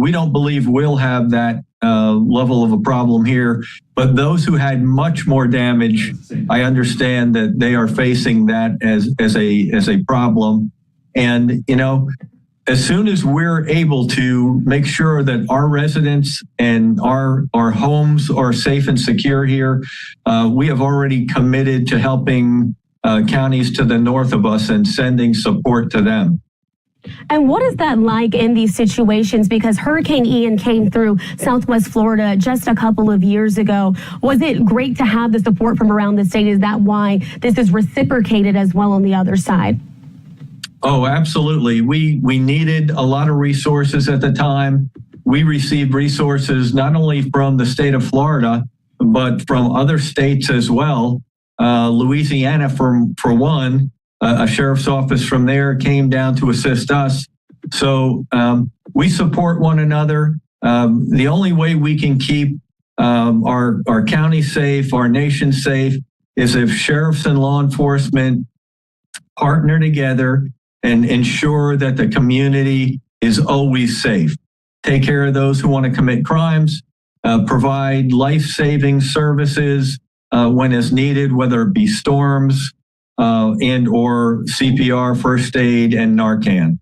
we don't believe we'll have that level of a problem here. But those who had much more damage, I understand that they are facing that as a problem. And, as soon as we're able to make sure that our residents and our homes are safe and secure here, we have already committed to helping counties to the north of us and sending support to them. And what is that like in these situations? Because Hurricane Ian came through Southwest Florida just a couple of years ago. Was it great to have the support from around the state? Is that why this is reciprocated as well on the other side? Oh, absolutely. We needed a lot of resources at the time. We received resources not only from the state of Florida, but from other states as well. Louisiana, for one, a sheriff's office from there came down to assist us. So we support one another. The only way we can keep our county safe, our nation safe, is if sheriffs and law enforcement partner together and ensure that the community is always safe. Take care of those who want to commit crimes, provide life-saving services when it's needed, whether it be storms and or CPR, first aid, and Narcan.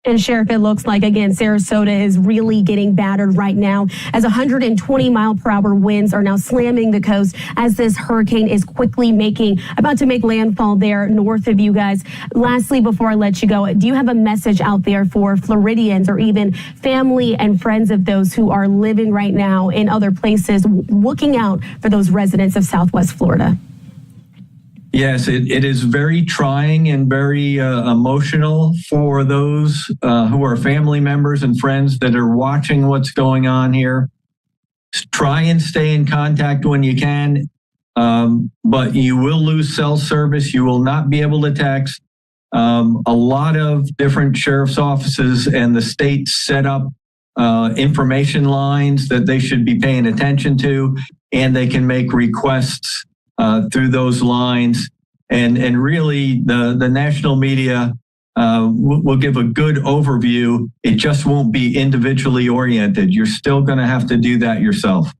And Sheriff, it looks like, again, Sarasota is really getting battered right now as 120-mile-per-hour winds are now slamming the coast as this hurricane is quickly about to make landfall there north of you guys. Lastly, before I let you go, do you have a message out there for Floridians or even family and friends of those who are living right now in other places, looking out for those residents of Southwest Florida? Yes, it is very trying and very emotional for those who are family members and friends that are watching what's going on here. Try and stay in contact when you can, but you will lose cell service. You will not be able to text. A lot of different sheriff's offices and the state set up information lines that they should be paying attention to, and they can make requests through those lines. And really, the national media will give a good overview. It just won't be individually oriented. You're still going to have to do that yourself.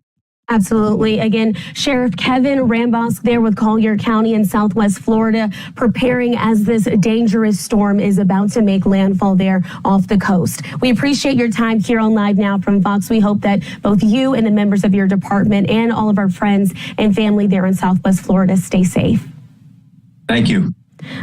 Absolutely. Again, Sheriff Kevin Rambosk there with Collier County in Southwest Florida, preparing as this dangerous storm is about to make landfall there off the coast. We appreciate your time here on Live Now from Fox. We hope that both you and the members of your department and all of our friends and family there in Southwest Florida stay safe. Thank you.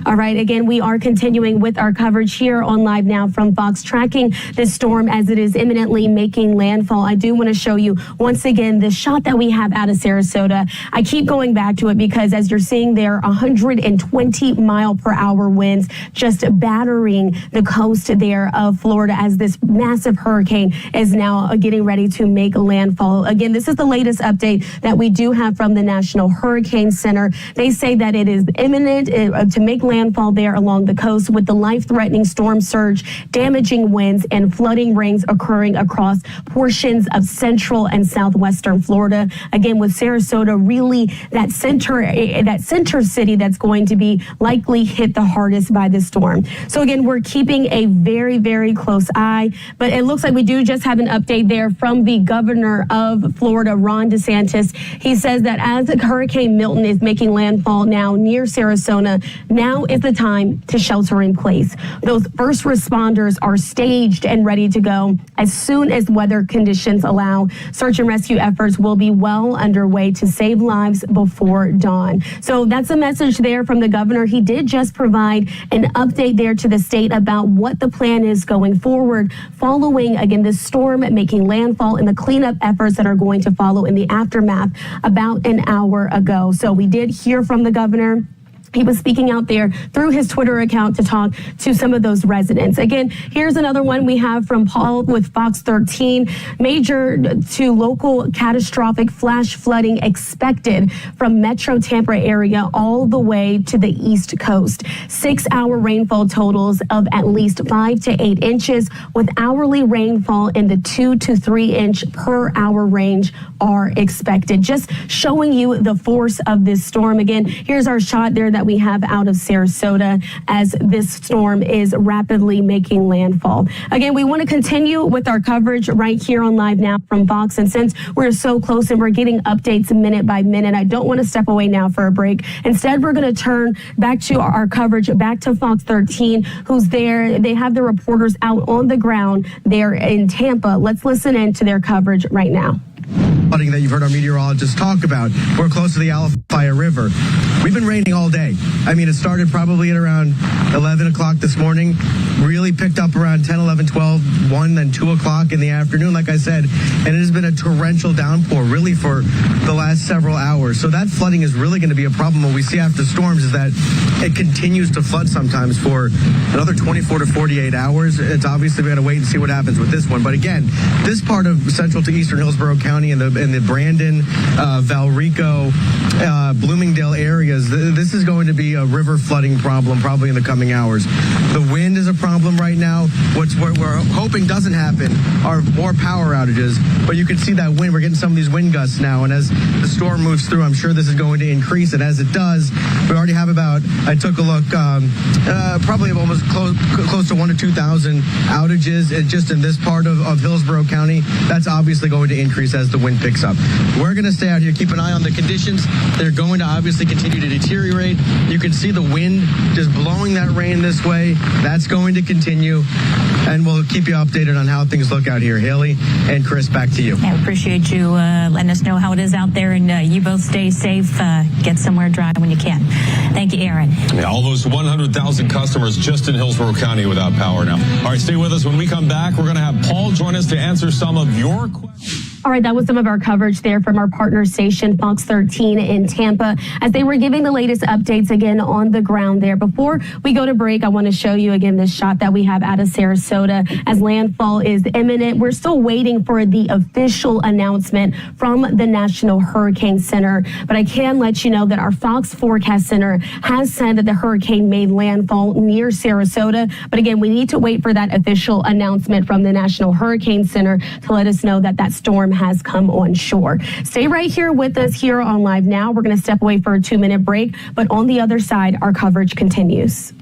All right. Again, we are continuing with our coverage here on Live Now from Fox, tracking this storm as it is imminently making landfall. I do want to show you once again the shot that we have out of Sarasota. I keep going back to it because as you're seeing there, 120-mile-per-hour winds just battering the coast there of Florida as this massive hurricane is now getting ready to make landfall. Again, this is the latest update that we do have from the National Hurricane Center. They say that it is imminent to make landfall there along the coast with the life-threatening storm surge, damaging winds, and flooding rains occurring across portions of central and southwestern Florida. Again, with Sarasota really that center city that's going to be likely hit the hardest by this storm. So again, we're keeping a very, very close eye, but it looks like we do just have an update there from the governor of Florida, Ron DeSantis. He says that as Hurricane Milton is making landfall now near Sarasota, now is the time to shelter in place. Those first responders are staged and ready to go as soon as weather conditions allow. Search and rescue efforts will be well underway to save lives before dawn. So that's a message there from the governor. He did just provide an update there to the state about what the plan is going forward following, again, this storm making landfall and the cleanup efforts that are going to follow in the aftermath about an hour ago. So we did hear from the governor. He was speaking out there through his Twitter account to talk to some of those residents. Again, here's another one we have from Paul with Fox 13. Major to local catastrophic flash flooding expected from Metro Tampa area all the way to the East Coast. 6-hour rainfall totals of at least 5 to 8 inches with hourly rainfall in the 2 to 3 inch per hour range are expected. Just showing you the force of this storm. Again, here's our shot there that that we have out of Sarasota as this storm is rapidly making landfall. Again, we want to continue with our coverage right here on Live Now from Fox. And since we're so close and we're getting updates minute by minute, I don't want to step away now for a break. Instead, we're going to turn back to our coverage, back to Fox 13, who's there. They have the reporters out on the ground there in Tampa. Let's listen in to their coverage right now. Flooding that you've heard our meteorologists talk about. We're close to the Alafaya River. We've been raining all day. I mean, it started probably at around 11 o'clock this morning, really picked up around 10, 11, 12, 1, then 2 o'clock in the afternoon, like I said, and it has been a torrential downpour really for the last several hours. So that flooding is really going to be a problem. What we see after storms is that it continues to flood sometimes for another 24 to 48 hours. It's obviously we got to wait and see what happens with this one. But again, this part of central to eastern Hillsborough County and the Brandon, Valrico, Bloomingdale areas, this is going to be a river flooding problem probably in the coming hours. The wind is a problem right now. What we're hoping doesn't happen are more power outages, but you can see that wind. We're getting some of these wind gusts now, and as the storm moves through, I'm sure this is going to increase. And as it does, we already have about, I took a look, probably almost close to 1,000 to 2,000 outages just in this part of Hillsborough County. That's obviously going to increase as the wind picks up. We're going to stay out here, keep an eye on the conditions. They're going to obviously continue to deteriorate. You can see the wind just blowing that rain this way. That's going to continue, and we'll keep you updated on how things look out here. Haley and Chris, back to you. I appreciate you letting us know how it is out there, and you both stay safe. Get somewhere dry when you can. Thank you, Aaron. Yeah, almost 100,000 customers just in Hillsborough County without power now. All right, stay with us. When we come back, we're going to have Paul join us to answer some of your questions. All right, that was some of our coverage there from our partner station, Fox 13 in Tampa, as they were giving the latest updates again on the ground there. Before we go to break, I want to show you again this shot that we have out of Sarasota as landfall is imminent. We're still waiting for the official announcement from the National Hurricane Center, but I can let you know that our Fox Forecast Center has said that the hurricane made landfall near Sarasota. But again, we need to wait for that official announcement from the National Hurricane Center to let us know that that storm has come on shore. Stay right here with us here on Live Now. We're going to step away for a 2-minute break, but on the other side, our coverage continues.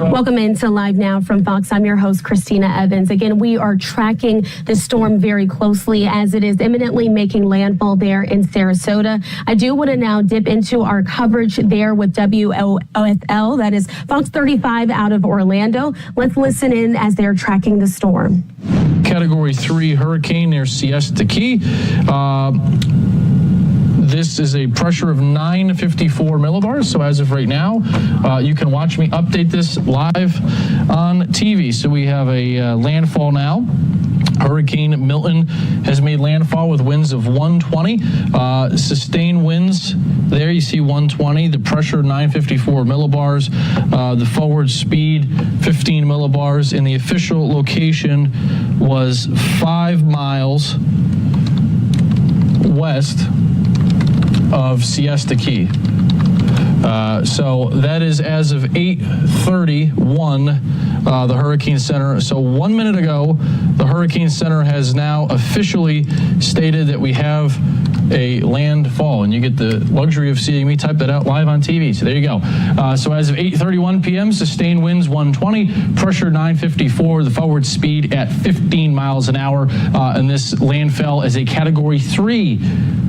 Welcome into Live Now from Fox. I'm your host, Christina Evans. Again, we are tracking the storm very closely as it is imminently making landfall there in Sarasota. I do want to now dip into our coverage there with WOFL, that is Fox 35 out of Orlando. Let's listen in as they're tracking the storm. Category 3 hurricane near Siesta Key. this is a pressure of 954 millibars. So as of right now, you can watch me update this live on TV. So we have a landfall now. Hurricane Milton has made landfall with winds of 120. Sustained winds, there you see 120. The pressure, 954 millibars. The forward speed, 15 millibars. And the official location was 5 miles west of Siesta Key. So that is as of 8:31, the Hurricane Center. So 1 minute ago, the Hurricane Center has now officially stated that we have a landfall, and you get the luxury of seeing me type that out live on TV. So there you go. So as of 8:31 p.m., sustained winds 120, pressure 954, the forward speed at 15 miles an hour, and this landfell is a Category 3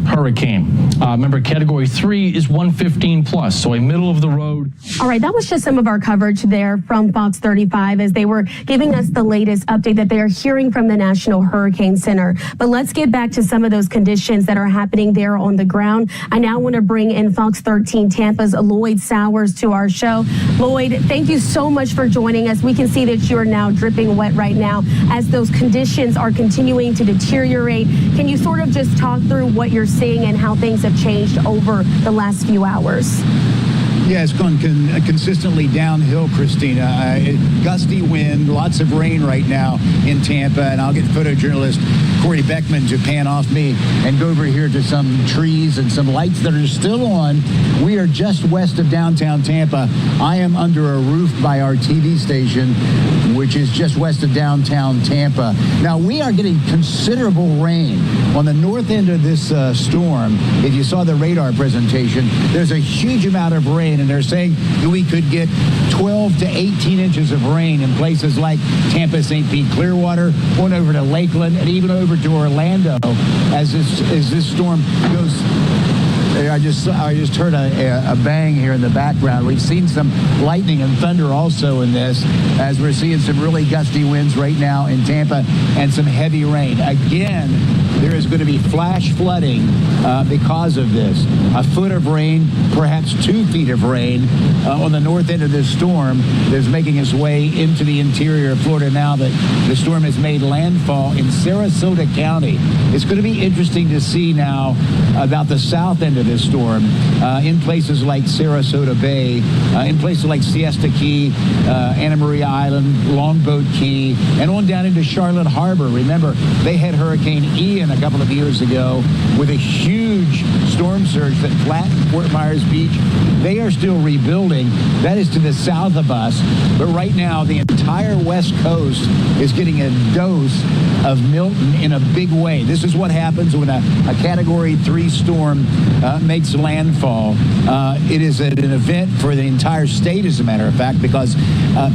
hurricane. Remember, Category 3 is 115 plus, so a middle of the road. All right, that was just some of our coverage there from Fox 35 as they were giving us the latest update that they are hearing from the National Hurricane Center. But let's get back to some of those conditions that are happening there on the ground. I now want to bring in Fox 13 Tampa's Lloyd Sowers to our show. Lloyd, thank you so much for joining us. We can see that you're now dripping wet right now as those conditions are continuing to deteriorate. Can you sort of just talk through what you're seeing and how things have changed over the last few hours? Yeah, it's gone consistently downhill, Christina. Gusty wind, lots of rain right now in Tampa, and I'll get photojournalist Corey Beckman to pan off me and go over here to some trees and some lights that are still on. We are just west of downtown Tampa. I am under a roof by our TV station, which is just west of downtown Tampa. Now, we are getting considerable rain on the north end of this storm. If you saw the radar presentation, there's a huge amount of rain, and they're saying that we could get 12 to 18 inches of rain in places like Tampa, St. Pete, Clearwater, on over to Lakeland, and even over to Orlando as this storm goes. I just heard a bang here in the background. We've seen some lightning and thunder also in this, as we're seeing some really gusty winds right now in Tampa and some heavy rain. Again, there is going to be flash flooding because of this. A foot of rain, perhaps 2 feet of rain on the north end of this storm that's making its way into the interior of Florida now that the storm has made landfall in Sarasota County. It's going to be interesting to see now about the south end of this storm in places like Sarasota Bay, in places like Siesta Key, Anna Maria Island, Longboat Key, and on down into Charlotte Harbor. Remember, they had Hurricane Ian a couple of years ago with a huge storm surge that flattened Fort Myers Beach. They are still rebuilding. That is to the south of us. But right now, the entire West Coast is getting a dose of Milton in a big way. This is what happens when a Category 3 storm makes landfall. It is an event for the entire state, as a matter of fact, because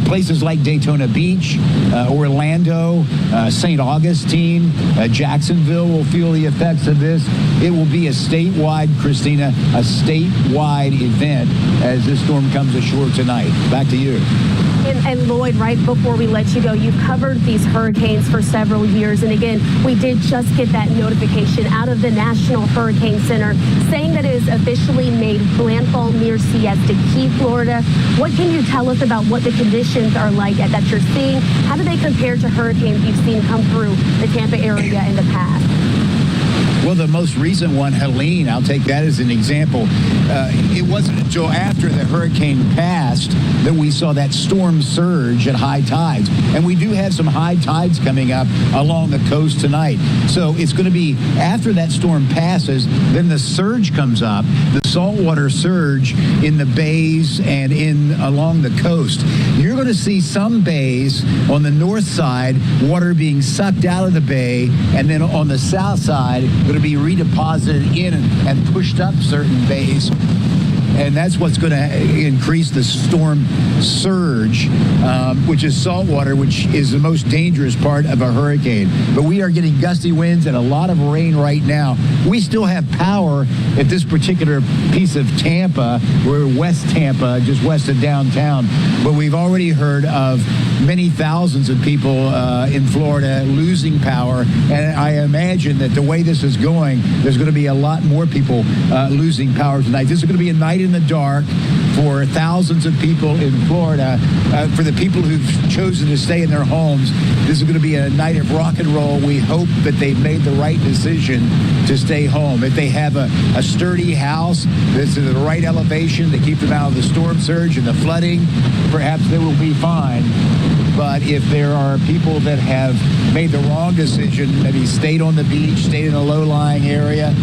places like Daytona Beach, Orlando, St. Augustine, Jacksonville will feel the effects of this. It will be a statewide, Christina, a statewide event as this storm comes ashore tonight. Back to you. And Lloyd, right before we let you go, you've covered these hurricanes for several years. And again, we did just get that notification out of the National Hurricane Center saying that it is officially made landfall near Siesta Key, Florida. What can you tell us about what the conditions are like that you're seeing? How do they compare to hurricanes you've seen come through the Tampa area in the past? Well, the most recent one, Helene, I'll take that as an example. It wasn't until after the hurricane passed that we saw that storm surge at high tides. And we do have some high tides coming up along the coast tonight. So it's going to be after that storm passes, then the surge comes up, the saltwater surge in the bays and along the coast. You're going to see some bays on the north side, water being sucked out of the bay, and then on the south side, going to be redeposited in and pushed up certain bays. and that's what's going to increase the storm surge, which is salt water, which is the most dangerous part of a hurricane. But we are getting gusty winds and a lot of rain right now. We still have power at this particular piece of Tampa. We're West Tampa, just west of downtown. But we've already heard of many thousands of people in Florida losing power. And I imagine that the way this is going, there's going to be a lot more people losing power tonight. This is going to be a night in the dark for thousands of people in Florida. For the people who've chosen to stay in their homes, this is going to be a night of rock and roll. We hope that they've made the right decision to stay home. If they have a sturdy house that's at the right elevation to keep them out of the storm surge and the flooding, perhaps they will be fine. But if there are people that have made the wrong decision, maybe stayed on the beach, stayed in a low-lying area,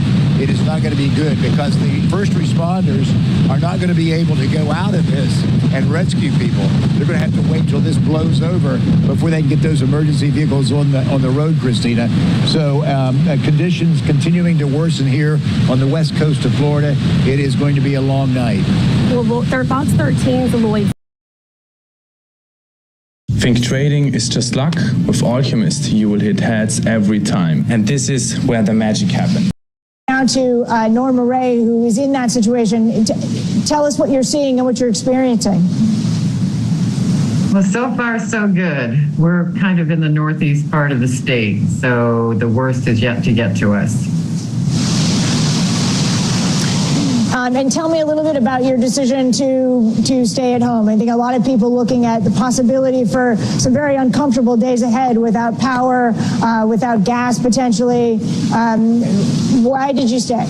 it is not going to be good, because the first responders are not going to be able to go out of this and rescue people. They're going to have to wait till this blows over before they can get those emergency vehicles on the road, Christina. So conditions continuing to worsen here on the west coast of Florida. It is going to be a long night. Well, Fox 13's Lloyd. Think trading is just luck? With Alchemist, you will hit heads every time. And this is where the magic happens. Now to Norma Ray, who is in that situation. Tell us what you're seeing and what you're experiencing. Well, so far, so good. We're kind of in the northeast part of the state, so the worst is yet to get to us. And tell me a little bit about your decision to stay at home. I think a lot of people looking at the possibility for some very uncomfortable days ahead without power, without gas potentially. Why did you stay?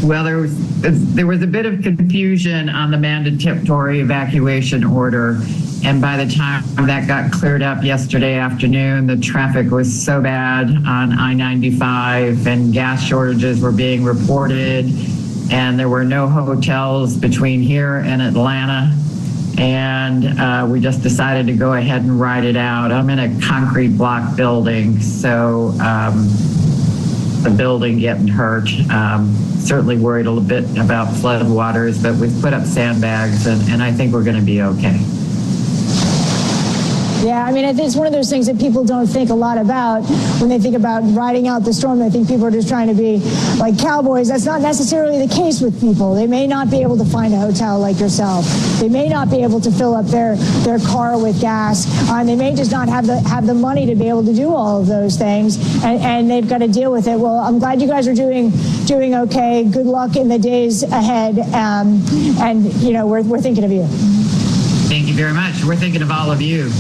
Well, there was a bit of confusion on the mandatory evacuation order. And by the time that got cleared up yesterday afternoon, the traffic was so bad on I-95 and gas shortages were being reported. And there were no hotels between here and Atlanta. And we just decided to go ahead and ride it out. I'm in a concrete block building, so the building getting hurt. Certainly worried a little bit about flood waters, but we've put up sandbags, and I think we're going to be okay. Yeah, I mean, it's one of those things that people don't think a lot about when they think about riding out the storm. They think people are just trying to be like cowboys. That's not necessarily the case with people. They may not be able to find a hotel like yourself. They may not be able to fill up their car with gas. They may just not have the money to be able to do all of those things, and they've got to deal with it. Well, I'm glad you guys are doing okay. Good luck in the days ahead, and you know we're thinking of you. Thank you very much. We're thinking of all of you.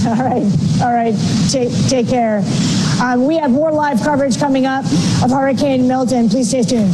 All right. Take care. We have more live coverage coming up of Hurricane Milton. Please stay tuned.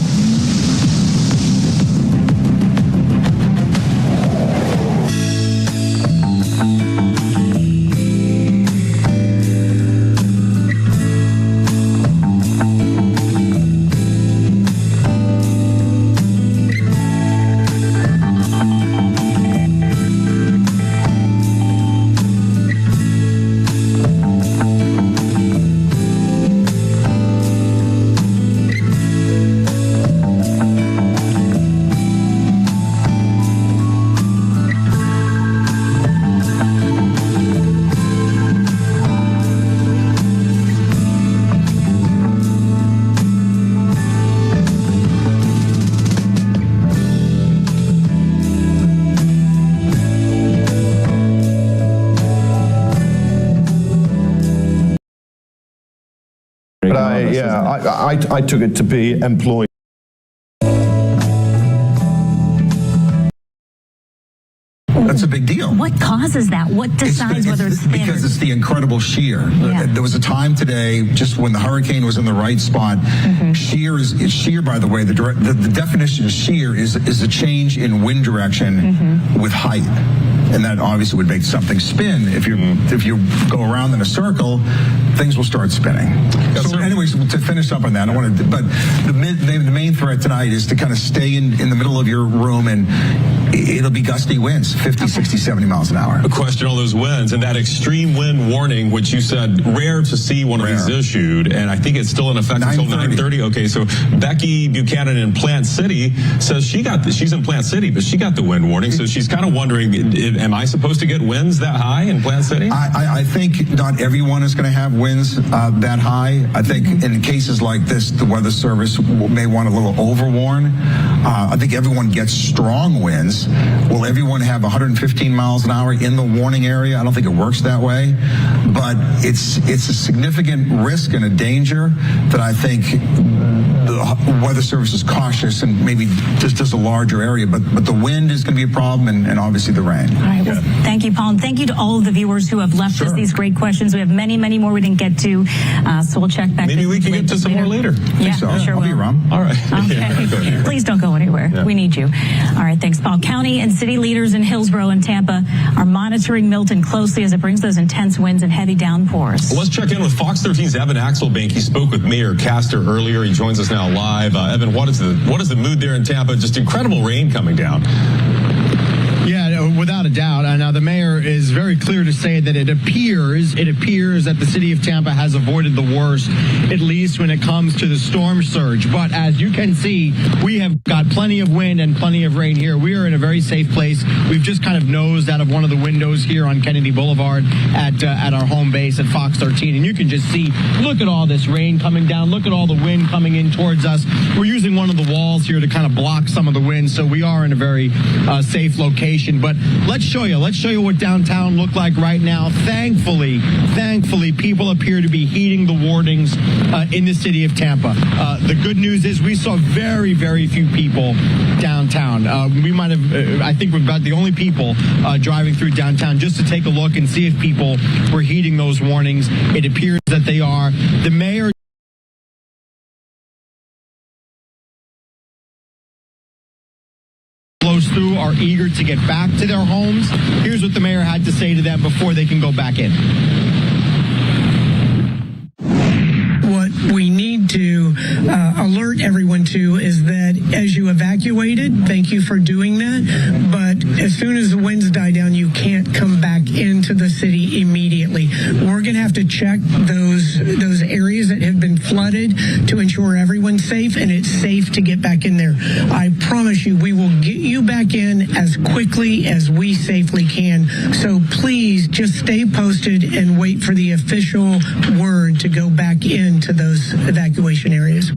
But I took it to be employee. That's a big deal. What causes that? What decides whether it's thin? Because it's the incredible shear. Yeah. There was a time today, just when the hurricane was in the right spot. Shear is shear. By the way, the definition of shear is a change in wind direction with height. And that obviously would make something spin. If you go around in a circle, things will start spinning. So anyways, to finish up on that, but the main threat tonight is to kind of stay in the middle of your room, and it'll be gusty winds, 50, 60, 70 miles an hour. A question on those winds and that extreme wind warning, which you said rare to see one of these issued, and I think it's still in effect until 9:30. Okay, so Becky Buchanan in Plant City says she's in Plant City, but she got the wind warning, so she's kind of wondering, am I supposed to get winds that high in Plant City? I think not everyone is going to have winds that high. I think in cases like this, the Weather Service may want a little overwarn. I think everyone gets strong winds. Will everyone have 115 miles an hour in the warning area? I don't think it works that way, but it's a significant risk and a danger that I think the Weather Service is cautious and maybe just does a larger area, but the wind is going to be a problem and obviously the rain. All right, well, thank you, Paul, and thank you to all of the viewers who have left us these great questions. We have many, many more we didn't get to, so we'll check back. Maybe we can get to some more later. Yeah, so. Sure I'll be around. All right. Okay. Please don't go anywhere. Yeah. We need you. All right, thanks, Paul. County and city leaders in Hillsborough and Tampa are monitoring Milton closely as it brings those intense winds and heavy downpours. Well, let's check in with Fox 13's Evan Axelbank. He spoke with Mayor Castor earlier. He joins us now live. Evan, what is the mood there in Tampa? Just incredible rain coming down. Yeah, without a doubt. Now, the mayor is very clear to say that it appears that the city of Tampa has avoided the worst, at least when it comes to the storm surge. But as you can see, we have got plenty of wind and plenty of rain here. We are in a very safe place. We've just kind of nosed out of one of the windows here on Kennedy Boulevard at our home base at Fox 13. And you can just see, look at all this rain coming down. Look at all the wind coming in towards us. We're using one of the walls here to kind of block some of the wind. So we are in a very safe location. But let's show you what downtown looked like right now. Thankfully, people appear to be heeding the warnings in the city of Tampa. The good news is we saw very, very few people downtown. We might have, I think we're about the only people driving through downtown just to take a look and see if people were heeding those warnings. It appears that they are. The mayor through are eager to get back to their homes. Here's what the mayor had to say to them before they can go back in. What we need to alert everyone to is that as you evacuated, thank you for doing that, but as soon as the winds die down, you can't come back into the city immediately. We're going to have to check those areas that have been flooded to ensure everyone's safe and it's safe to get back in there. I promise you, we will get you back in as quickly as we safely can. So please just stay posted and wait for the official word to go back into those evacuation areas.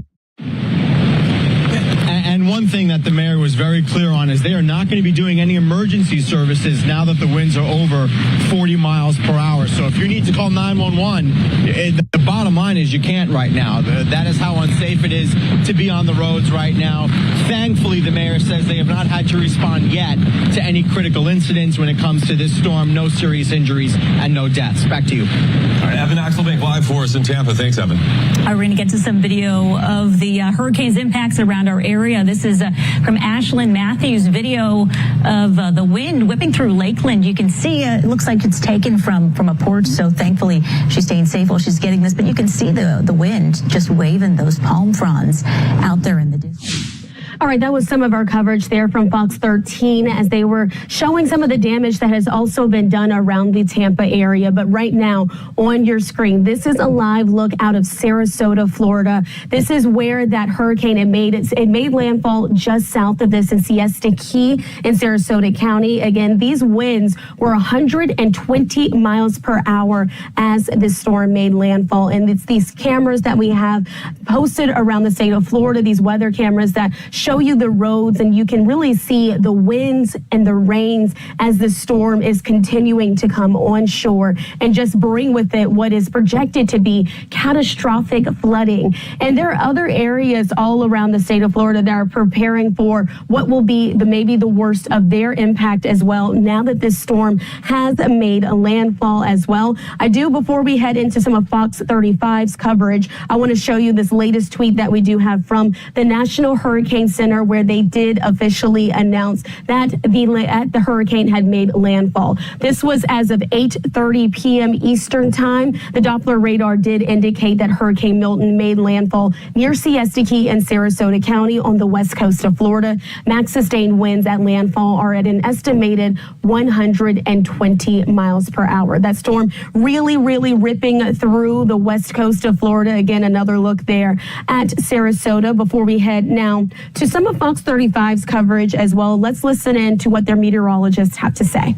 And one thing that the mayor was very clear on is they are not going to be doing any emergency services now that the winds are over 40 miles per hour. So if you need to call 911, the bottom line is you can't right now. That is how unsafe it is to be on the roads right now. Thankfully, the mayor says they have not had to respond yet to any critical incidents when it comes to this storm. No serious injuries and no deaths. Back to you. All right, Evan Axelbank live for us in Tampa. Thanks, Evan. We're going to get to some video of the hurricane's impacts around our area. This is from Ashlyn Matthews' video of the wind whipping through Lakeland. You can see it looks like it's taken from a porch, so thankfully she's staying safe while she's getting this. But you can see the wind just waving those palm fronds out there in the distance. All right, that was some of our coverage there from Fox 13 as they were showing some of the damage that has also been done around the Tampa area. But right now on your screen, this is a live look out of Sarasota, Florida. This is where that hurricane it made landfall just south of this in Siesta Key in Sarasota County. Again, these winds were 120 miles per hour as this storm made landfall. And it's these cameras that we have posted around the state of Florida, these weather cameras that show you the roads, and you can really see the winds and the rains as the storm is continuing to come on shore and just bring with it what is projected to be catastrophic flooding. And there are other areas all around the state of Florida that are preparing for what will be maybe the worst of their impact as well, now that this storm has made a landfall as well. Before we head into some of Fox 35's coverage, I want to show you this latest tweet that we do have from the National Hurricane Center Center, where they did officially announce that the hurricane had made landfall. This was as of 8:30 p.m. Eastern Time. The Doppler radar did indicate that Hurricane Milton made landfall near Siesta Key and Sarasota County on the west coast of Florida. Max sustained winds at landfall are at an estimated 120 miles per hour. That storm really ripping through the west coast of Florida. Again, another look there at Sarasota before we head now to some of Fox 35's coverage as well. Let's listen in to what their meteorologists have to say.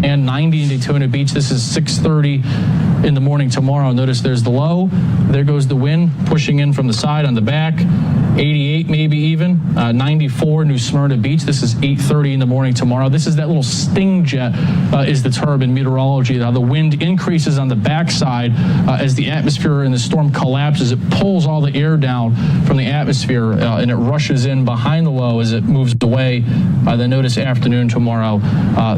And 90 in Daytona Beach. This is 6:30 in the morning tomorrow. Notice there's the low. There goes the wind pushing in from the side on the back. 88 maybe even. 94 New Smyrna Beach. This is 8:30 in the morning tomorrow. This is that little sting jet is the term in meteorology. How the wind increases on the backside as the atmosphere in the storm collapses. It pulls all the air down from the atmosphere and it rushes in behind the low as it moves away. Then notice afternoon tomorrow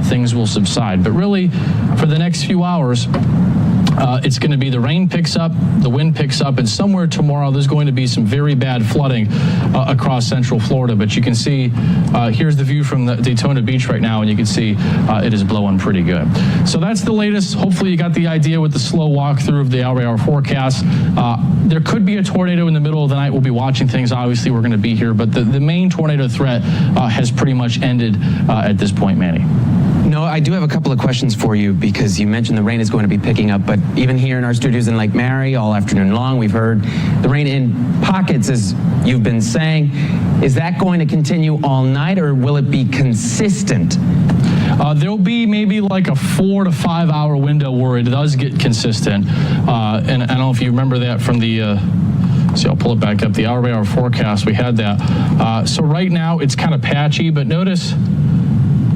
things will subside. But really for the next few hours, it's going to be the rain picks up, the wind picks up, and somewhere tomorrow there's going to be some very bad flooding across central Florida. But you can see, here's the view from the Daytona Beach right now, and you can see it is blowing pretty good. So that's the latest. Hopefully you got the idea with the slow walkthrough of the hour forecast. There could be a tornado in the middle of the night. We'll be watching things. Obviously, we're going to be here. But the main tornado threat has pretty much ended at this point, Manny. No, I do have a couple of questions for you because you mentioned the rain is going to be picking up, but even here in our studios in Lake Mary all afternoon long, we've heard the rain in pockets, as you've been saying. Is that going to continue all night, or will it be consistent? There'll be maybe like a 4 to 5 hour window where it does get consistent. And I don't know if you remember that from the see, I'll pull it back up. The hour forecast, we had that. So right now it's kind of patchy, but notice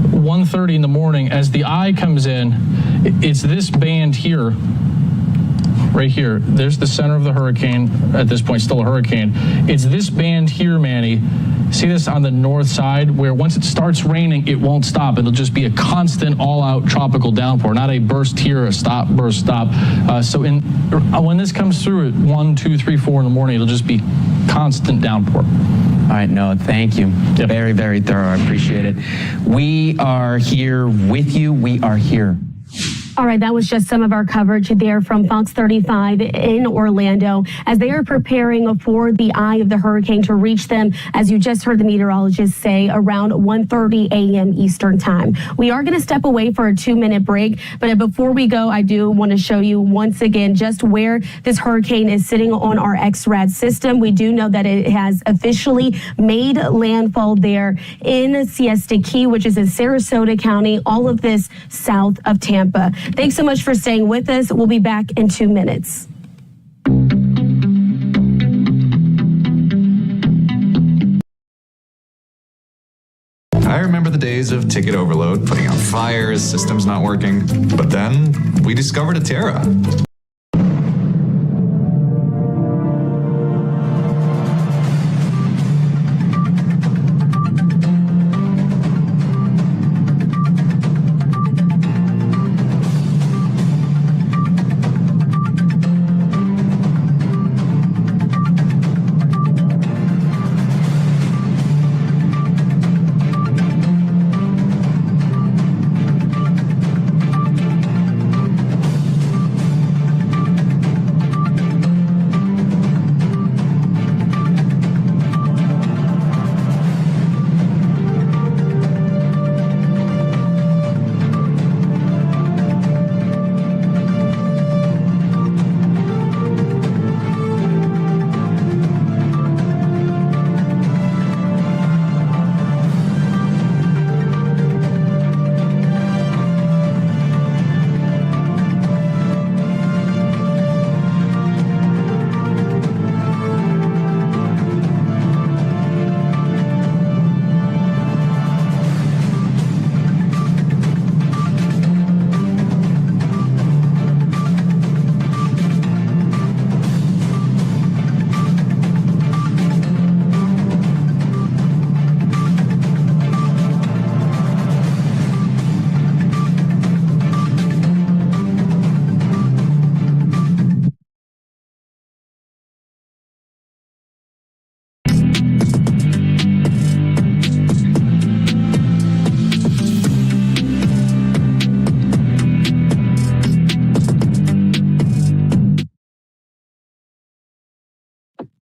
1:30 in the morning, as the eye comes in, it's this band here, right here. There's the center of the hurricane, at this point still a hurricane. It's this band here, Manny. See this on the north side, where once it starts raining, it won't stop. It'll just be a constant all-out tropical downpour, not a burst here, a stop, burst, stop. So when this comes through at 1, 2, 3, 4 in the morning, it'll just be constant downpour. All right, Noah, thank you. Yep. Very, very thorough. I appreciate it. We are here with you. We are here. All right, that was just some of our coverage there from Fox 35 in Orlando as they are preparing for the eye of the hurricane to reach them, as you just heard the meteorologist say, around 1:30 a.m. Eastern time. We are going to step away for a 2-minute break, but before we go, I do want to show you once again just where this hurricane is sitting on our XRAD system. We do know that it has officially made landfall there in Siesta Key, which is in Sarasota County, all of this south of Tampa. Thanks so much for staying with us. We'll be back in 2 minutes. I remember the days of ticket overload, putting out fires, systems not working. But then we discovered Atera.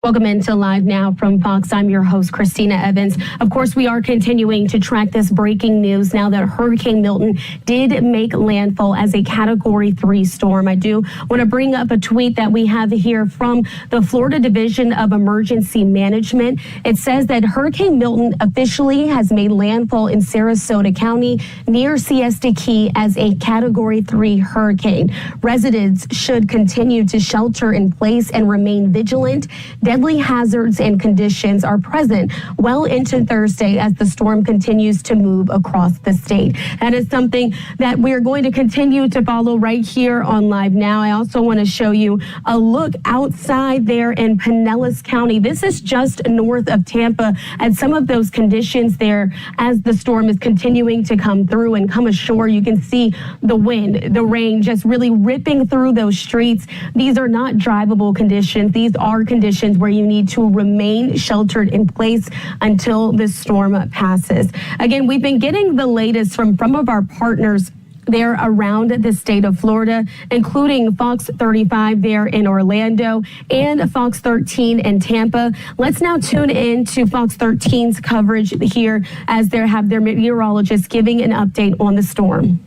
Welcome into Live Now from Fox. I'm your host, Christina Evans. Of course, we are continuing to track this breaking news now that Hurricane Milton did make landfall as a Category 3 storm. I do want to bring up a tweet that we have here from the Florida Division of Emergency Management. It says that Hurricane Milton officially has made landfall in Sarasota County near Siesta Key as a Category 3 hurricane. Residents should continue to shelter in place and remain vigilant. Deadly hazards and conditions are present well into Thursday as the storm continues to move across the state. That is something that we're going to continue to follow right here on Live Now. I also want to show you a look outside there in Pinellas County. This is just north of Tampa, and some of those conditions there as the storm is continuing to come through and come ashore. You can see the wind, the rain just really ripping through those streets. These are not drivable conditions. These are conditions where you need to remain sheltered in place until this storm passes. Again, we've been getting the latest from some of our partners there around the state of Florida, including Fox 35 there in Orlando and Fox 13 in Tampa. Let's now tune in to Fox 13's coverage here as they have their meteorologists giving an update on the storm.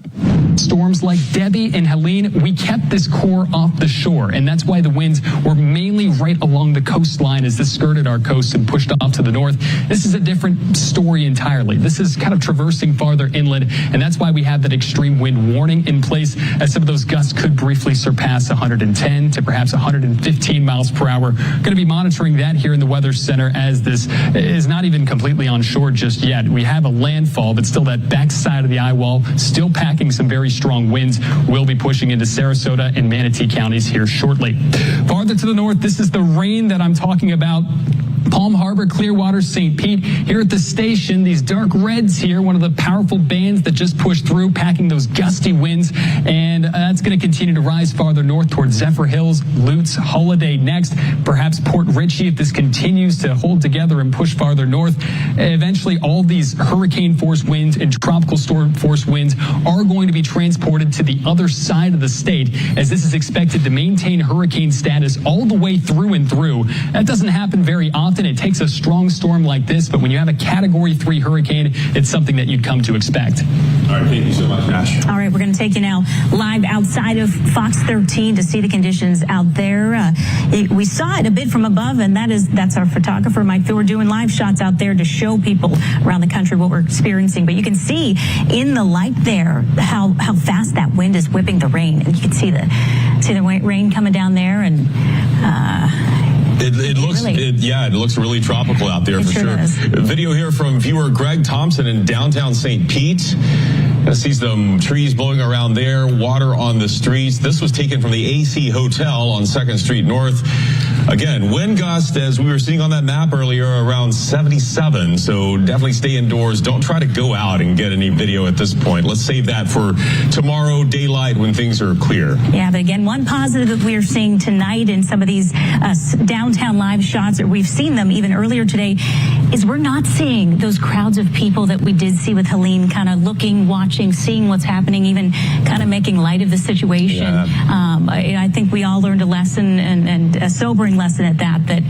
Storms like Debbie and Helene, we kept this core off the shore, and that's why the winds were mainly right along the coastline as this skirted our coast and pushed off to the north. This is a different story entirely. This is kind of traversing farther inland, and that's why we have that extreme wind warning in place, as some of those gusts could briefly surpass 110 to perhaps 115 miles per hour. Going to be monitoring that here in the Weather Center as this is not even completely on shore just yet. We have a landfall, but still that backside of the eye wall still packing some very strong winds. Will be pushing into Sarasota and Manatee counties here shortly. Farther to the north, this is the rain that I'm talking about. Palm Harbor, Clearwater, St. Pete. Here at the station, these dark reds here, one of the powerful bands that just pushed through, packing those gusty winds, and that's going to continue to rise farther north towards Zephyr Hills, Lutz, Holiday next, perhaps Port Richey if this continues to hold together and push farther north. Eventually, all these hurricane-force winds and tropical storm-force winds are going to be transported to the other side of the state, as this is expected to maintain hurricane status all the way through and through. That doesn't happen very often. It takes a strong storm like this, but when you have a Category 3 hurricane, it's something that you'd come to expect. All right, thank you so much, Ash. All right, we're going to take you now live outside of Fox 13 to see the conditions out there. We saw it a bit from above, and that's our photographer, Mike Thor, doing live shots out there to show people around the country what we're experiencing. But you can see in the light there how fast that wind is whipping the rain, and you can see the rain coming down there, and it looks really tropical out there for sure. Video here from viewer Greg Thompson in downtown St. Pete. I see some trees blowing around there, water on the streets. This was taken from the AC Hotel on 2nd Street North. Again, wind gust, as we were seeing on that map earlier, around 77. So definitely stay indoors. Don't try to go out and get any video at this point. Let's save that for tomorrow daylight when things are clear. Yeah, but again, one positive that we are seeing tonight in some of these downtown live shots, or we've seen them even earlier today, is we're not seeing those crowds of people that we did see with Helene, kind of looking, watching, seeing what's happening, even kind of making light of the situation. Yeah. I think we all learned a lesson, and a sobering lesson at that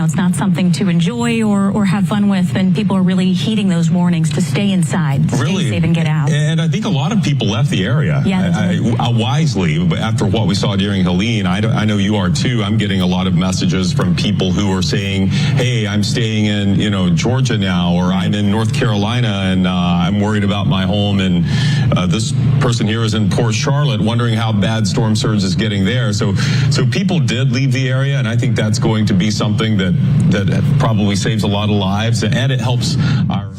it's not something to enjoy or have fun with, and people are really heeding those warnings to stay inside, stay safe and get out. And I think a lot of people left the area. Yeah, wisely, but after what we saw during Helene, I know you are too. I'm getting a lot of messages from people who are saying, hey, I'm staying in, Georgia now, or I'm in North Carolina, and I'm worried about my home. And this person here is in Port Charlotte, wondering how bad storm surge is getting there. So people did leave the area, and I think that's going to be something that probably saves a lot of lives, and it helps our...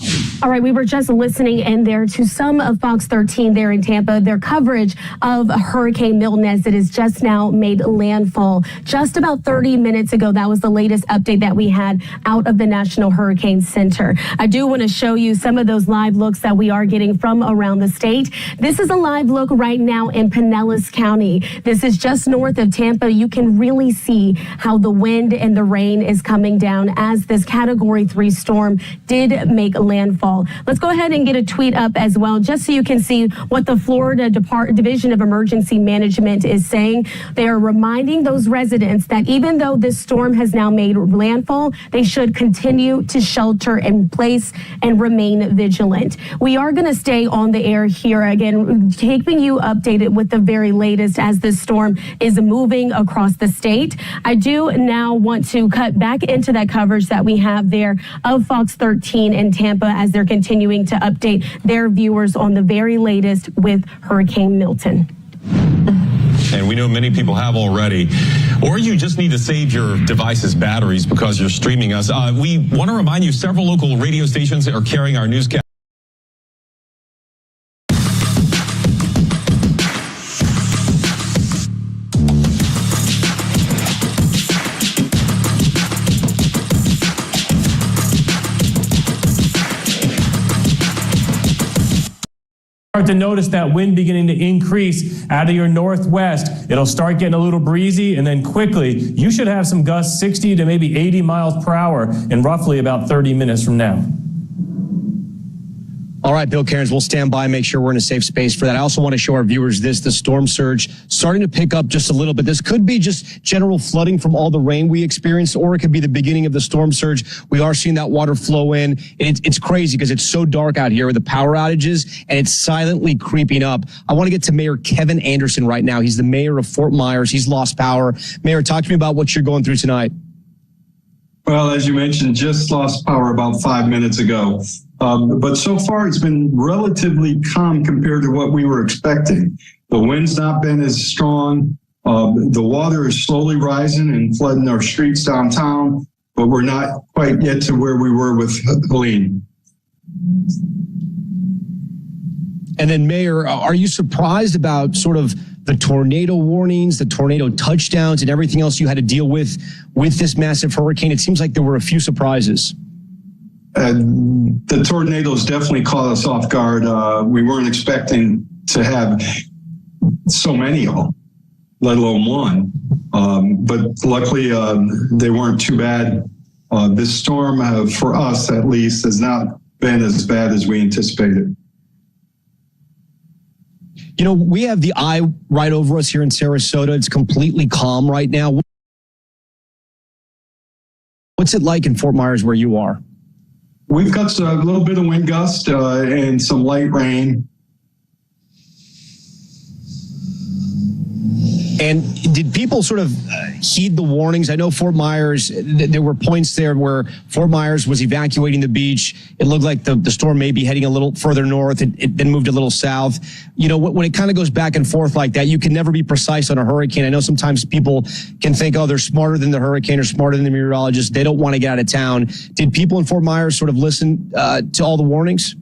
All right, we were just listening in there to some of Fox 13 there in Tampa, their coverage of Hurricane Milton as it is just now made landfall. Just about 30 minutes ago, that was the latest update that we had out of the National Hurricane Center. I do want to show you some of those live looks that we are getting from around the state. This is a live look right now in Pinellas County. This is just north of Tampa. You can really see how the wind and the rain is coming coming down as this Category 3 storm did make landfall. Let's go ahead and get a tweet up as well, just so you can see what the Florida Division of Emergency Management is saying. They are reminding those residents that even though this storm has now made landfall, they should continue to shelter in place and remain vigilant. We are going to stay on the air here again, keeping you updated with the very latest as this storm is moving across the state. I do now want to cut back into that coverage that we have there of Fox 13 in Tampa as they're continuing to update their viewers on the very latest with Hurricane Milton. And we know many people have already. Or you just need to save your device's batteries because you're streaming us. We want to remind you, several local radio stations are carrying our newscast. Start to notice that wind beginning to increase out of your northwest. It'll start getting a little breezy, and then quickly you should have some gusts 60 to maybe 80 miles per hour in roughly about 30 minutes from now. All right, Bill Cairns, we'll stand by and make sure we're in a safe space for that. I also want to show our viewers the storm surge starting to pick up just a little bit. This could be just general flooding from all the rain we experienced, or it could be the beginning of the storm surge. We are seeing that water flow in. It's crazy because it's so dark out here with the power outages, and it's silently creeping up. I want to get to Mayor Kevin Anderson right now. He's the mayor of Fort Myers. He's lost power. Mayor, talk to me about what you're going through tonight. Well, as you mentioned, just lost power about 5 minutes ago. But so far, it's been relatively calm compared to what we were expecting. The wind's not been as strong. The water is slowly rising and flooding our streets downtown, but we're not quite yet to where we were with Helene. And then, Mayor, are you surprised about sort of the tornado warnings, the tornado touchdowns, and everything else you had to deal with this massive hurricane? It seems like there were a few surprises. The tornadoes definitely caught us off guard. We weren't expecting to have so many of them, let alone one. But luckily, they weren't too bad. This storm, for us at least, has not been as bad as we anticipated. You know, we have the eye right over us here in Sarasota. It's completely calm right now. What's it like in Fort Myers where you are? We've got a little bit of wind gust and some light rain. And did people sort of heed the warnings? I know Fort Myers, there were points there where Fort Myers was evacuating the beach. It looked like the storm may be heading a little further north. It then moved a little south. You know, when it kind of goes back and forth like that, you can never be precise on a hurricane. I know sometimes people can think, oh, they're smarter than the hurricane or smarter than the meteorologist. They don't want to get out of town. Did people in Fort Myers sort of listen to all the warnings?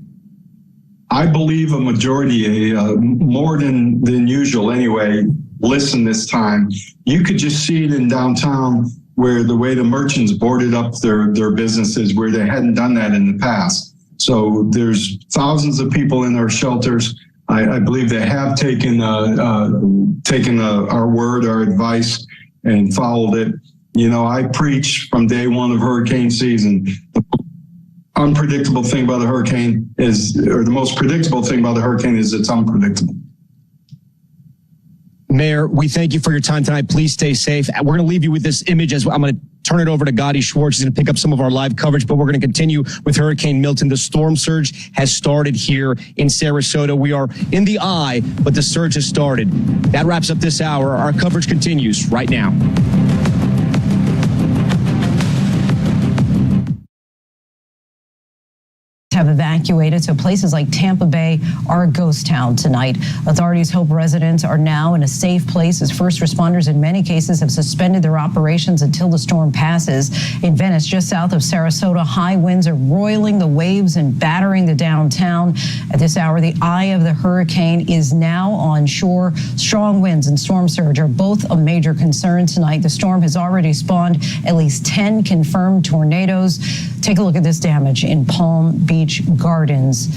I believe a majority, more than usual anyway, listen this time. You could just see it in downtown where the way the merchants boarded up their businesses where they hadn't done that in the past. So there's thousands of people in our shelters. I believe they have taken our word, our advice, and followed it. You know, I preach from day one of hurricane season. The unpredictable thing about a hurricane the most predictable thing about a hurricane is it's unpredictable. Mayor, we thank you for your time tonight. Please stay safe. We're going to leave you with this image as I'm going to turn it over to Gotti Schwartz. He's going to pick up some of our live coverage, but we're going to continue with Hurricane Milton. The storm surge has started here in Sarasota. We are in the eye, but the surge has started. That wraps up this hour. Our coverage continues right now. Have evacuated, so places like Tampa Bay are a ghost town tonight. Authorities hope residents are now in a safe place as first responders in many cases have suspended their operations until the storm passes. In Venice, just south of Sarasota, high winds are roiling the waves and battering the downtown. At this hour, the eye of the hurricane is now on shore. Strong winds and storm surge are both a major concern tonight. The storm has already spawned at least 10 confirmed tornadoes. Take a look at this damage in Palm Beach, Beach Gardens.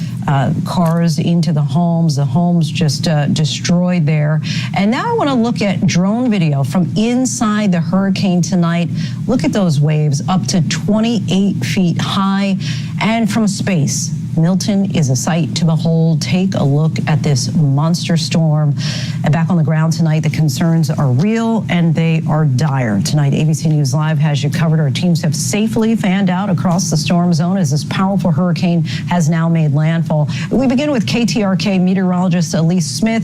Cars into the homes just destroyed there. And now I want to look at drone video from inside the hurricane tonight. Look at those waves, up to 28 feet high, and from space. Milton is a sight to behold. Take a look at this monster storm. And back on the ground tonight, the concerns are real and they are dire. Tonight, ABC News Live has you covered. Our teams have safely fanned out across the storm zone as this powerful hurricane has now made landfall. We begin with KTRK meteorologist Elise Smith.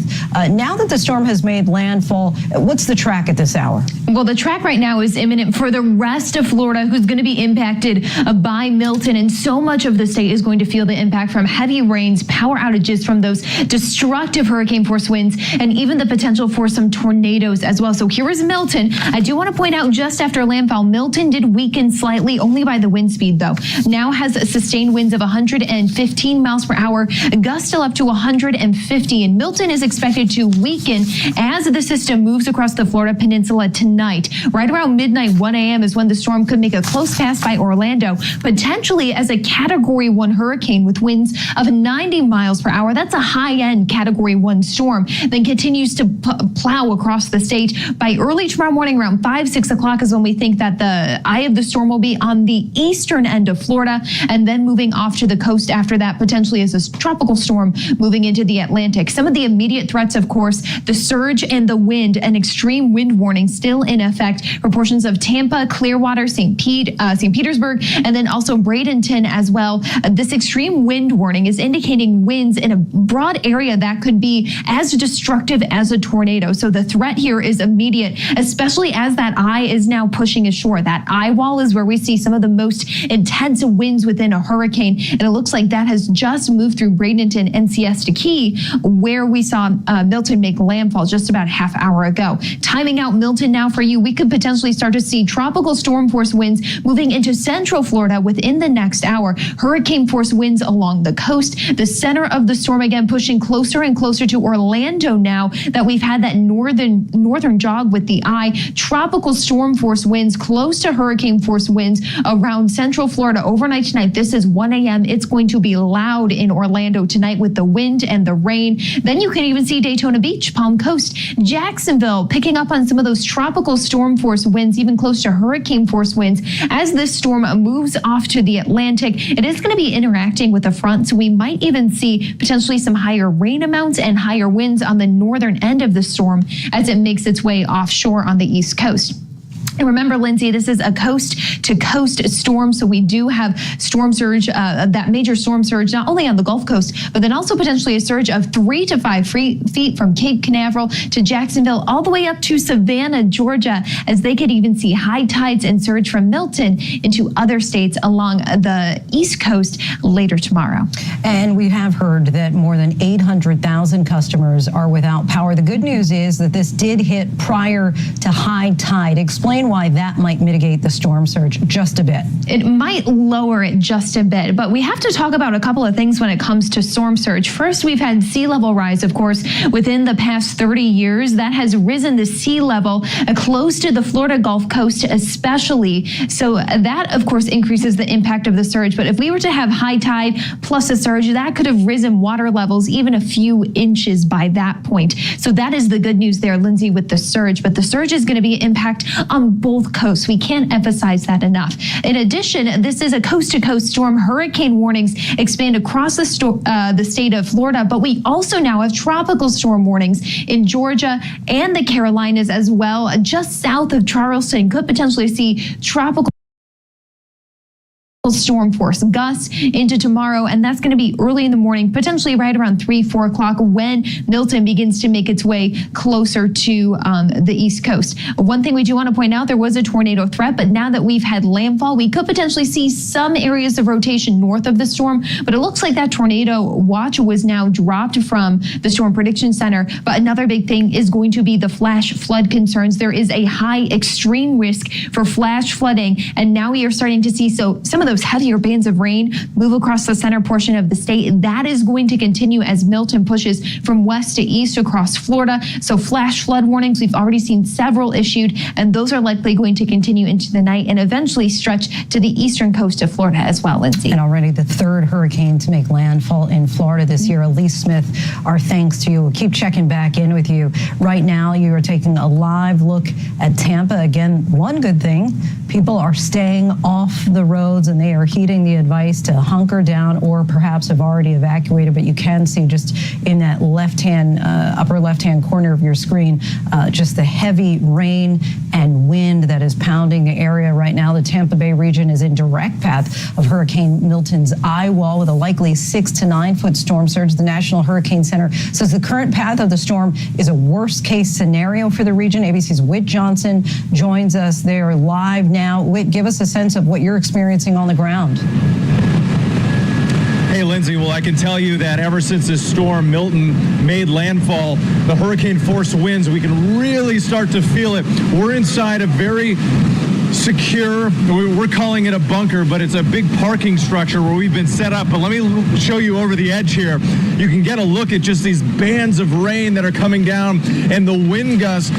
Now that the storm has made landfall, what's the track at this hour? Well, the track right now is imminent for the rest of Florida, who's going to be impacted by Milton, and so much of the state is going to feel the impact from heavy rains, power outages from those destructive hurricane force winds, and even the potential for some tornadoes as well. So here is Milton. I do want to point out, just after landfall, Milton did weaken slightly, only by the wind speed though. Now has sustained winds of 115 miles per hour, gusts still up to 150, and Milton is expected to weaken as the system moves across the Florida Peninsula tonight. Right around midnight, 1 a.m. is when the storm could make a close pass by Orlando, potentially as a Category 1 hurricane with winds of 90 miles per hour. That's a high-end Category 1 storm. Then continues to plow across the state. By early tomorrow morning, around 5, 6 o'clock is when we think that the eye of the storm will be on the eastern end of Florida, and then moving off to the coast after that, potentially as a tropical storm moving into the Atlantic. Some of the immediate threats, of course, the surge and the wind, an extreme wind warning still in effect for portions of Tampa, Clearwater, St. Petersburg, and then also Bradenton as well. This extreme wind warning is indicating winds in a broad area that could be as destructive as a tornado. So the threat here is immediate, especially as that eye is now pushing ashore. That eye wall is where we see some of the most intense winds within a hurricane. And it looks like that has just moved through Bradenton and Siesta Key, where we saw Milton make landfall just about a half hour ago. Timing out Milton now for you, we could potentially start to see tropical storm force winds moving into central Florida within the next hour. Hurricane force winds along the coast. The center of the storm again pushing closer and closer to Orlando now that we've had that northern jog with the eye. Tropical storm force winds close to hurricane force winds around central Florida overnight tonight. This is 1 a.m. It's going to be loud in Orlando tonight with the wind and the rain. Then you can even see Daytona Beach, Palm Coast, Jacksonville picking up on some of those tropical storm force winds, even close to hurricane force winds. As this storm moves off to the Atlantic, it is going to be interacting with a front, so we might even see potentially some higher rain amounts and higher winds on the northern end of the storm as it makes its way offshore on the East Coast. And remember, Lindsay, this is a coast-to-coast storm, so we do have storm surge, that major storm surge, not only on the Gulf Coast, but then also potentially a surge of 3 to 5 feet from Cape Canaveral to Jacksonville, all the way up to Savannah, Georgia, as they could even see high tides and surge from Milton into other states along the East Coast later tomorrow. And we have heard that more than 800,000 customers are without power. The good news is that this did hit prior to high tide. Explain why that might mitigate the storm surge just a bit. It might lower it just a bit, but we have to talk about a couple of things when it comes to storm surge. First, we've had sea level rise, of course, within the past 30 years. That has risen the sea level close to the Florida Gulf Coast especially. So that, of course, increases the impact of the surge. But if we were to have high tide plus a surge, that could have risen water levels even a few inches by that point. So that is the good news there, Lindsay, with the surge. But the surge is going to be an impact on both coasts. We can't emphasize that enough. In addition, this is a coast-to-coast storm. Hurricane warnings expand across the state of Florida, but we also now have tropical storm warnings in Georgia and the Carolinas as well. Just south of Charleston, could potentially see tropical storm force gusts into tomorrow, and that's going to be early in the morning, potentially right around 3, 4 o'clock when Milton begins to make its way closer to the East Coast. One thing we do want to point out, there was a tornado threat, but now that we've had landfall, we could potentially see some areas of rotation north of the storm, but it looks like that tornado watch was now dropped from the Storm Prediction Center. But another big thing is going to be the flash flood concerns. There is a high extreme risk for flash flooding, and now we are starting to see some of those those heavier bands of rain move across the center portion of the state. That is going to continue as Milton pushes from west to east across Florida. So flash flood warnings, we've already seen several issued, and those are likely going to continue into the night and eventually stretch to the eastern coast of Florida as well, Lindsay. And already the third hurricane to make landfall in Florida this year. Elise Smith, our thanks to you. We'll keep checking back in with you. Right now, you are taking a live look at Tampa. Again, one good thing, people are staying off the roads and they are heeding the advice to hunker down or perhaps have already evacuated. But you can see just in that left-hand, upper left-hand corner of your screen, just the heavy rain and wind that is pounding the area right now. The Tampa Bay region is in direct path of Hurricane Milton's eye wall with a likely 6 to 9 foot storm surge. The National Hurricane Center says the current path of the storm is a worst case scenario for the region. ABC's Whit Johnson joins us there live now. Whit, give us a sense of what you're experiencing on the ground. Hey, Lindsay, well, I can tell you that ever since this storm Milton made landfall, the hurricane force winds, we can really start to feel it. We're inside a very secure, we're calling it a bunker, but it's a big parking structure where we've been set up. But let me show you over the edge here. You can get a look at just these bands of rain that are coming down and the wind gusts.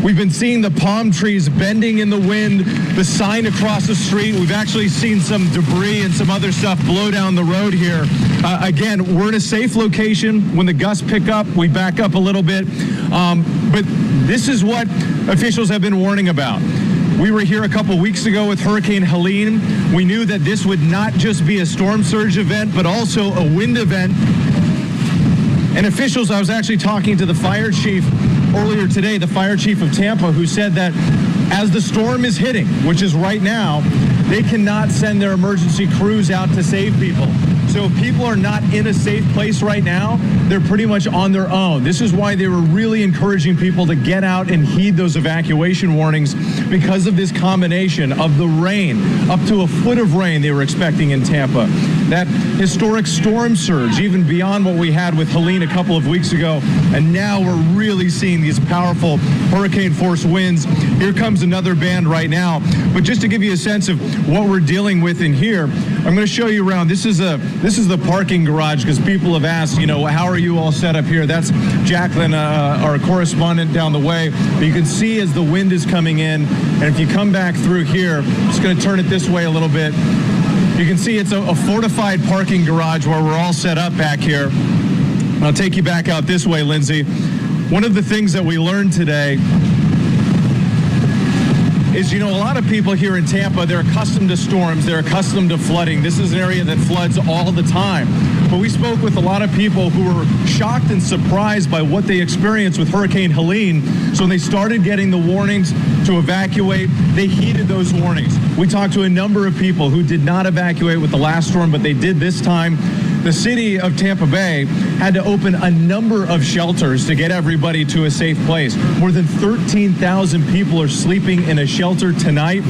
We've been seeing the palm trees bending in the wind, the sign across the street. We've actually seen some debris and some other stuff blow down the road here. Again, we're in a safe location. When the gusts pick up, we back up a little bit. But this is what officials have been warning about. We were here a couple weeks ago with Hurricane Helene. We knew that this would not just be a storm surge event, but also a wind event. And officials, I was actually talking to the fire chief earlier today, the fire chief of Tampa, who said that as the storm is hitting, which is right now, they cannot send their emergency crews out to save people. So if people are not in a safe place right now, they're pretty much on their own. This is why they were really encouraging people to get out and heed those evacuation warnings because of this combination of the rain, up to a foot of rain they were expecting in Tampa. That historic storm surge, even beyond what we had with Helene a couple of weeks ago. And now we're really seeing these powerful hurricane force winds. Here comes another band right now. But just to give you a sense of what we're dealing with in here, I'm going to show you around. This is the parking garage because people have asked, you know, how are you all set up here? That's Jacqueline, our correspondent down the way. But you can see as the wind is coming in, and if you come back through here, I'm just going to turn it this way a little bit. You can see it's a fortified parking garage where we're all set up back here. I'll take you back out this way, Lindsay. One of the things that we learned today is, you know, a lot of people here in Tampa, they're accustomed to storms, they're accustomed to flooding. This is an area that floods all the time. But we spoke with a lot of people who were shocked and surprised by what they experienced with Hurricane Helene. So when they started getting the warnings to evacuate, they heeded those warnings. We talked to a number of people who did not evacuate with the last storm, but they did this time. The city of Tampa Bay had to open a number of shelters to get everybody to a safe place. More than 13,000 people are sleeping in a shelter tonight.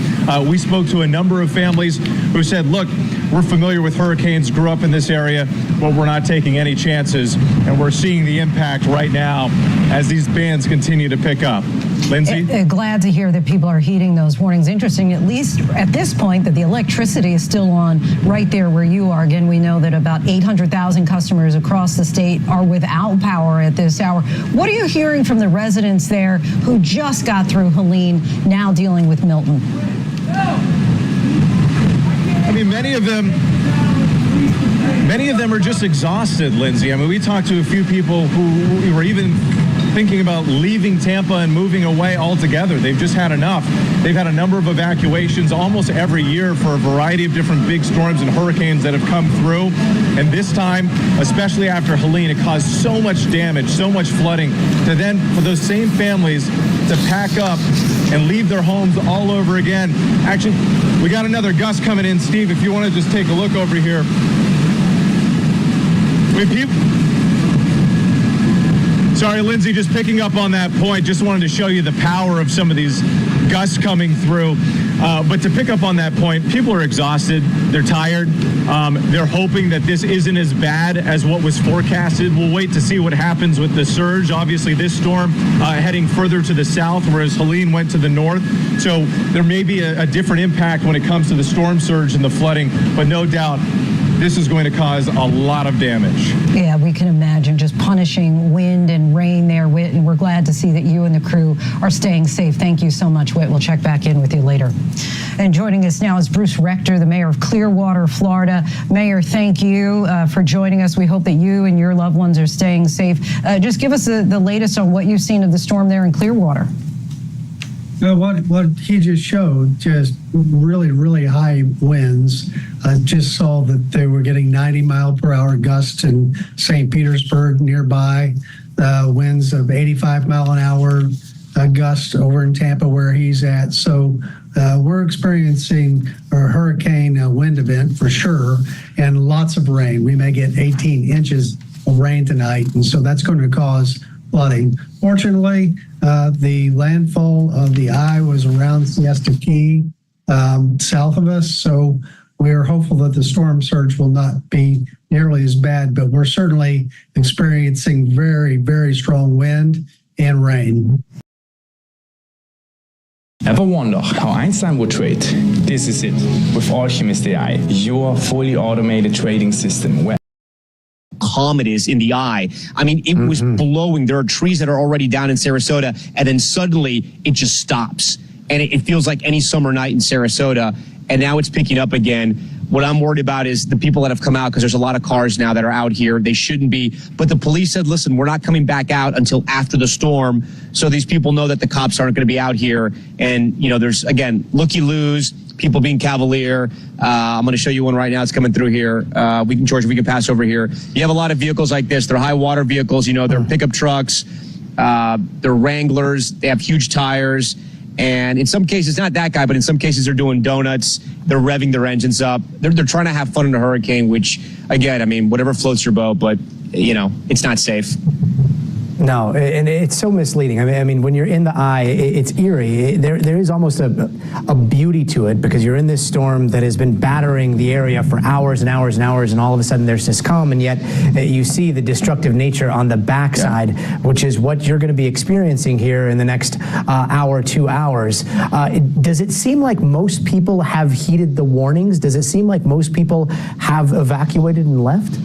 We spoke to a number of families who said, look, we're familiar with hurricanes, grew up in this area, but we're not taking any chances. And we're seeing the impact right now as these bands continue to pick up. Lindsay? Glad to hear that people are heeding those warnings. Interesting, at least at this point, that the electricity is still on right there where you are. Again, we know that about 800,000 customers across the state are without power at this hour. What are you hearing from the residents there who just got through Helene, now dealing with Milton? I mean, many of them are just exhausted, Lindsay. I mean, we talked to a few people who were even thinking about leaving Tampa and moving away altogether. They've just had enough. They've had a number of evacuations almost every year for a variety of different big storms and hurricanes that have come through. And this time, especially after Helene, it caused so much damage, so much flooding, to then for those same families to pack up and leave their homes all over again. Actually, we got another gust coming in. Steve, if you want to just take a look over here. Sorry, Lindsay, just picking up on that point. Just wanted to show you the power of some of these gusts coming through. But to pick up on that point, people are exhausted. They're tired. They're hoping that this isn't as bad as what was forecasted. We'll wait to see what happens with the surge. Obviously, this storm heading further to the south, whereas Helene went to the north. So there may be a different impact when it comes to the storm surge and the flooding, but no doubt this is going to cause a lot of damage. Yeah, we can imagine just punishing wind and rain there, Whit, and we're glad to see that you and the crew are staying safe. Thank you so much, Whit. We'll check back in with you later. And joining us now is Bruce Rector, the mayor of Clearwater, Florida. Mayor, thank you for joining us. We hope that you and your loved ones are staying safe. Just give us the latest on what you've seen of the storm there in Clearwater. What he just showed, just really, really high winds. I just saw that they were getting 90-mile-per-hour gusts in St. Petersburg nearby, winds of 85-mile-an-hour gusts over in Tampa where he's at. So we're experiencing a hurricane wind event for sure, and lots of rain. We may get 18 inches of rain tonight, and so that's going to cause flooding. Fortunately, the landfall of the eye was around Siesta Key, south of us, so we are hopeful that the storm surge will not be nearly as bad, but we're certainly experiencing very, very strong wind and rain. Ever wonder how Einstein would trade? This is it, with Alchemist AI, your fully automated trading system. Where calm it is in the eye. I mean, it was blowing. There are trees that are already down in Sarasota, and then suddenly it just stops. And it feels like any summer night in Sarasota, and now it's picking up again. What I'm worried about is the people that have come out, because there's a lot of cars now that are out here. They shouldn't be. But the police said, listen, we're not coming back out until after the storm. So these people know that the cops aren't going to be out here. And, you know, there's, again, looky-loos, people being cavalier. I'm going to show you one right now. It's coming through here. George, we can pass over here. You have a lot of vehicles like this. They're high water vehicles. You know, they're pickup trucks. They're Wranglers. They have huge tires. And in some cases, not that guy, but in some cases they're doing donuts. They're revving their engines up. They're trying to have fun in a hurricane, which, again, I mean, whatever floats your boat, but, you know, it's not safe. No, and it's so misleading. I mean, when you're in the eye, it's eerie. There is almost a beauty to it because you're in this storm that has been battering the area for hours and hours and hours, and all of a sudden there's this calm, and yet you see the destructive nature on the backside, which is what you're going to be experiencing here in the next hour, 2 hours. Does it seem like most people have heeded the warnings? Does it seem like most people have evacuated and left?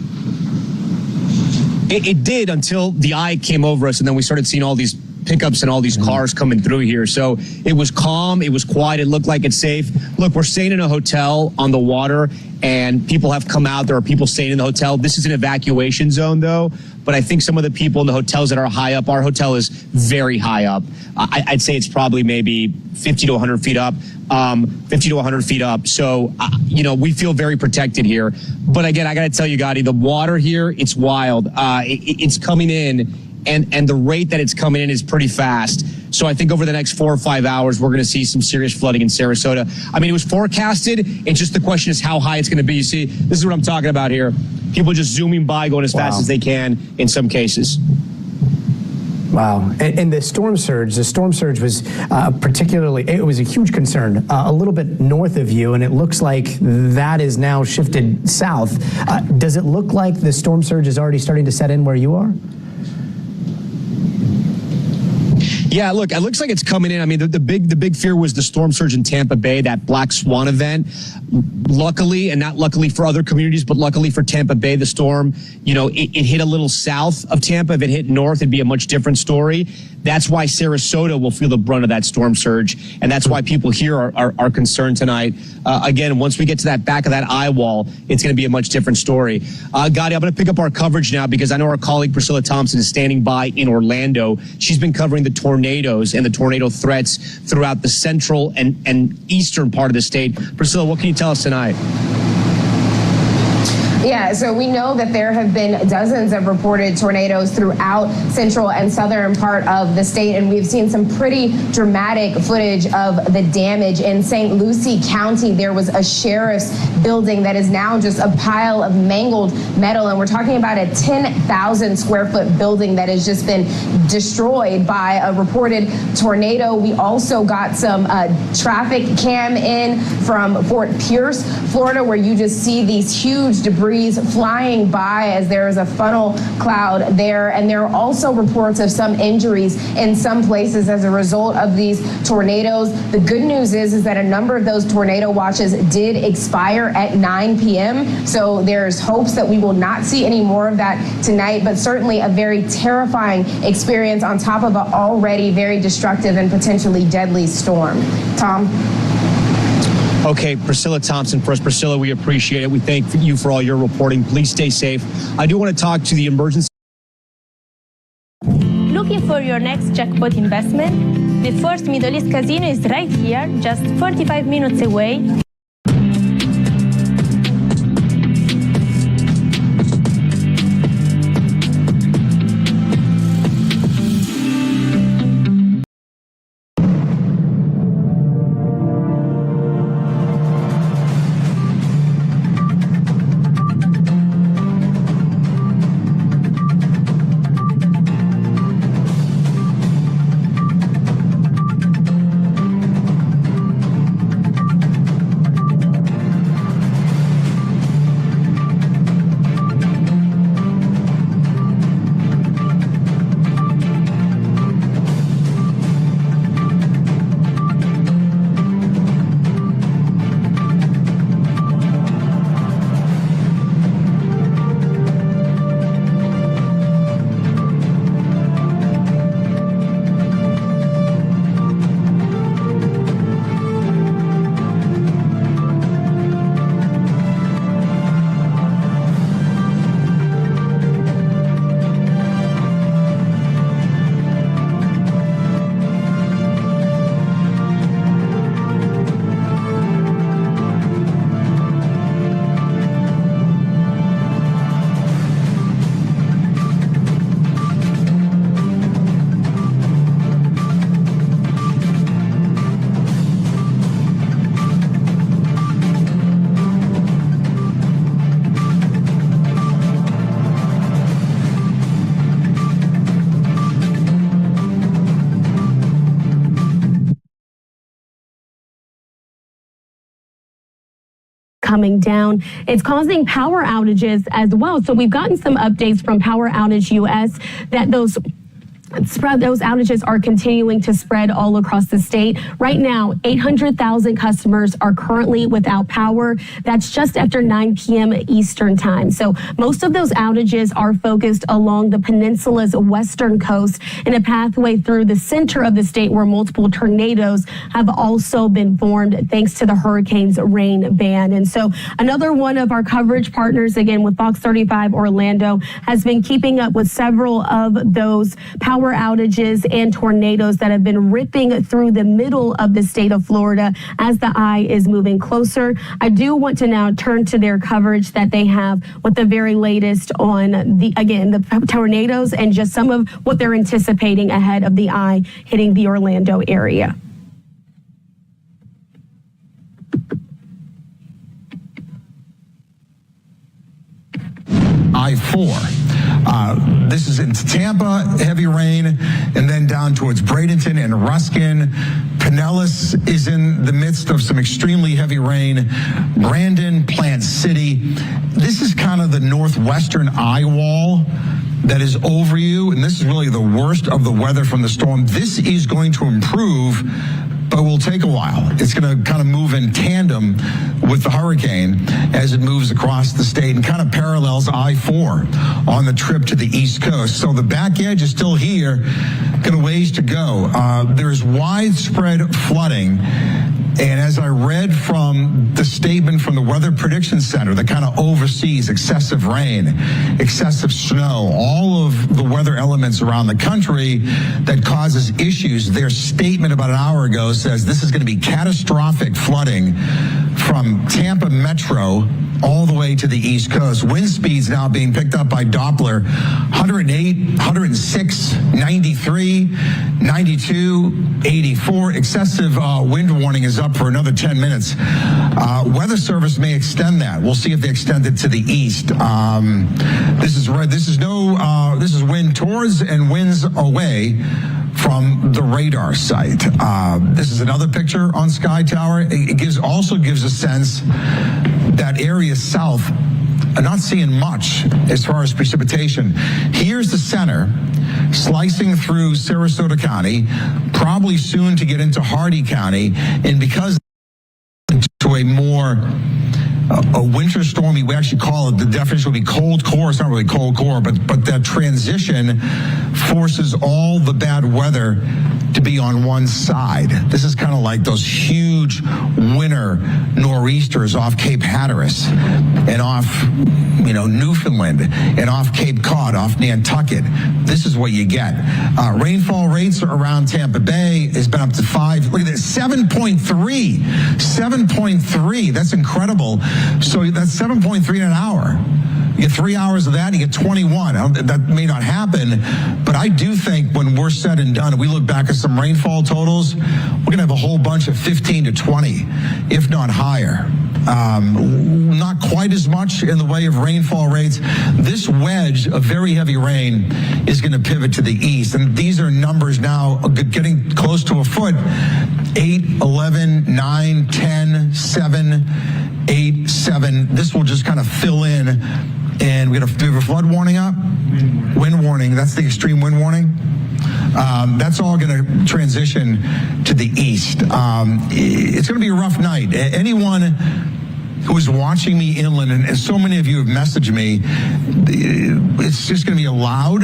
It did until the eye came over us, and then we started seeing all these pickups and all these cars coming through here. So it was calm, it was quiet, it looked like it's safe. Look, we're staying in a hotel on the water, and people have come out. There are people staying in the hotel. This is an evacuation zone, though, but I think some of the people in the hotels that are high up, our hotel is very high up. I'd say it's probably maybe 50 to 100 feet up. 50 to 100 feet up. So, you know, we feel very protected here. But again, I got to tell you, Gotti, the water here, it's wild. It's coming in, and the rate that it's coming in is pretty fast. So I think over the next 4 or 5 hours, we're going to see some serious flooding in Sarasota. I mean, it was forecasted. It's just the question is how high it's going to be. You see, this is what I'm talking about here. People just zooming by, going as fast as they can in some cases. Wow. And the storm surge was particularly, it was a huge concern a little bit north of you, and it looks like that is now shifted south. Does it look like the storm surge is already starting to set in where you are? Yeah, look, it looks like it's coming in. I mean, the big fear was the storm surge in Tampa Bay, that black swan event. Luckily, and not luckily for other communities, but luckily for Tampa Bay, the storm, you know, it hit a little south of Tampa. If it hit north, it'd be a much different story. That's why Sarasota will feel the brunt of that storm surge, and that's why people here are concerned tonight. Again, once we get to that back of that eye wall, it's going to be a much different story. Gotti, I'm going to pick up our coverage now because I know our colleague Priscilla Thompson is standing by in Orlando. She's been covering the tornadoes and the tornado threats throughout the central and eastern part of the state. Priscilla, what can you tell us tonight? Yeah, so we know that there have been dozens of reported tornadoes throughout central and southern part of the state, and we've seen some pretty dramatic footage of the damage. In St. Lucie County, there was a sheriff's building that is now just a pile of mangled metal, and we're talking about a 10,000 square foot building that has just been destroyed by a reported tornado. We also got some traffic cam in from Fort Pierce, Florida, where you just see these huge debris flying by as there is a funnel cloud there. And there are also reports of some injuries in some places as a result of these tornadoes. The good news is that a number of those tornado watches did expire at 9 p.m. So there's hopes that we will not see any more of that tonight, but certainly a very terrifying experience on top of an already very destructive and potentially deadly storm. Tom? Okay, Priscilla Thompson for us. Priscilla, we appreciate it. We thank you for all your reporting. Please stay safe. I do want to talk to the emergency. Looking for your next jackpot investment? The First Middle East Casino is right here, just 45 minutes away. Coming down. It's causing power outages as well. So we've gotten some updates from Power Outage US that those outages are continuing to spread all across the state. Right now, 800,000 customers are currently without power. That's just after 9 p.m. Eastern time. So most of those outages are focused along the peninsula's western coast in a pathway through the center of the state where multiple tornadoes have also been formed thanks to the hurricane's rain band. And so another one of our coverage partners, again with Fox 35 Orlando, has been keeping up with several of those power outages and tornadoes that have been ripping through the middle of the state of Florida as the eye is moving closer. I do want to now turn to their coverage that they have with the very latest on the tornadoes and just some of what they're anticipating ahead of the eye hitting the Orlando area. I-4. This is into Tampa, heavy rain, and then down towards Bradenton and Ruskin. Pinellas is in the midst of some extremely heavy rain. Brandon, Plant City. This is kind of the northwestern eye wall that is over you, and this is really the worst of the weather from the storm. This is going to improve, but will take a while. It's going to kind of move in tandem with the hurricane as it moves across the state and kind of parallels I-4 on the trip to the East Coast. So the back edge is still here, got a ways to go. There's widespread flooding. And as I read from the statement from the Weather Prediction Center that kind of oversees excessive rain, excessive snow, all of the weather elements around the country that causes issues, their statement about an hour ago says this is going to be catastrophic flooding for from Tampa Metro all the way to the East Coast. Wind speeds now being picked up by Doppler, 108, 106, 93, 92, 84. Excessive wind warning is up for another 10 minutes. Weather Service may extend that. We'll see if they extend it to the east. This is wind towards and winds away from the radar site. This is another picture on Sky Tower. It also gives a sense that area south are not seeing much as far as precipitation. Here's the center, slicing through Sarasota County, probably soon to get into Hardy County, and because to a more a winter stormy, we actually call it, the definition would be cold core. It's not really cold core, but that transition forces all the bad weather to be on one side. This is kind of like those huge winter nor'easters off Cape Hatteras and off, Newfoundland and off Cape Cod, off Nantucket. This is what you get. Rainfall rates are around Tampa Bay. It's been up to 5. Look at that, 7.3. 7.3. That's incredible. So that's 7.3 in an hour. You get 3 hours of that, and you get 21. That may not happen, but I do think when we're said and done, and we look back at some rainfall totals, we're going to have a whole bunch of 15 to 20, if not higher. Not quite as much in the way of rainfall rates. This wedge of very heavy rain is going to pivot to the east, and these are numbers now getting close to a foot. 8, 11, 9, 10, 7, 8, 7. This will just kind of fill in. And we have a flood warning up. Wind warning. That's the extreme wind warning. That's all going to transition to the east. It's going to be a rough night. Anyone who is watching me inland, and so many of you have messaged me, it's just going to be a loud,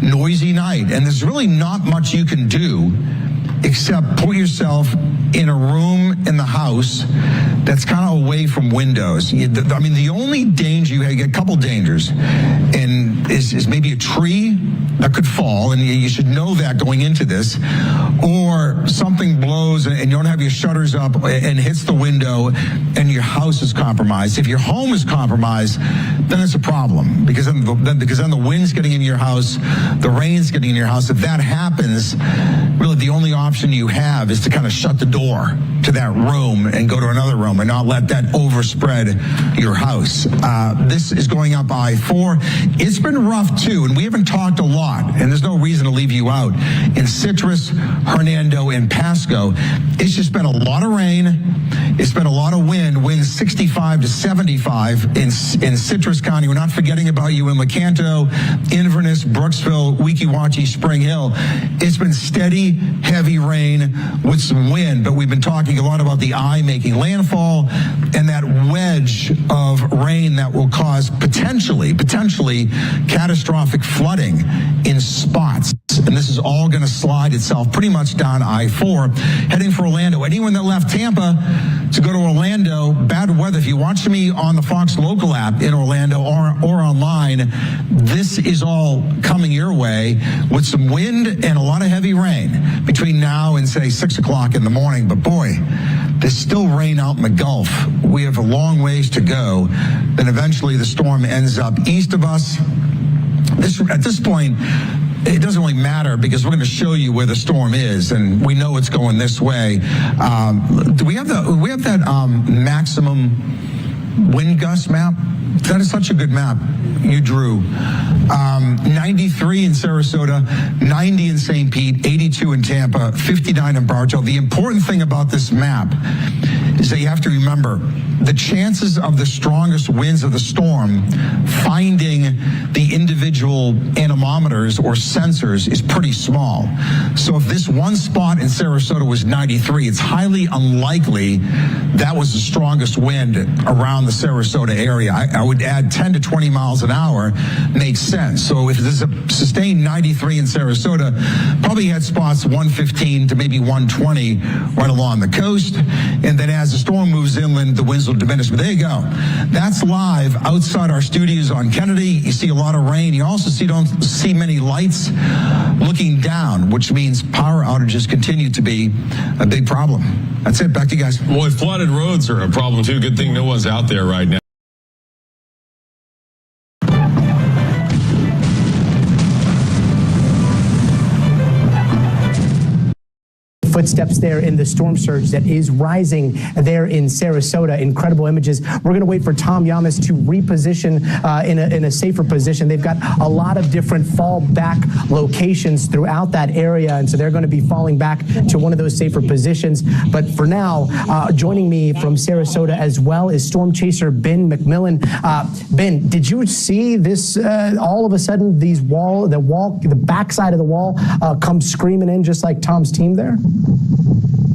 noisy night. And there's really not much you can do except put yourself in a room in the house that's kind of away from windows. The only danger you get, a couple dangers, and is maybe a tree that could fall, and you should know that going into this, or something blows and you don't have your shutters up and hits the window and your house is compromised. If your home is compromised, then it's a problem, because then the wind's getting in your house, the rain's getting in your house. If that happens, really the only option you have is to kind of shut the door to that room and go to another room and not let that overspread your house. This is going up I-4. It's been rough too, and we haven't talked a lot, and there's no reason to leave you out. In Citrus, Hernando, and Pasco, it's just been a lot of rain. It's been a lot of winds 65 to 75 in Citrus County. We're not forgetting about you in Lecanto, Inverness, Brooksville, Weeki Wachee, Spring Hill. It's been steady, heavy rain with some wind, but we've been talking a lot about the eye making landfall and that wedge of rain that will cause potentially catastrophic flooding in spots. And this is all going to slide itself pretty much down I-4, heading for Orlando. Anyone that left Tampa to go to Orlando, bad weather. If you watch me on the Fox local app in Orlando or online, this is all coming your way with some wind and a lot of heavy rain between now and say 6 o'clock in the morning. But boy, there's still rain out in the Gulf. We have a long ways to go. Then eventually the storm ends up east of us. At this point, it doesn't really matter, because we're going to show you where the storm is, and we know it's going this way. Do we have that maximum wind gust map? That is such a good map you drew. 93 in Sarasota, 90 in St. Pete, 82 in Tampa, 59 in Bartow. The important thing about this map is that you have to remember the chances of the strongest winds of the storm finding the individual anemometers or sensors is pretty small. So if this one spot in Sarasota was 93, it's highly unlikely that was the strongest wind around the Sarasota area. I would add 10 to 20 miles an hour makes sense. So if there's a sustained 93 in Sarasota, probably had spots 115 to maybe 120 right along the coast. And then as as the storm moves inland, the winds will diminish. But there you go. That's live outside our studios on Kennedy. You see a lot of rain. You also don't see many lights looking down, which means power outages continue to be a big problem. That's it. Back to you guys. Boy, flooded roads are a problem too. Good thing no one's out there right now. Footsteps there in the storm surge that is rising there in Sarasota. Incredible images. We're going to wait for Tom Yamas to reposition in a safer position. They've got a lot of different fallback locations throughout that area, and so they're going to be falling back to one of those safer positions. But for now, joining me from Sarasota as well is storm chaser Ben McMillan. Ben, did you see this? All of a sudden, the backside of the wall comes screaming in, just like Tom's team there.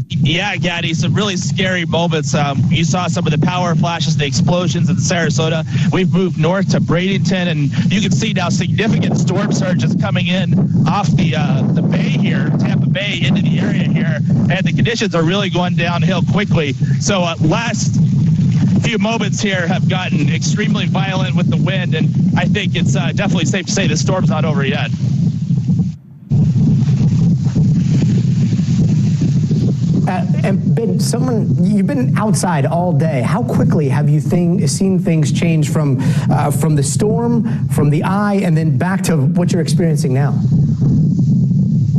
Yeah, Gaddy, some really scary moments. You saw some of the power flashes, the explosions in Sarasota. We've moved north to Bradenton, and you can see now significant storm surges coming in off the bay here, Tampa Bay, into the area here, and the conditions are really going downhill quickly. So last few moments here have gotten extremely violent with the wind, and I think it's definitely safe to say the storm's not over yet. And Ben, you've been outside all day. How quickly have you seen things change from the storm, from the eye, and then back to what you're experiencing now?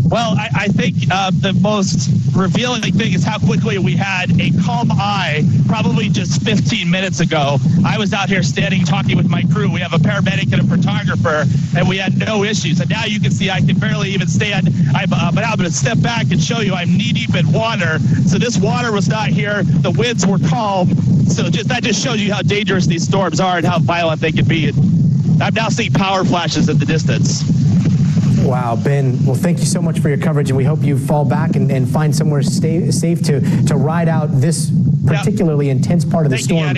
Well, I think the most revealing thing is how quickly we had a calm eye probably just 15 minutes ago. I was out here standing talking with my crew. We have a paramedic and a photographer, and we had no issues. And now you can see I can barely even stand. But I'm going to step back and show you I'm knee-deep in water. So this water was not here. The winds were calm. So that just shows you how dangerous these storms are and how violent they can be. And I'm now seeing power flashes in the distance. Wow, Ben, well, thank you so much for your coverage, and we hope you fall back and find somewhere safe to ride out this particularly intense part of the storm.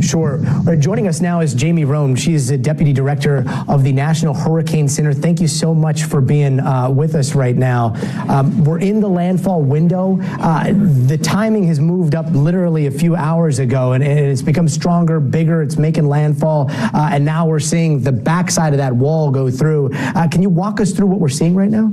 Sure. Joining us now is Jamie Roan. She is the Deputy Director of the National Hurricane Center. Thank you so much for being with us right now. We're in the landfall window. The timing has moved up literally a few hours ago, and it's become stronger, bigger. It's making landfall, and now we're seeing the backside of that wall go through. Can you walk us through what we're seeing right now?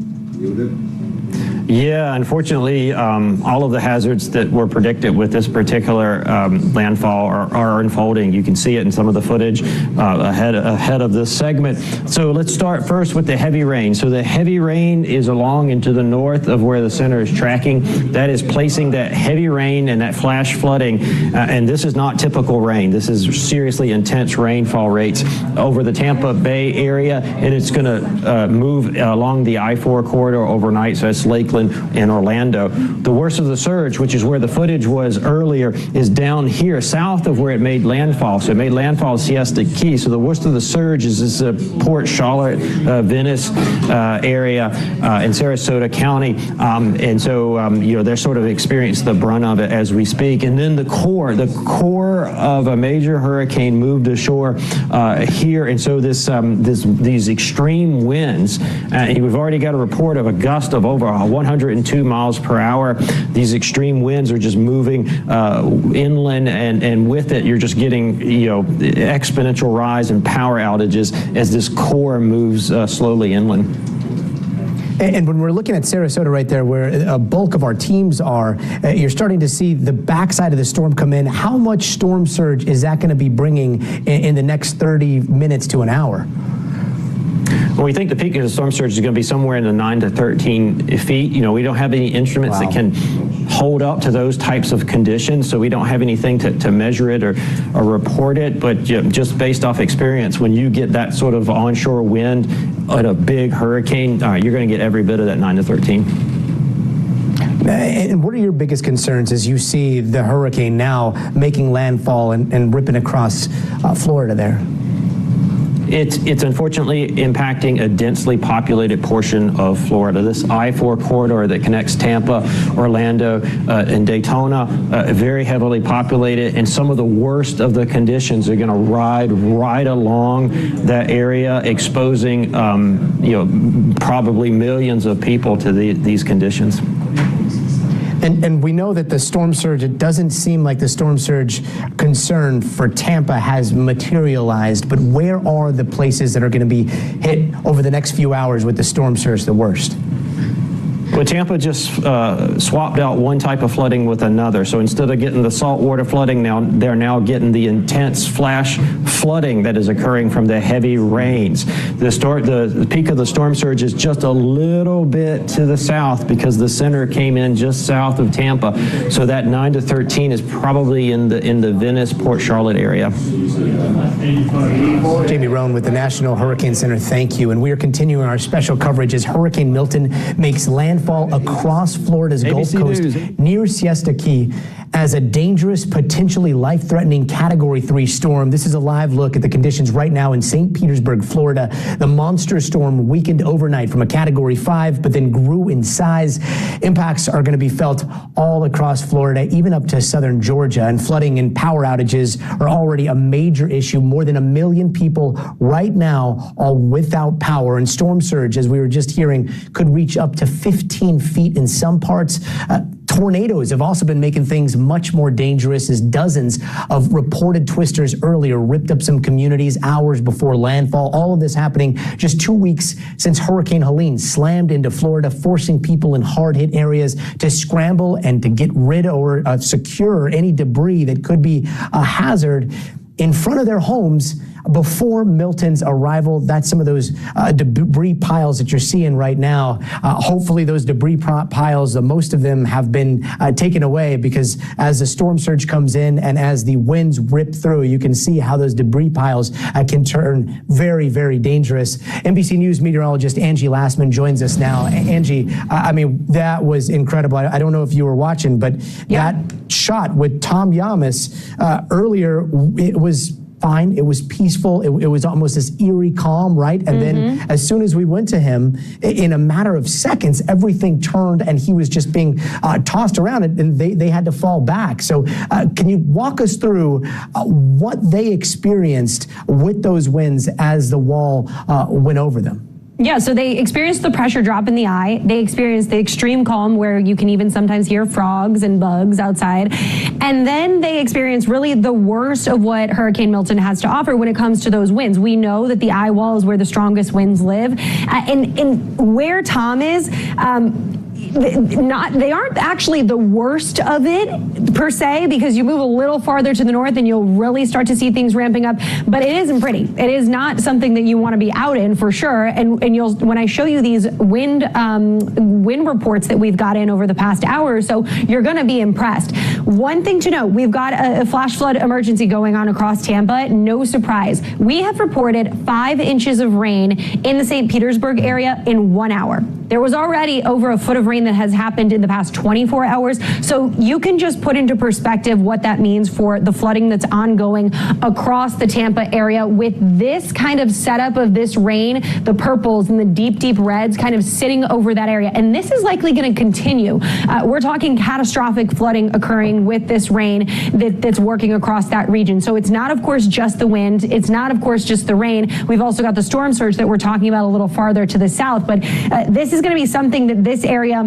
Yeah, unfortunately, all of the hazards that were predicted with this particular landfall are unfolding. You can see it in some of the footage ahead of this segment. So let's start first with the heavy rain. So the heavy rain is along and to the north of where the center is tracking. That is placing that heavy rain and that flash flooding, and this is not typical rain. This is seriously intense rainfall rates over the Tampa Bay area, and it's going to move along the I-4 corridor overnight, so it's Lakeland and Orlando. The worst of the surge, which is where the footage was earlier, is down here south of where it made landfall. So it made landfall at Siesta Key. So the worst of the surge is this Port Charlotte, Venice area in Sarasota County. And so, they're sort of experiencing the brunt of it as we speak. And then the core of a major hurricane moved ashore here. And so these extreme winds, we've already got a report of a gust of over 102 miles per hour. These extreme winds are just moving inland, and with it, you're just getting exponential rise in power outages as this core moves slowly inland. And when we're looking at Sarasota right there, where a bulk of our teams are, you're starting to see the backside of the storm come in. How much storm surge is that going to be bringing in the next 30 minutes to an hour? Well, we think the peak of the storm surge is going to be somewhere in the 9 to 13 feet. We don't have any instruments that can hold up to those types of conditions, so we don't have anything to measure it or report it. But just based off experience, when you get that sort of onshore wind at a big hurricane, you're going to get every bit of that 9 to 13. And what are your biggest concerns as you see the hurricane now making landfall and ripping across Florida there? It's unfortunately impacting a densely populated portion of Florida. This I-4 corridor that connects Tampa, Orlando, and Daytona, very heavily populated, and some of the worst of the conditions are going to ride right along that area, exposing probably millions of people to these conditions. And we know that the storm surge, it doesn't seem like the storm surge concern for Tampa has materialized, but where are the places that are going to be hit over the next few hours with the storm surge the worst? Well, Tampa just swapped out one type of flooding with another. So instead of getting the saltwater flooding, they're now getting the intense flash flooding that is occurring from the heavy rains. The peak of the storm surge is just a little bit to the south because the center came in just south of Tampa. So that 9 to 13 is probably in the Venice, Port Charlotte area. Jamie Roan with the National Hurricane Center, thank you. And we are continuing our special coverage as Hurricane Milton makes landfall across Florida's Gulf Coast near Siesta Key as a dangerous, potentially life-threatening Category 3 storm. This is a live look at the conditions right now in St. Petersburg, Florida. The monster storm weakened overnight from a Category 5, but then grew in size. Impacts are going to be felt all across Florida, even up to southern Georgia, and flooding and power outages are already a major issue. More than 1 million people right now are without power, and storm surge, as we were just hearing, could reach up to 15 feet in some parts. Tornadoes have also been making things much more dangerous as dozens of reported twisters earlier ripped up some communities hours before landfall. All of this happening just 2 weeks since Hurricane Helene slammed into Florida, forcing people in hard-hit areas to scramble and to get rid or secure any debris that could be a hazard in front of their homes before Milton's arrival. That's some of those debris piles that you're seeing right now. Hopefully those debris piles, most of them have been taken away, because as the storm surge comes in and as the winds rip through, you can see how those debris piles can turn very, very dangerous. NBC News meteorologist Angie Lastman joins us now. Angie, I mean, that was incredible. I don't know if you were watching, but that shot with Tom Yamas earlier, it was fine. It was peaceful. It was almost this eerie calm, right? And then as soon as we went to him, in a matter of seconds, everything turned and he was just being tossed around, and they had to fall back. So can you walk us through what they experienced with those winds as the wall went over them? Yeah, so they experienced the pressure drop in the eye. They experienced the extreme calm where you can even sometimes hear frogs and bugs outside. And then they experienced really the worst of what Hurricane Milton has to offer when it comes to those winds. We know that the eye wall is where the strongest winds live. And where Tom is, they aren't actually the worst of it per se, because you move a little farther to the north and you'll really start to see things ramping up, but it isn't pretty. It is not something that you want to be out in for sure. And you'll, when I show you these wind reports that we've got in over the past hour or so, you're going to be impressed. One thing to note, we've got a flash flood emergency going on across Tampa. No surprise. We have reported 5 inches of rain in the St. Petersburg area in 1 hour. There was already over a foot of rain that has happened in the past 24 hours. So you can just put into perspective what that means for the flooding that's ongoing across the Tampa area with this kind of setup of this rain, the purples and the deep, deep reds kind of sitting over that area. And this is likely going to continue. We're talking catastrophic flooding occurring with this rain that's working across that region. So it's not, of course, just the wind. It's not, of course, just the rain. We've also got the storm surge that we're talking about a little farther to the south. But this is going to be something that this area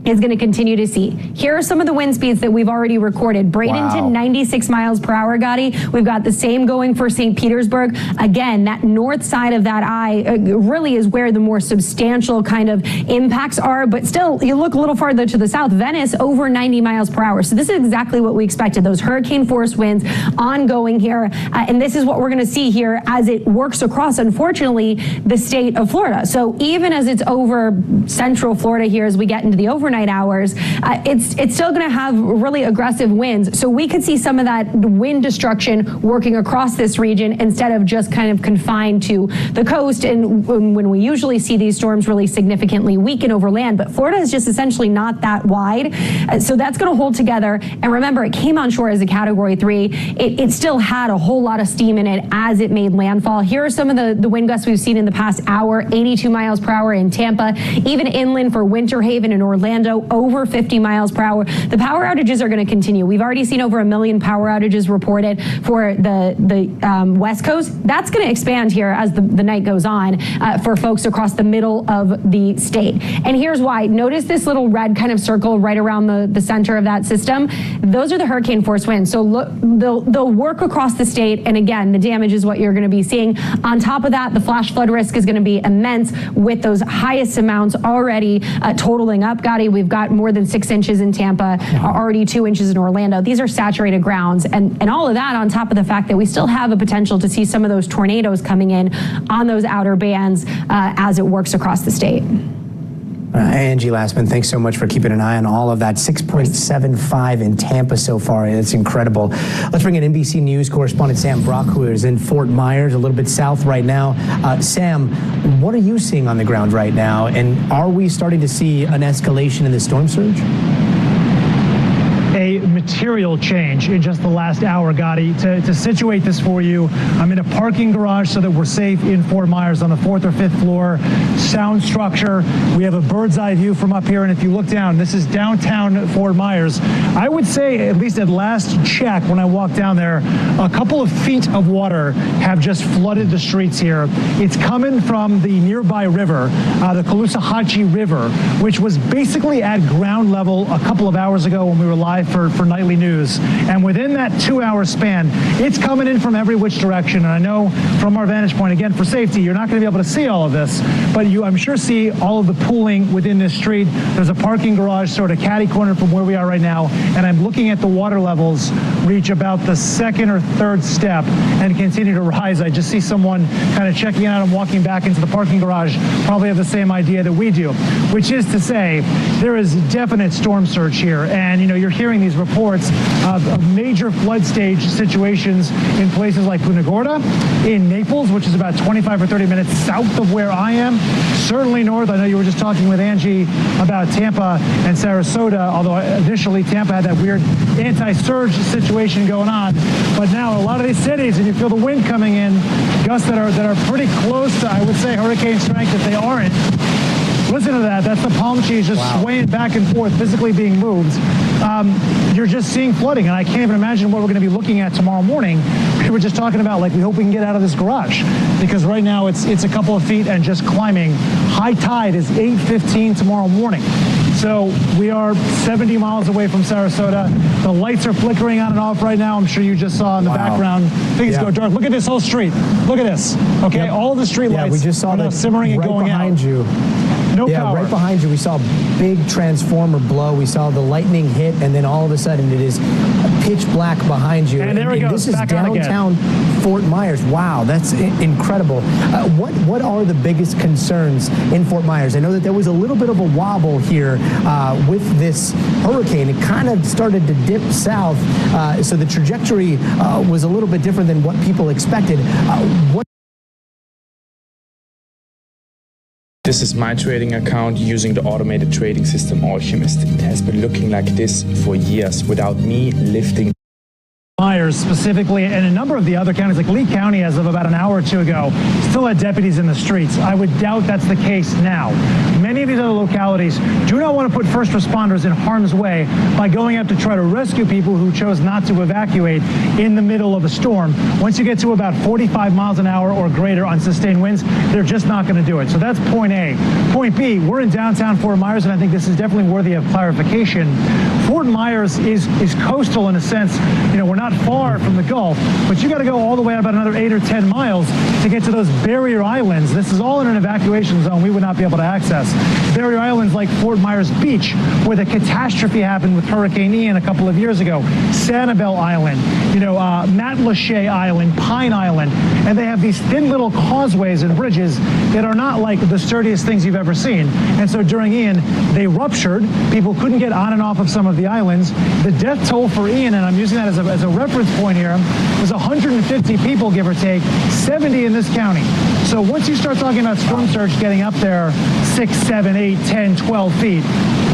is going to continue to see. Here are some of the wind speeds that we've already recorded. Bradenton, 96 miles per hour, Gotti. We've got the same going for St. Petersburg. Again, that north side of that eye really is where the more substantial kind of impacts are. But still, you look a little farther to the south, Venice, over 90 miles per hour. So this is exactly what we expected. Those hurricane force winds ongoing here. And this is what we're going to see here as it works across, unfortunately, the state of Florida. So even as it's over central Florida here, as we get into the overnight hours, it's still going to have really aggressive winds. So we could see some of that wind destruction working across this region instead of just kind of confined to the coast. And when we usually see these storms really significantly weaken over land, but Florida is just essentially not that wide. So that's going to hold together. And remember, it came on shore as a Category 3. It still had a whole lot of steam in it as it made landfall. Here are some of the wind gusts we've seen in the past hour: 82 miles per hour in Tampa, even inland for Winter Haven and Orlando. Orlando, over 50 miles per hour. The power outages are going to continue. We've already seen over 1 million power outages reported for the West Coast. That's going to expand here as the night goes on for folks across the middle of the state. And here's why. Notice this little red kind of circle right around the center of that system. Those are the hurricane force winds. So look, they'll work across the state. And again, the damage is what you're going to be seeing. On top of that, the flash flood risk is going to be immense with those highest amounts already totaling up. Gotti, we've got more than 6 inches in Tampa, already 2 inches in Orlando. These are saturated grounds. And all of that on top of the fact that we still have a potential to see some of those tornadoes coming in on those outer bands as it works across the state. Angie Lastman, thanks so much for keeping an eye on all of that. 6.75 in Tampa so far. It's incredible. Let's bring in NBC News correspondent Sam Brock, who is in Fort Myers, a little bit south right now. Sam, what are you seeing on the ground right now? And are we starting to see an escalation in the storm surge? A material change in just the last hour, Gotti. To situate this for you, I'm in a parking garage so that we're safe in Fort Myers on the 4th or 5th floor. Sound structure. We have a bird's eye view from up here, and if you look down, this is downtown Fort Myers. I would say, at least at last check, when I walked down there, a couple of feet of water have just flooded the streets here. It's coming from the nearby river, the Caloosahatchee River, which was basically at ground level a couple of hours ago when we were live for nightly news. And within that 2-hour span, it's coming in from every which direction. And I know from our vantage point, again, for safety, you're not going to be able to see all of this, but you, I'm sure, see all of the pooling within this street. There's a parking garage sort of catty corner from where we are right now, and I'm looking at the water levels reach about the 2nd or 3rd step and continue to rise. I just see someone kind of checking out and walking back into the parking garage, probably have the same idea that we do, which is to say there is definite storm surge here. And, you know, you're hearing these reports of major flood stage situations in places like Punta Gorda, in Naples, which is about 25 or 30 minutes south of where I am, certainly north. I know you were just talking with Angie about Tampa and Sarasota, although initially Tampa had that weird anti-surge situation going on. But now a lot of these cities, and you feel the wind coming in, gusts that are pretty close to, I would say, hurricane strength if they aren't. Listen to that. That's the palm trees just swaying back and forth, physically being moved. You're just seeing flooding, and I can't even imagine what we're going to be looking at tomorrow morning. We were just talking about, like, we hope we can get out of this garage, because right now it's a couple of feet and just climbing. High tide is 8:15 tomorrow morning. So we are 70 miles away from Sarasota. The lights are flickering on and off right now. I'm sure you just saw in the background. Things go dark. Look at this whole street. Look at this. Okay, all the street lights we just saw are simmering and going out. Behind you. No power. Right behind you, we saw a big transformer blow. We saw the lightning hit, and then all of a sudden it is pitch black behind you. And there it goes. This is back downtown Fort Myers. Wow, that's incredible. What are the biggest concerns in Fort Myers? I know that there was a little bit of a wobble here with this hurricane. It kind of started to dip south, so the trajectory was a little bit different than what people expected. This is my trading account using the automated trading system Alchemist. It has been looking like this for years without me lifting. Myers specifically, and a number of the other counties, like Lee County, as of about an hour or two ago, still had deputies in the streets. I would doubt that's the case now. Many of these other localities do not want to put first responders in harm's way by going out to try to rescue people who chose not to evacuate in the middle of a storm. Once you get to about 45 miles an hour or greater on sustained winds, they're just not going to do it. So that's point A. Point B, we're in downtown Fort Myers, and I think this is definitely worthy of clarification. Fort Myers is coastal in a sense. You know, we're not far from the Gulf, but you got to go all the way about another 8 or 10 miles to get to those barrier islands. This is all in an evacuation zone we would not be able to access. Barrier islands like Fort Myers Beach, where the catastrophe happened with Hurricane Ian a couple of years ago, Sanibel Island, you know, Matlacha Island, Pine Island, and they have these thin little causeways and bridges that are not like the sturdiest things you've ever seen. And so during Ian, they ruptured. People couldn't get on and off of some of the islands. The death toll for Ian, and I'm using that as a reference point here, was 150 people, give or take, 70 in this county. So once you start talking about storm surge getting up there 6, 7, 8, 10, 12 feet,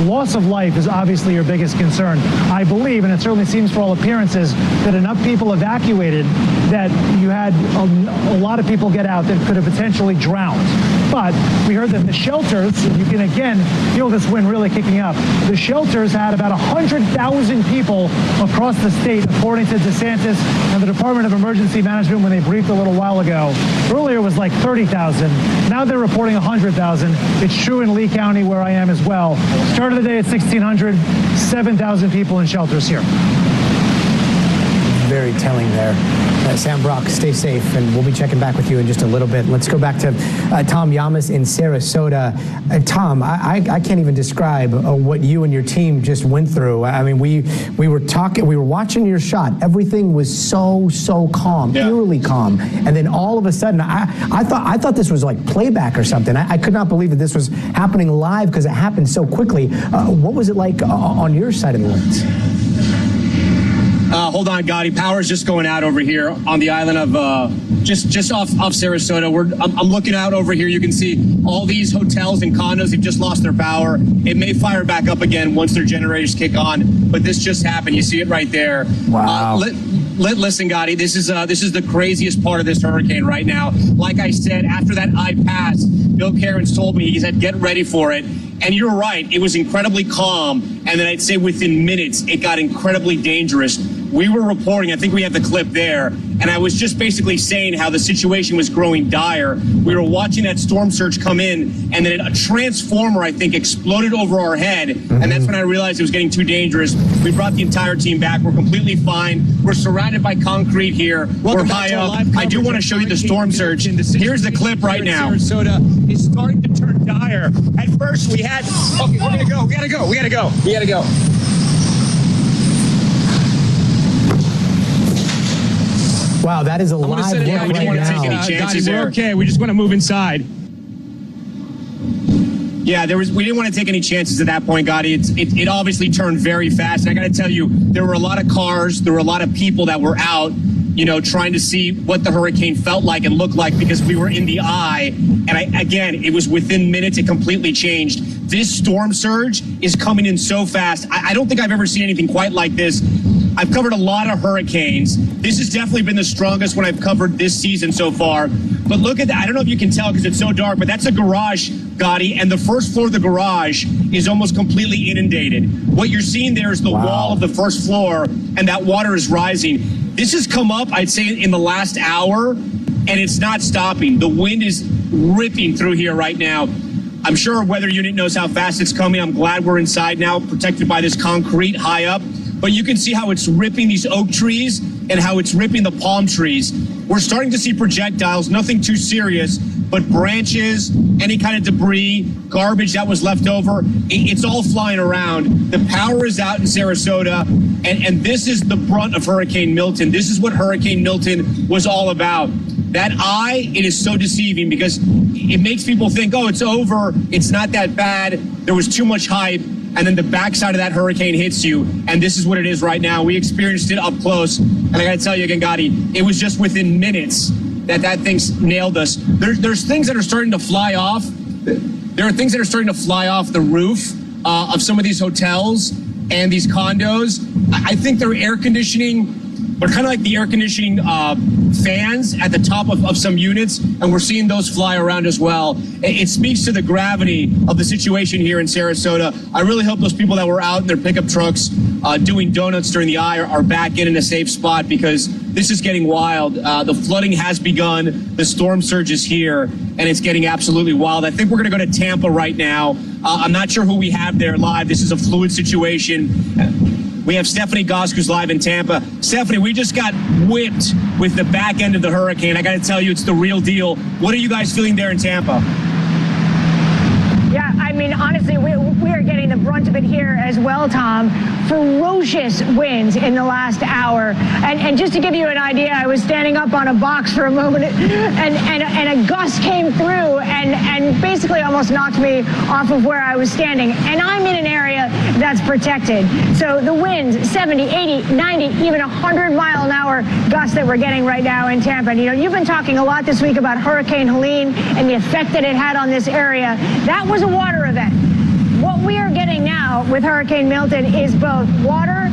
loss of life is obviously your biggest concern. I believe, and it certainly seems for all appearances, that enough people evacuated that you had a lot of people get out that could have potentially drowned. But we heard that the shelters, you can again feel this wind really kicking up. The shelters had about 100,000 people across the state, according to DeSantis and the Department of Emergency Management when they briefed a little while ago. Earlier it was like 30,000. Now they're reporting 100,000. It's true in Lee County where I am as well. Started the day at 1,600, 7,000 people in shelters here. Very telling there. Sam Brock, stay safe, and we'll be checking back with you in just a little bit. Let's go back to Tom Yamas in Sarasota. Tom, I can't even describe what you and your team just went through. I mean, we were watching your shot. Everything was so calm, eerily calm, and then all of a sudden, I thought this was like playback or something. I could not believe that this was happening live because it happened so quickly. What was it like on your side of the woods? Hold on, Gotti. Power's just going out over here on the island of just off Sarasota. I'm looking out over here. You can see all these hotels and condos have just lost their power. It may fire back up again once their generators kick on, but this just happened. You see it right there. Wow. Listen, Gotti, this is the craziest part of this hurricane right now. Like I said, after that eye pass, Bill Cairns told me, he said, get ready for it. And you're right, it was incredibly calm. And then I'd say within minutes, it got incredibly dangerous. We were reporting, I think we have the clip there, and I was just basically saying how the situation was growing dire. We were watching that storm surge come in, and then a transformer, I think, exploded over our head, and that's when I realized it was getting too dangerous. We brought the entire team back. We're completely fine. We're surrounded by concrete here. We're high up. I do want to show you the storm surge. Here's the clip right now. Sarasota is starting to turn dire. At first, we had, okay, we're going to go. We got to go. Wow, that is a live look we didn't want to take any chances there. Okay, we just want to move inside. Yeah, we didn't want to take any chances at that point, Gotti. It obviously turned very fast. And I got to tell you, there were a lot of cars, there were a lot of people that were out, trying to see what the hurricane felt like and looked like because we were in the eye. And again, it was within minutes, it completely changed. This storm surge is coming in so fast. I don't think I've ever seen anything quite like this. I've covered a lot of hurricanes. This has definitely been the strongest one I've covered this season so far. But look at that. I don't know if you can tell because it's so dark, but that's a garage, Gotti, and the first floor of the garage is almost completely inundated. What you're seeing there is the wall of the first floor, and that water is rising. This has come up, I'd say, in the last hour, and it's not stopping. The wind is ripping through here right now. I'm sure our weather unit knows how fast it's coming. I'm glad we're inside now, protected by this concrete high up. But you can see how it's ripping these oak trees and how it's ripping the palm trees. We're starting to see projectiles, nothing too serious, but branches, any kind of debris, garbage that was left over, it's all flying around. The power is out in Sarasota, and this is the brunt of Hurricane Milton. This is what Hurricane Milton was all about. That eye, it is so deceiving because it makes people think, oh, it's over, it's not that bad, there was too much hype. And then the backside of that hurricane hits you, and this is what it is right now. We experienced it up close, and I got to tell you again, Gotti, it was just within minutes that thing's nailed us. There's things that are starting to fly off. There are things that are starting to fly off the roof of some of these hotels and these condos. I think they're air conditioning, but kind of like the air conditioning fans at the top of some units, and we're seeing those fly around as well. It speaks to the gravity of the situation here in Sarasota. I really hope those people that were out in their pickup trucks doing donuts during the eye are back in a safe spot because this is getting wild. The flooding has begun. The storm surge is here, and it's getting absolutely wild. I think we're going to go to Tampa right now. I'm not sure who we have there live. This is a fluid situation. We have Stephanie Gosk, who's live in Tampa. Stephanie, we just got whipped with the back end of the hurricane. I got to tell you, it's the real deal. What are you guys feeling there in Tampa? Yeah, I mean, honestly, we are getting the brunt of it here as well, Tom. Ferocious winds in the last hour. And just to give you an idea, I was standing up on a box for a moment and a gust came through and basically almost knocked me off of where I was standing. And I'm in an area that's protected. So the winds, 70, 80, 90, even 100-mile-an-hour gusts that we're getting right now in Tampa. And, you've been talking a lot this week about Hurricane Helene and the effect that it had on this area. That was a water event. What we are getting now with Hurricane Milton is both water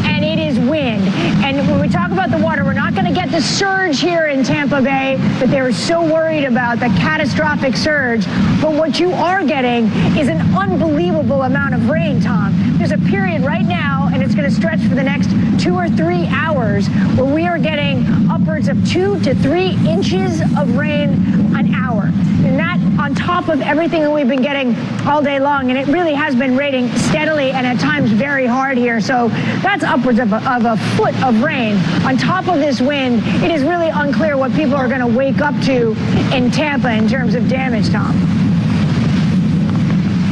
and it is wind. And we talk about the water, we're not going to get the surge here in Tampa Bay that they were so worried about, the catastrophic surge. But what you are getting is an unbelievable amount of rain, Tom. There's a period right now, and it's going to stretch for the next 2 or 3 hours, where we are getting upwards of 2 to 3 inches of rain an hour. And that on top of everything that we've been getting all day long. And it really has been raining steadily and at times very hard here. So that's upwards of a foot of rain. On top of this wind, it is really unclear what people are going to wake up to in Tampa in terms of damage, Tom.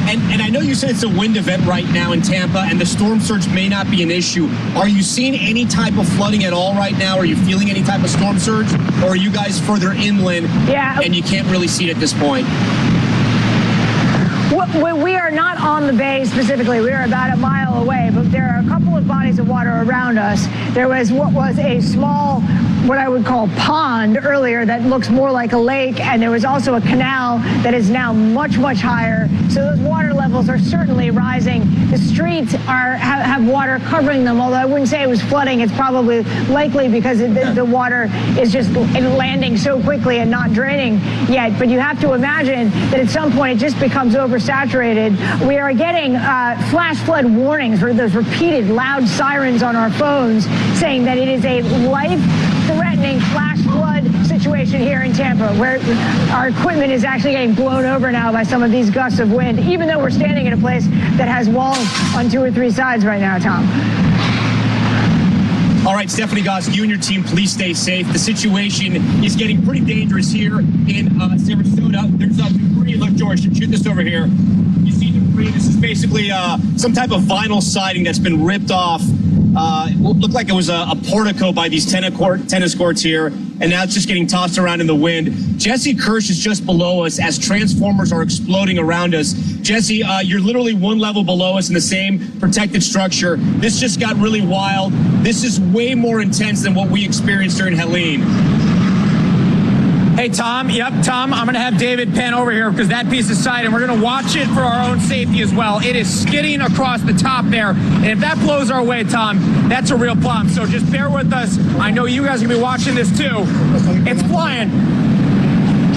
And I know you said it's a wind event right now in Tampa, and the storm surge may not be an issue. Are you seeing any type of flooding at all right now? Are you feeling any type of storm surge? Or are you guys further inland and you can't really see it at this point? We are not on the bay specifically. We are about a mile away, but there are a couple of bodies of water around us. There was what was a small, what I would call pond earlier that looks more like a lake, and there was also a canal that is now much, much higher. So those water levels are certainly rising. The streets have water covering them, although I wouldn't say it was flooding. It's probably likely because the water is just landing so quickly and not draining yet. But you have to imagine that at some point it just becomes oversaturated. We are getting flash flood warnings for those repeated loud sirens on our phones saying that it is a life-threatening flash flood situation here in Tampa, where our equipment is actually getting blown over now by some of these gusts of wind, even though we're standing in a place that has walls on 2 or 3 sides right now, Tom. All right, Stephanie Goss, you and your team, please stay safe. The situation is getting pretty dangerous here in Sarasota. There's debris. Look, George, shoot this over here. You see debris. This is basically some type of vinyl siding that's been ripped off. It looked like it was a portico by these tennis courts here, and now it's just getting tossed around in the wind. Jesse Kirsch is just below us as transformers are exploding around us. Jesse, you're literally one level below us in the same protected structure. This just got really wild. This is way more intense than what we experienced during Helene. Hey, Tom. Yep, Tom, I'm going to have David pan over here because that piece of siding, we're going to watch it for our own safety as well. It is skidding across the top there. And if that blows our way, Tom, that's a real problem. So just bear with us. I know you guys are going to be watching this too. It's flying.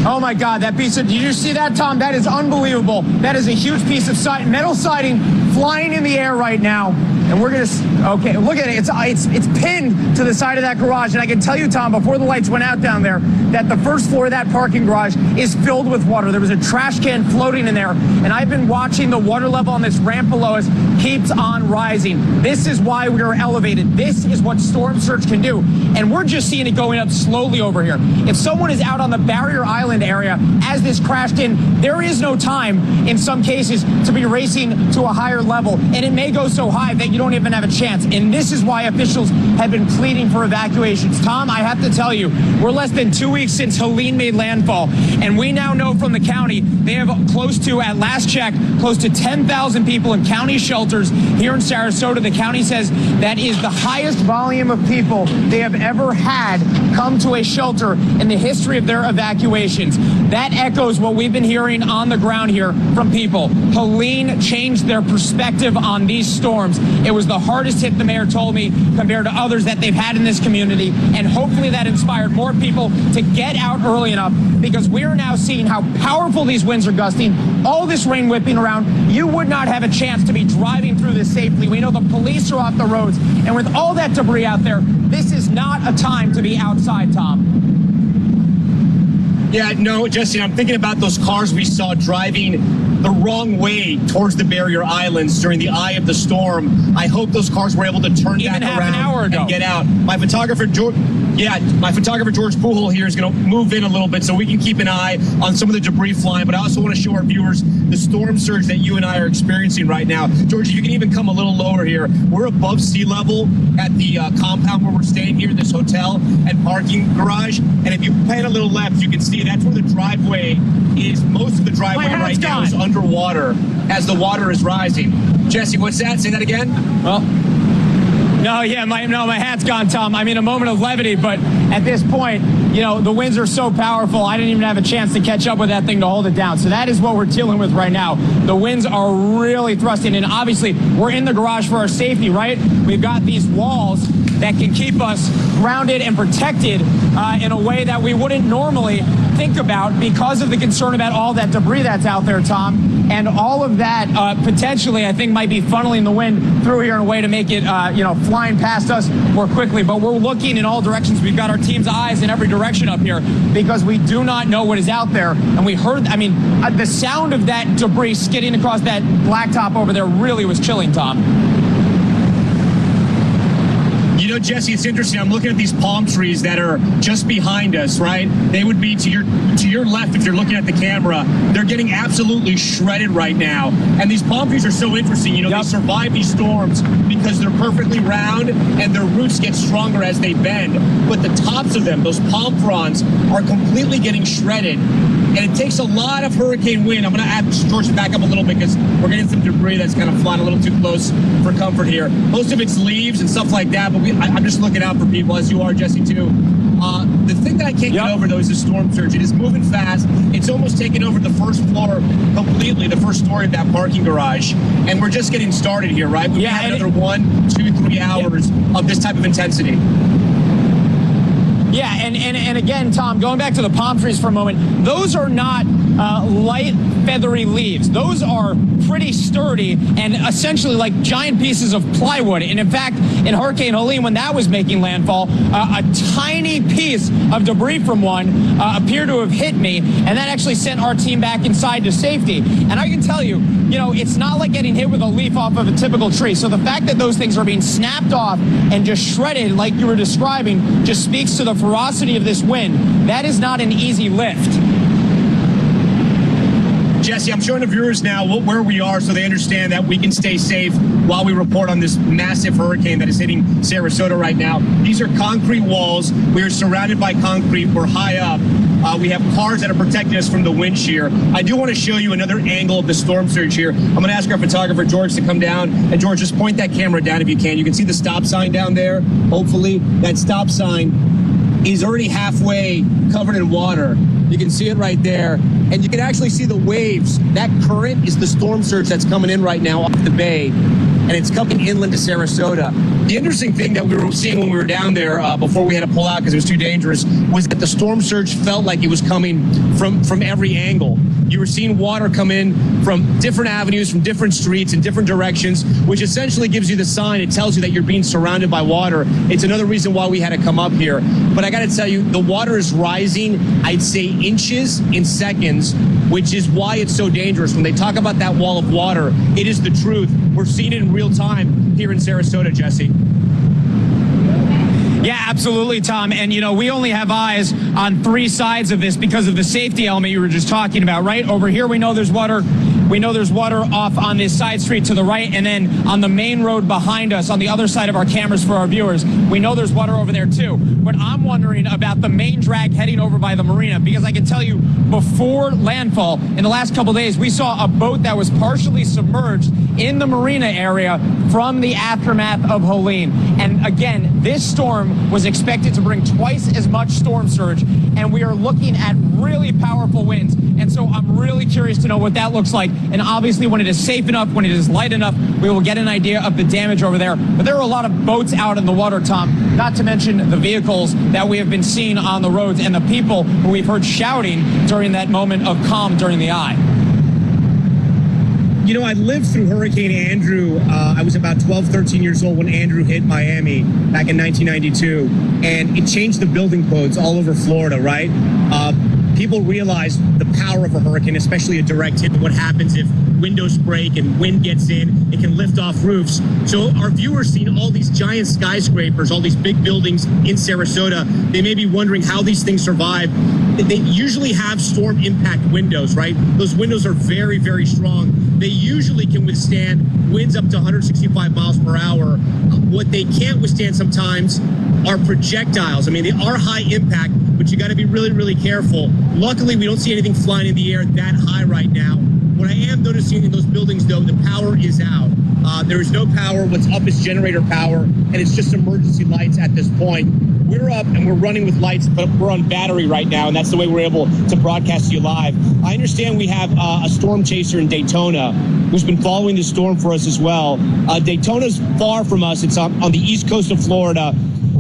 Oh my God, that piece of, did you see that, Tom? That is unbelievable. That is a huge piece of siding, metal siding flying in the air right now. And we're going to, okay, look at it. It's pinned to the side of that garage. And I can tell you, Tom, before the lights went out down there, that the first floor of that parking garage is filled with water. There was a trash can floating in there. And I've been watching the water level on this ramp below us keeps on rising. This is why we are elevated. This is what storm surge can do. And we're just seeing it going up slowly over here. If someone is out on the Barrier Island area as this crashed in, there is no time in some cases to be racing to a higher level. And it may go so high that you don't even have a chance. And this is why officials have been pleading for evacuations. Tom, I have to tell you, we're less than 2 weeks since Helene made landfall. And we now know from the county, they have close to, at last check, close to 10,000 people in county shelters here in Sarasota. The county says that is the highest volume of people they have ever had come to a shelter in the history of their evacuations. That echoes what we've been hearing on the ground here from people. Helene changed their perspective on these storms. It was the hardest hit, the mayor told me, compared to others that they've had in this community. And hopefully that inspired more people to get out early enough, because we are now seeing how powerful these winds are gusting, all this rain whipping around. You would not have a chance to be driving through this safely. We know the police are off the roads. And with all that debris out there, this is not a time to be outside, Tom. Yeah, no, Justin, I'm thinking about those cars we saw driving the wrong way towards the Barrier Islands during the eye of the storm. I hope those cars were able to turn back around and get out. My photographer, George Puhol here is going to move in a little bit so we can keep an eye on some of the debris flying. But I also want to show our viewers the storm surge that you and I are experiencing right now. George, you can even come a little lower here. We're above sea level at the compound where we're staying here, this hotel and parking garage. And if you pan a little left, you can see that's where the driveway is. Most of the driveway right now is underwater as the water is rising. Jesse, what's that? Say that again. Well, no, yeah, my hat's gone, Tom. I'm in a moment of levity, but at this point, the winds are so powerful, I didn't even have a chance to catch up with that thing to hold it down. So that is what we're dealing with right now. The winds are really thrusting, and obviously we're in the garage for our safety, right? We've got these walls that can keep us grounded and protected in a way that we wouldn't normally think about because of the concern about all that debris that's out there, Tom. And all of that potentially, I think, might be funneling the wind through here in a way to make it, flying past us more quickly. But we're looking in all directions. We've got our team's eyes in every direction up here because we do not know what is out there. And we heard, the sound of that debris skidding across that blacktop over there really was chilling, Tom. Jesse, it's interesting. I'm looking at these palm trees that are just behind us, right? They would be to your left if you're looking at the camera. They're getting absolutely shredded right now. And these palm trees are so interesting. They survive these storms because they're perfectly round and their roots get stronger as they bend. But the tops of them, those palm fronds, are completely getting shredded. And it takes a lot of hurricane wind. I'm going to ask George to back up a little bit because we're getting some debris that's kind of flying a little too close for comfort here. Most of it's leaves and stuff like that, but I'm just looking out for people, as you are, Jesse, too. The thing that I can't get over, though, is the storm surge. It is moving fast. It's almost taken over the first floor completely, the first story of that parking garage. And we're just getting started here, right? We have another 1, 2, 3 hours of this type of intensity. Yeah, and again, Tom, going back to the palm trees for a moment, those are not light, feathery leaves. Those are pretty sturdy and essentially like giant pieces of plywood. And in fact, in Hurricane Helene, when that was making landfall, a tiny piece of debris from one appeared to have hit me, and that actually sent our team back inside to safety. And I can tell you, it's not like getting hit with a leaf off of a typical tree. So the fact that those things are being snapped off and just shredded like you were describing just speaks to the ferocity of this wind. That is not an easy lift. Jesse, I'm showing the viewers now where we are so they understand that we can stay safe while we report on this massive hurricane that is hitting Sarasota right now. These are concrete walls. We are surrounded by concrete. We're high up. We have cars that are protecting us from the wind shear. I do want to show you another angle of the storm surge here. I'm going to ask our photographer, George, to come down. And George, just point that camera down if you can. You can see the stop sign down there. Hopefully, that stop sign is already halfway covered in water. You can see it right there. And you can actually see the waves. That current is the storm surge that's coming in right now off the bay. And it's coming inland to Sarasota. The interesting thing that we were seeing when we were down there before we had to pull out because it was too dangerous was that the storm surge felt like it was coming from every angle. You were seeing water come in from different avenues, from different streets in different directions, which essentially gives you the sign. It tells you that you're being surrounded by water. It's another reason why we had to come up here. But I got to tell you, the water is rising, I'd say inches in seconds, which is why it's so dangerous. When they talk about that wall of water, it is the truth. We're seeing it in real time here in Sarasota, Jesse. Yeah, absolutely, Tom. And, we only have eyes on 3 sides of this because of the safety element you were just talking about, right? Over here, we know there's water. We know there's water off on this side street to the right, and then on the main road behind us, on the other side of our cameras for our viewers, we know there's water over there too. But I'm wondering about the main drag heading over by the marina, because I can tell you before landfall, in the last couple of days, we saw a boat that was partially submerged in the marina area from the aftermath of Helene. And again, this storm was expected to bring twice as much storm surge, and we are looking at really powerful winds. And so I'm really curious to know what that looks like. And obviously, when it is safe enough, when it is light enough, we will get an idea of the damage over there. But there are a lot of boats out in the water, Tom, not to mention the vehicles that we have been seeing on the roads and the people who we've heard shouting during that moment of calm during the eye. I lived through Hurricane Andrew. I was about 12, 13 years old when Andrew hit Miami back in 1992. And it changed the building codes all over Florida, right? People realize the power of a hurricane, especially a direct hit. What happens if windows break and wind gets in? It can lift off roofs. So our viewers seen all these giant skyscrapers, all these big buildings in Sarasota. They may be wondering how these things survive. They usually have storm impact windows, right? Those windows are very, very strong. They usually can withstand winds up to 165 miles per hour. What they can't withstand sometimes are projectiles. I mean, they are high impact, but you got to be really, really careful. Luckily, we don't see anything flying in the air that high right now. What I am noticing in those buildings, though, the power is out. There is no power. What's up is generator power, and it's just emergency lights at this point. We're up and we're running with lights, but we're on battery right now, and that's the way we're able to broadcast to you live. I understand we have a storm chaser in Daytona who's been following the storm for us as well. Daytona's far from us. It's on the east coast of Florida,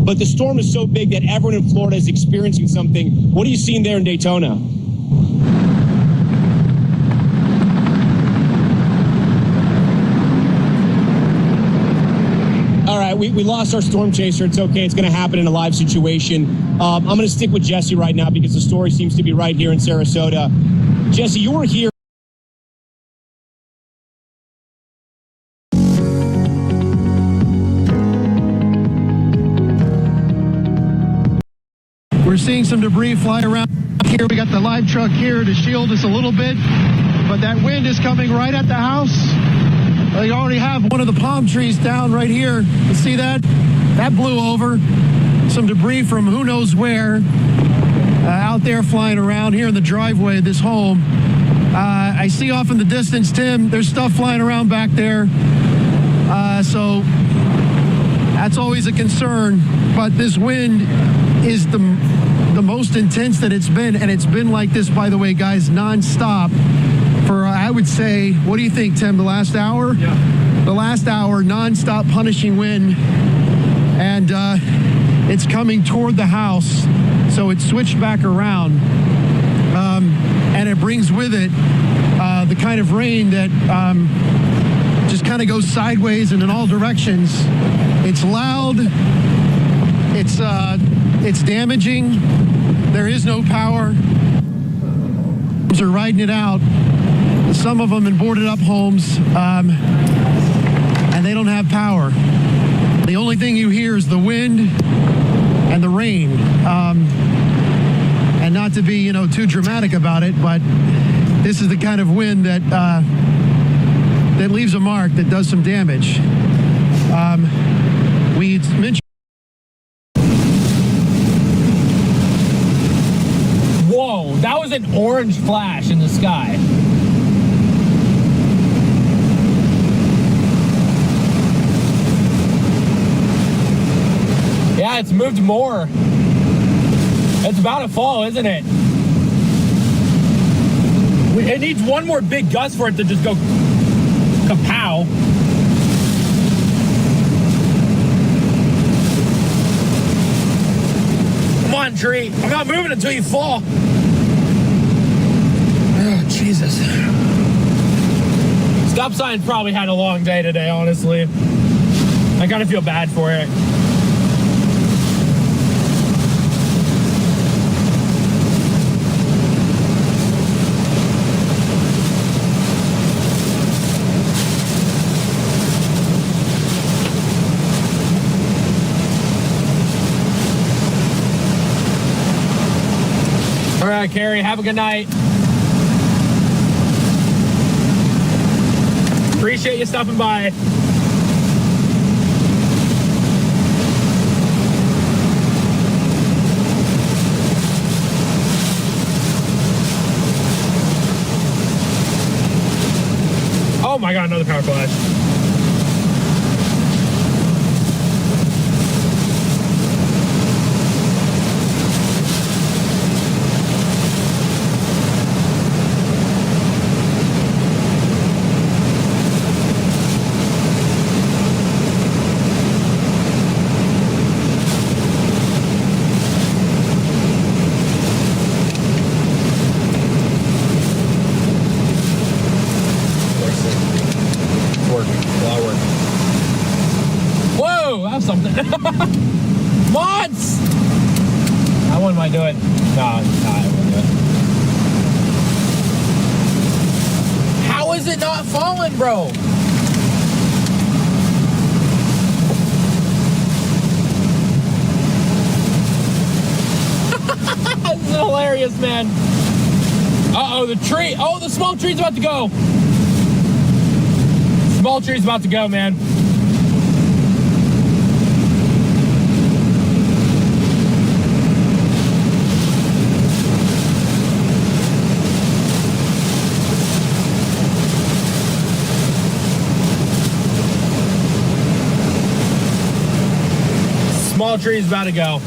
but the storm is so big that everyone in Florida is experiencing something. What are you seeing there in Daytona? All right, we lost our storm chaser. It's okay. It's going to happen in a live situation. I'm going to stick with Jesse right now because the story seems to be right here in Sarasota. Jesse, you were here. We're seeing some debris fly around here. We got the live truck here to shield us a little bit, but that wind is coming right at the house. They already have one of the palm trees down right here. You see that? That blew over. Some debris from who knows where out there flying around here in the driveway of this home. I see off in the distance, Tim, there's stuff flying around back there. So that's always a concern. But this wind is the most intense that it's been. And it's been like this, by the way, guys, nonstop. For, I would say, what do you think, Tim, the last hour? Yeah. The last hour, nonstop punishing wind. And it's coming toward the house. So it switched back around. And it brings with it the kind of rain that just kind of goes sideways and in all directions. It's loud. It's damaging. There is no power. They're riding it out. Some of them in boarded up homes, and they don't have power. The only thing you hear is the wind and the rain. And not to be, too dramatic about it, but this is the kind of wind that that leaves a mark, that does some damage. We mentioned. Whoa, that was an orange flash in the sky. Yeah, it's moved more. It's about to fall, isn't it? It needs one more big gust for it to just go kapow. Come on, tree. I'm not moving until you fall. Oh, Jesus. Stop sign probably had a long day today, honestly. I kind of feel bad for it. All right, Carrie, have a good night. Appreciate you stopping by. Oh my God, another power flash. Something. Mods! How one might do it? No, I won't do it. How is it not falling, bro? This is hilarious, man. Uh-oh, the tree. Oh, the small tree's about to go. Small tree's about to go, man. Small tree's about to go.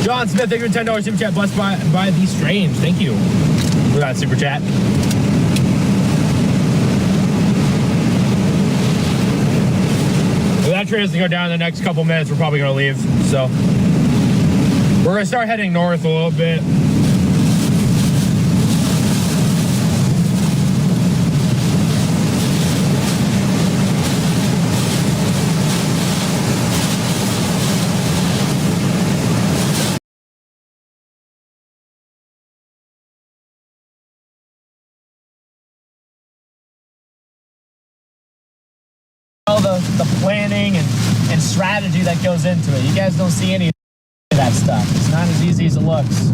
John Smith, thank you for $10 super chat. Blessed by the strange. Thank you for that super chat. If that tree doesn't go down in the next couple minutes, we're probably going to leave. So we're going to start heading north a little bit. The planning and strategy that goes into it. You guys don't see any of that stuff. It's not as easy as it looks.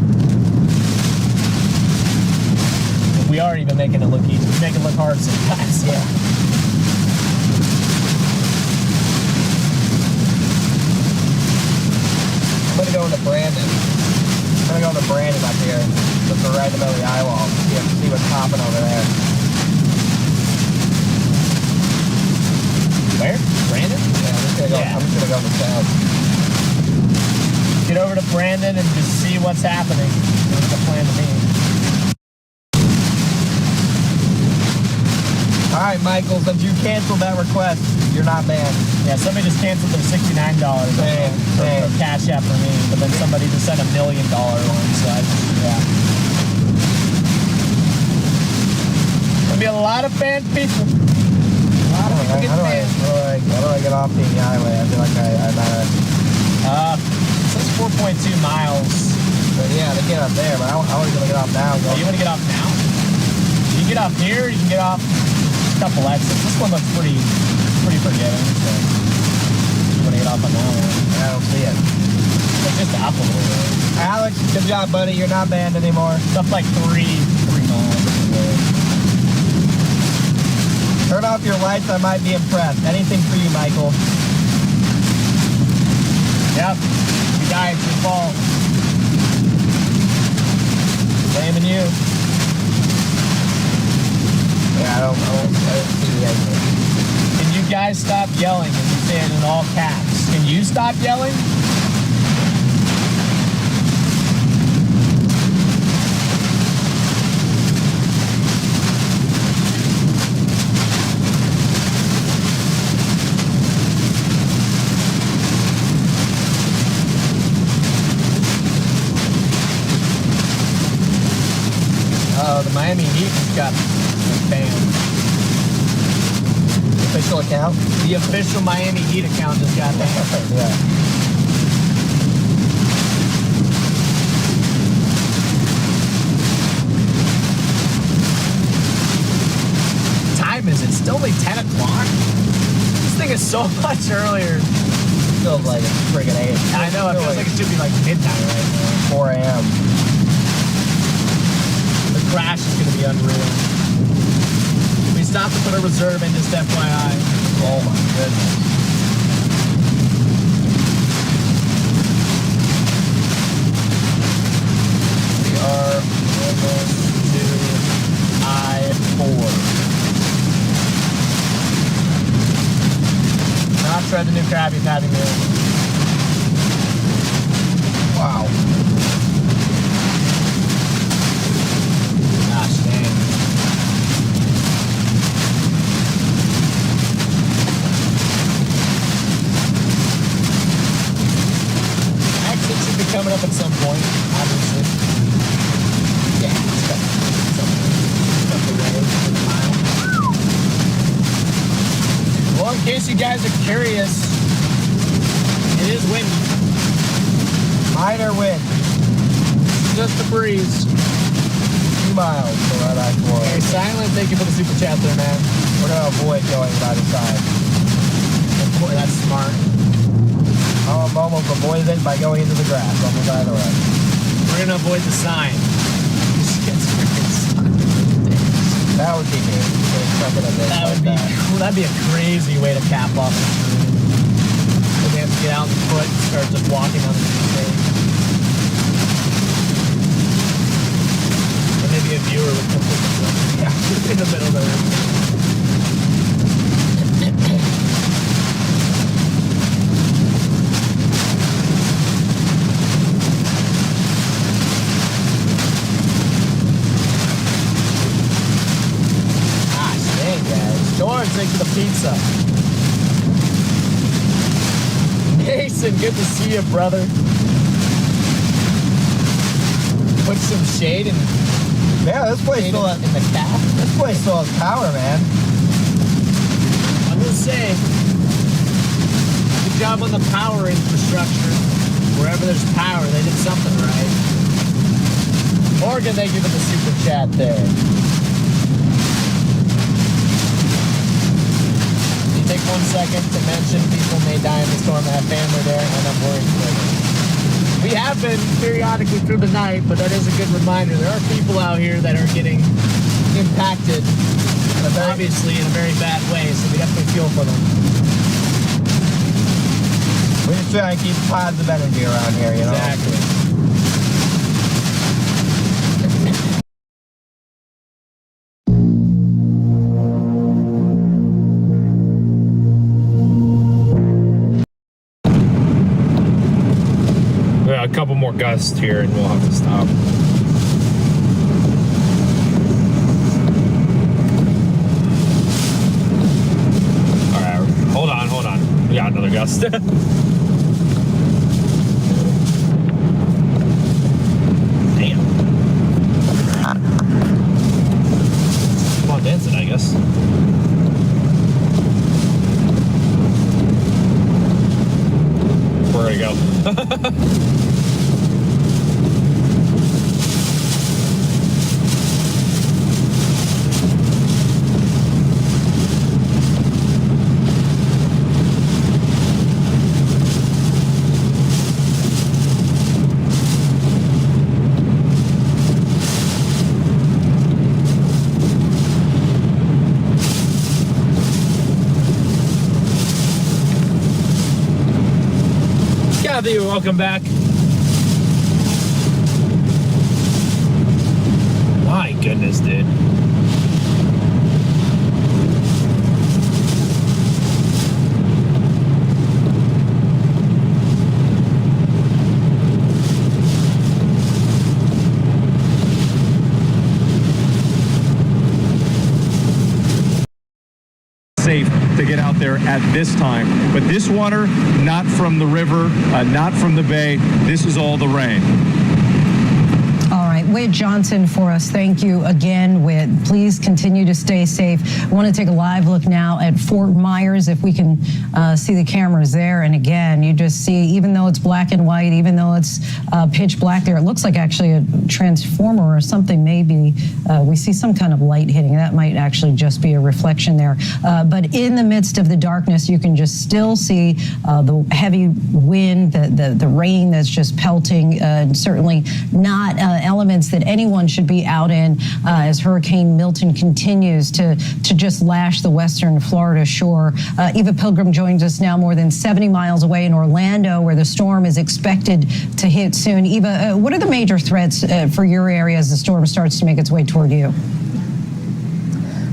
We are even making it look easy. We make it look hard sometimes. Yeah. I'm gonna go into Brandon. Up here. Just right in the middle of the eye wall. See what's popping over there. Where? Brandon? Yeah, I'm just gonna go to the south. Get over to Brandon and just see what's happening. That's the plan to me. All right, Michael, since you canceled that request, you're not banned. Yeah, somebody just canceled their $69 for Cash App for me, but then somebody just sent $1 million one, so yeah. There'll be a lot of banned people. How do I get off the highway? I feel like I'm at it says 4.2 miles. But yeah, they get up there, but I want to get off now. You want to get off now? You can get off here, you can get off a couple exits. This one looks pretty forgiving, so you want to get off on that one. I don't see it. It's just up a little bit. Alex, good job, buddy. You're not banned anymore. It's up like 3 miles. Turn off your lights, I might be impressed. Anything for you, Michael. Yep. You die, it's your fault. Blaming you. Yeah, I don't see the exit. Can you guys stop yelling? And you say it in all caps. Can you stop yelling? The Miami Heat just got banned. Official account? The official Miami Heat account just got banned. Yeah. What time is it? Still only 10 o'clock? This thing is so much earlier. Feels like it's friggin' 8. I know, it feels like it should be like midnight right now. 4 a.m. Crash is going to be unreal. We stopped to put a reserve in, just FYI. Oh my goodness. We are almost to I-4. Not tread the new Krabby Patty meal. Wow. Gosh dang. Exit should be coming up at some point, obviously. Yeah, it's got the road, the mile. Well, in case you guys are curious, it is windy. Minor wind. Just a breeze. 2 miles to right I-4. Hey, Silent, thank you for the super chat there, man. We're going to avoid going by the side. Boy, that's smart. I'm almost avoided it by going into the grass on the side of the road. We're going to avoid the sign. That would be me. That'd be a crazy way to cap off the screen. We have to get out on the foot and start just walking on the stage. listening to the pizza. Mason, good to see you, brother. Put some shade in. Yeah, this place still in the cap. This place still has power, man. I'm just saying. Good job on the power infrastructure. Wherever there's power, they did something right. Morgan, thank you for the super chat there. You take 1 second to mention people may die in the storm that have family there, and I'm worried for them. We have been periodically through the night, but that is a good reminder. There are people out here that are getting impacted, obviously in a very bad way, so we definitely feel for them. We just try and keep positive energy around here, you know? Exactly. A couple more gusts here and we'll have to stop. All right, hold on. We got another gust. Damn. Come on, dancing, I guess. Where'd it go? Kathy, welcome back. My goodness, dude. Safe to get out there at this time. But this water, not from the river, not from the bay. This is all the rain. All right, Whit Johnson for us. Thank you again, Whit. Please continue to stay safe. I want to take a live look now at Fort Myers, if we can see the cameras there. And again, you just see, even though it's black and white, even though it's pitch black there, it looks like actually a transformer or something. Maybe we see some kind of light hitting. That might actually just be a reflection there. But in the midst of the darkness, you can just still see the heavy wind, the rain that's just pelting, certainly not elements that anyone should be out in as Hurricane Milton continues to just lash the western Florida shore. Eva Pilgrim joins us now more than 70 miles away in Orlando, where the storm is expected to hit soon. Eva, what are the major threats for your area as the storm starts to make its way toward you?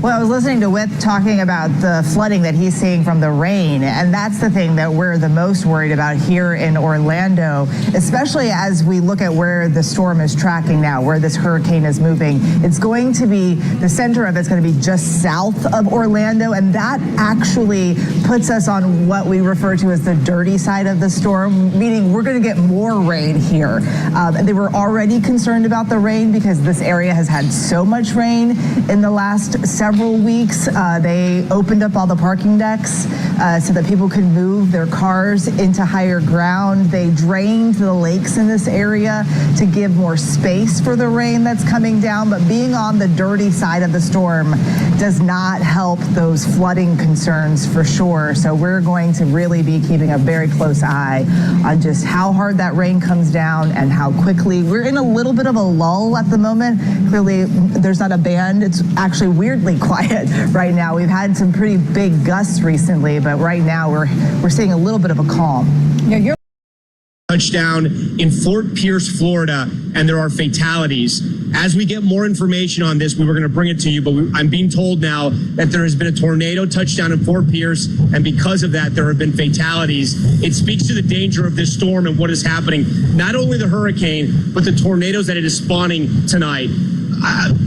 Well, I was listening to Whit talking about the flooding that he's seeing from the rain, and that's the thing that we're the most worried about here in Orlando, especially as we look at where the storm is tracking now, where this hurricane is moving. It's going to be, the center of it's going to be just south of Orlando, and that actually puts us on what we refer to as the dirty side of the storm, meaning we're going to get more rain here. They were already concerned about the rain because this area has had so much rain in the last several weeks. They opened up all the parking decks so that people could move their cars into higher ground. They drained the lakes in this area to give more space for the rain that's coming down. But being on the dirty side of the storm does not help those flooding concerns for sure. So we're going to really be keeping a very close eye on just how hard that rain comes down and how quickly. We're in a little bit of a lull at the moment. Clearly, there's not a band. It's actually weirdly quiet right now. We've had some pretty big gusts recently, but right now we're seeing a little bit of a calm. Yeah, touchdown in Fort Pierce, Florida, and there are fatalities. As we get more information on this, we were going to bring it to you, but I'm being told now that there has been a tornado touchdown in Fort Pierce, and because of that, there have been fatalities. It speaks to the danger of this storm and what is happening. Not only the hurricane, but the tornadoes that it is spawning tonight.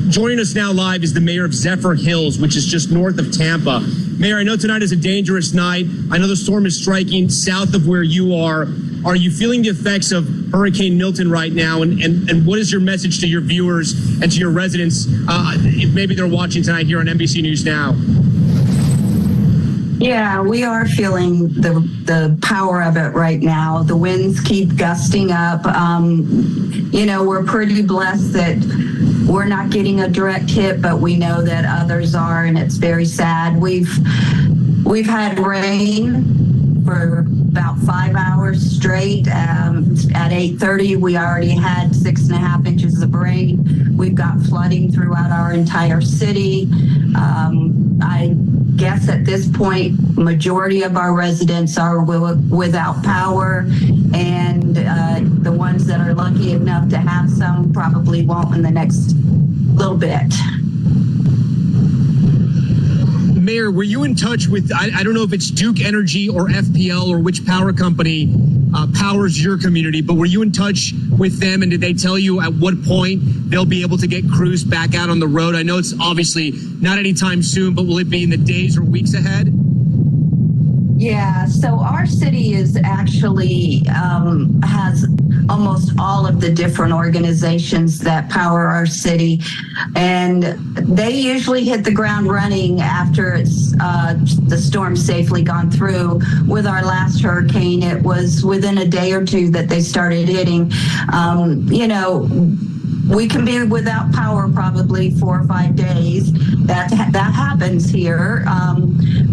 Joining us now live is the mayor of Zephyr Hills, which is just north of Tampa. Mayor, I know tonight is a dangerous night. I know the storm is striking south of where you are. Are you feeling the effects of Hurricane Milton right now? And what is your message to your viewers and to your residents, if maybe they're watching tonight here on NBC News Now? Yeah, we are feeling the power of it right now. The winds keep gusting up. We're pretty blessed that we're not getting a direct hit, but we know that others are, and it's very sad. We've had rain for about 5 hours straight. At 8:30, we already had 6.5 inches of rain. We've got flooding throughout our entire city. I guess at this point, majority of our residents are without power, and the ones that are lucky enough to have some probably won't in the next little bit. Mayor, were you in touch with, I don't know if it's Duke Energy or FPL or which power company powers your community, but were you in touch with them, and did they tell you at what point they'll be able to get crews back out on the road? I know it's obviously not anytime soon, but will it be in the days or weeks ahead? Yeah, so our city is actually has almost all of the different organizations that power our city, and they usually hit the ground running after it's the storm's safely gone through. With our last hurricane, it was within a day or two that they started hitting. We can be without power probably 4 or 5 days. That happens here.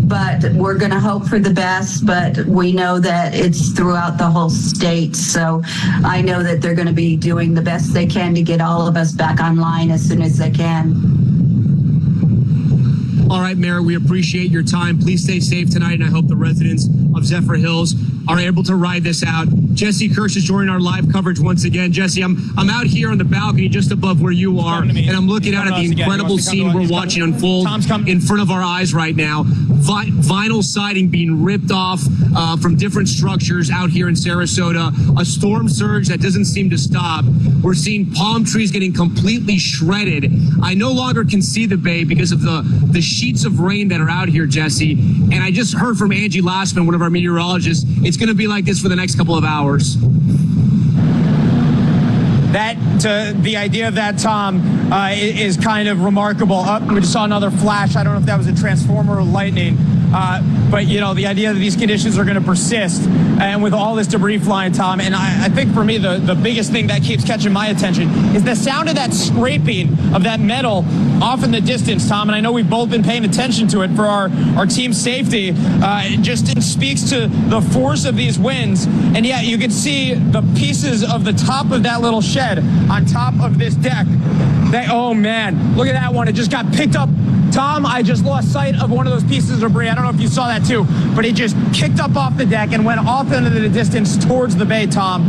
But we're going to hope for the best, but we know that it's throughout the whole state. So I know that they're going to be doing the best they can to get all of us back online as soon as they can. All right, Mayor, we appreciate your time. Please stay safe tonight, and I hope the residents of Zephyr Hills are able to ride this out. Jesse Kirsch is joining our live coverage once again. Jesse, I'm out here on the balcony just above where you are, and I'm looking out at the incredible scene we're watching unfold in front of our eyes right now. Vinyl siding being ripped off from different structures out here in Sarasota. A storm surge that doesn't seem to stop. We're seeing palm trees getting completely shredded. I no longer can see the bay because of the sheets of rain that are out here, Jesse. And I just heard from Angie Lassman, one of our meteorologists, it's going to be like this for the next couple of hours. The idea of that, Tom, is kind of remarkable. We just saw another flash. I don't know if that was a transformer or lightning. But, the idea that these conditions are going to persist, and with all this debris flying, Tom, and I think for me, the biggest thing that keeps catching my attention is the sound of that scraping of that metal off in the distance, Tom, and I know we've both been paying attention to it for our team's safety. It speaks to the force of these winds, and yeah, you can see the pieces of the top of that little shed on top of this deck. Oh man, look at that one. It just got picked up. Tom, I just lost sight of one of those pieces of debris. I don't know if you saw that too, but it just kicked up off the deck and went off into the distance towards the bay, Tom.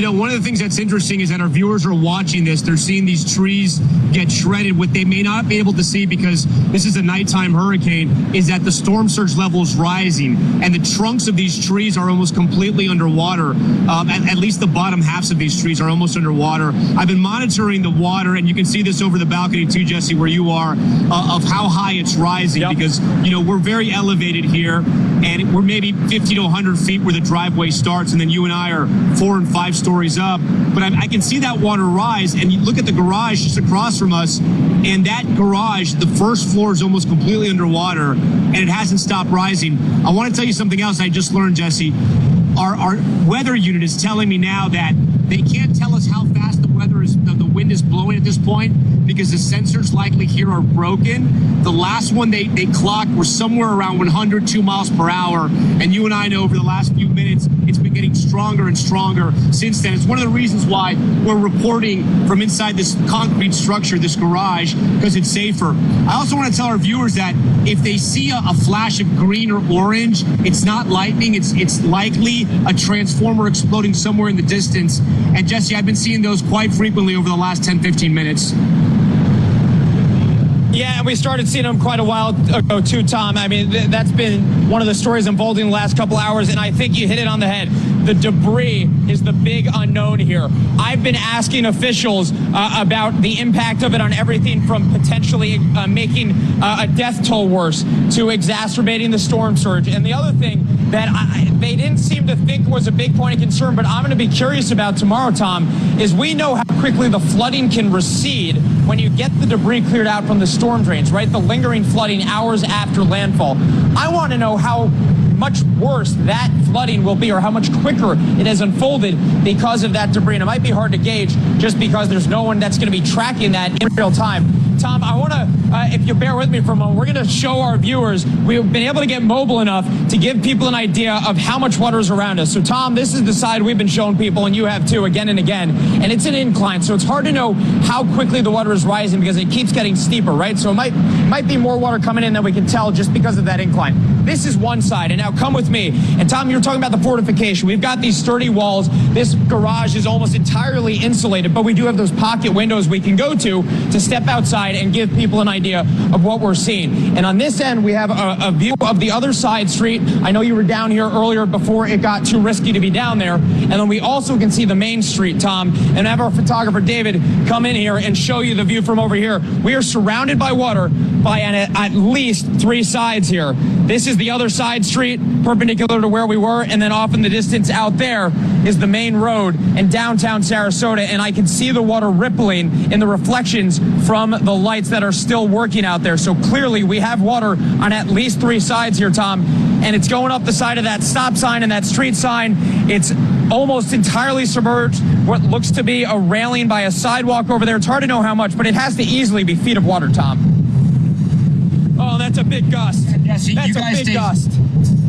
One of the things that's interesting is that our viewers are watching this. They're seeing these trees get shredded. What they may not be able to see, because this is a nighttime hurricane, is that the storm surge level is rising, and the trunks of these trees are almost completely underwater. At least the bottom halves of these trees are almost underwater. I've been monitoring the water, and you can see this over the balcony too, Jesse, where you are, of how high it's rising, because, we're very elevated here, and we're maybe 50 to 100 feet where the driveway starts, and then you and I are 4 and 5 stories up, but I can see that water rise, and you look at the garage just across from us, and that garage, the first floor is almost completely underwater, and it hasn't stopped rising. I want to tell you something else I just learned, Jesse. Our weather unit is telling me now that they can't tell us how fast the wind is blowing at this point, because the sensors likely here are broken. The last one they clocked was somewhere around 102 miles per hour, and you and I know over the last few minutes it's been getting stronger and stronger since then. It's one of the reasons why we're reporting from inside this concrete structure, this garage, because it's safer. I also want to tell our viewers that if they see a flash of green or orange, it's not lightning, it's likely a transformer exploding somewhere in the distance. And Jesse, I've been seeing those quite frequently over the last 10-15 minutes. Yeah, and we started seeing them quite a while ago too, Tom. I mean, that's been one of the stories unfolding the last couple hours, and I think you hit it on the head. the debris is the big unknown here. I've been asking officials about the impact of it on everything from potentially making a death toll worse to exacerbating the storm surge. And the other thing that they didn't seem to think was a big point of concern, but I'm going to be curious about tomorrow, Tom, is we know how quickly the flooding can recede when you get the debris cleared out from the storm drains, right? The lingering flooding hours after landfall. I want to know how much worse that flooding will be, or how much quicker it has unfolded because of that debris. And it might be hard to gauge just because there's no one that's going to be tracking that in real time. Tom, I want to, if you bear with me for a moment, we're going to show our viewers we've been able to get mobile enough to give people an idea of how much water is around us. So, Tom, this is the side we've been showing people, and you have too, again and again. And it's an incline, so it's hard to know how quickly the water is rising because it keeps getting steeper, right? So it might be more water coming in than we can tell just because of that incline. This is one side, and now come with me. And Tom, you were talking about the fortification. We've got these sturdy walls. This garage is almost entirely insulated, but we do have those pocket windows we can go to step outside and give people an idea of what we're seeing. And on this end, we have a view of the other side street. I know you were down here earlier before it got too risky to be down there. And then we also can see the main street, Tom, and have our photographer, David, come in here and show you the view from over here. We are surrounded by water by at least three sides here. This is the other side street, perpendicular to where we were, and then off in the distance out there is the main road in downtown Sarasota, and I can see the water rippling in the reflections from the lights that are still working out there. So clearly we have water on at least three sides here, Tom, and it's going up the side of that stop sign and that street sign. It's almost entirely submerged what looks to be a railing by a sidewalk over there. It's hard to know how much, but it has to easily be feet of water, Tom. Oh, that's a big gust. Yeah, see, that's you guys a big gust.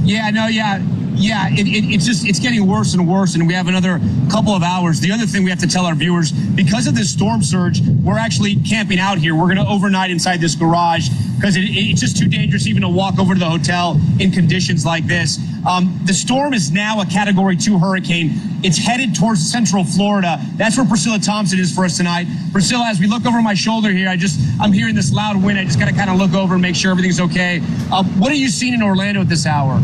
Yeah, no, yeah. It's getting worse and worse, and we have another couple of hours. The other thing we have to tell our viewers, because of this storm surge, we're actually camping out here. We're going to overnight inside this garage because it's just too dangerous even to walk over to the hotel in conditions like this. The storm is now a Category 2 hurricane. It's headed towards central Florida. That's where Priscilla Thompson is for us tonight. Priscilla, as we look over my shoulder here, I'm hearing this loud wind. I just got to kind of look over and make sure everything's okay. What are you seeing in Orlando at this hour?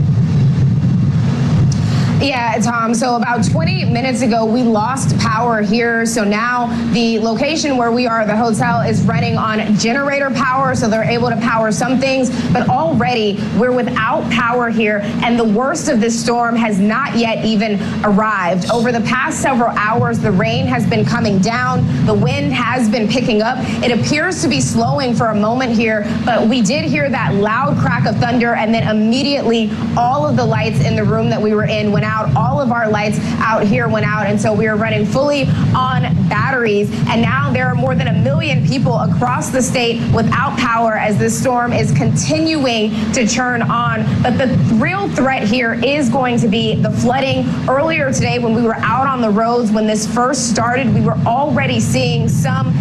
Yeah, Tom. So about 20 minutes ago, we lost power here. So now the location where we are, the hotel, is running on generator power. So they're able to power some things. But already we're without power here. And the worst of this storm has not yet even arrived. Over the past several hours, the rain has been coming down. The wind has been picking up. It appears to be slowing for a moment here. But we did hear that loud crack of thunder. And then immediately all of the lights in the room that we were in went out. All of our lights out here went out, and so we are running fully on batteries. And now there are more than 1 million people across the state without power as this storm is continuing to churn on. But the real threat here is going to be the flooding. Earlier today, when we were out on the roads, when this first started, we were already seeing some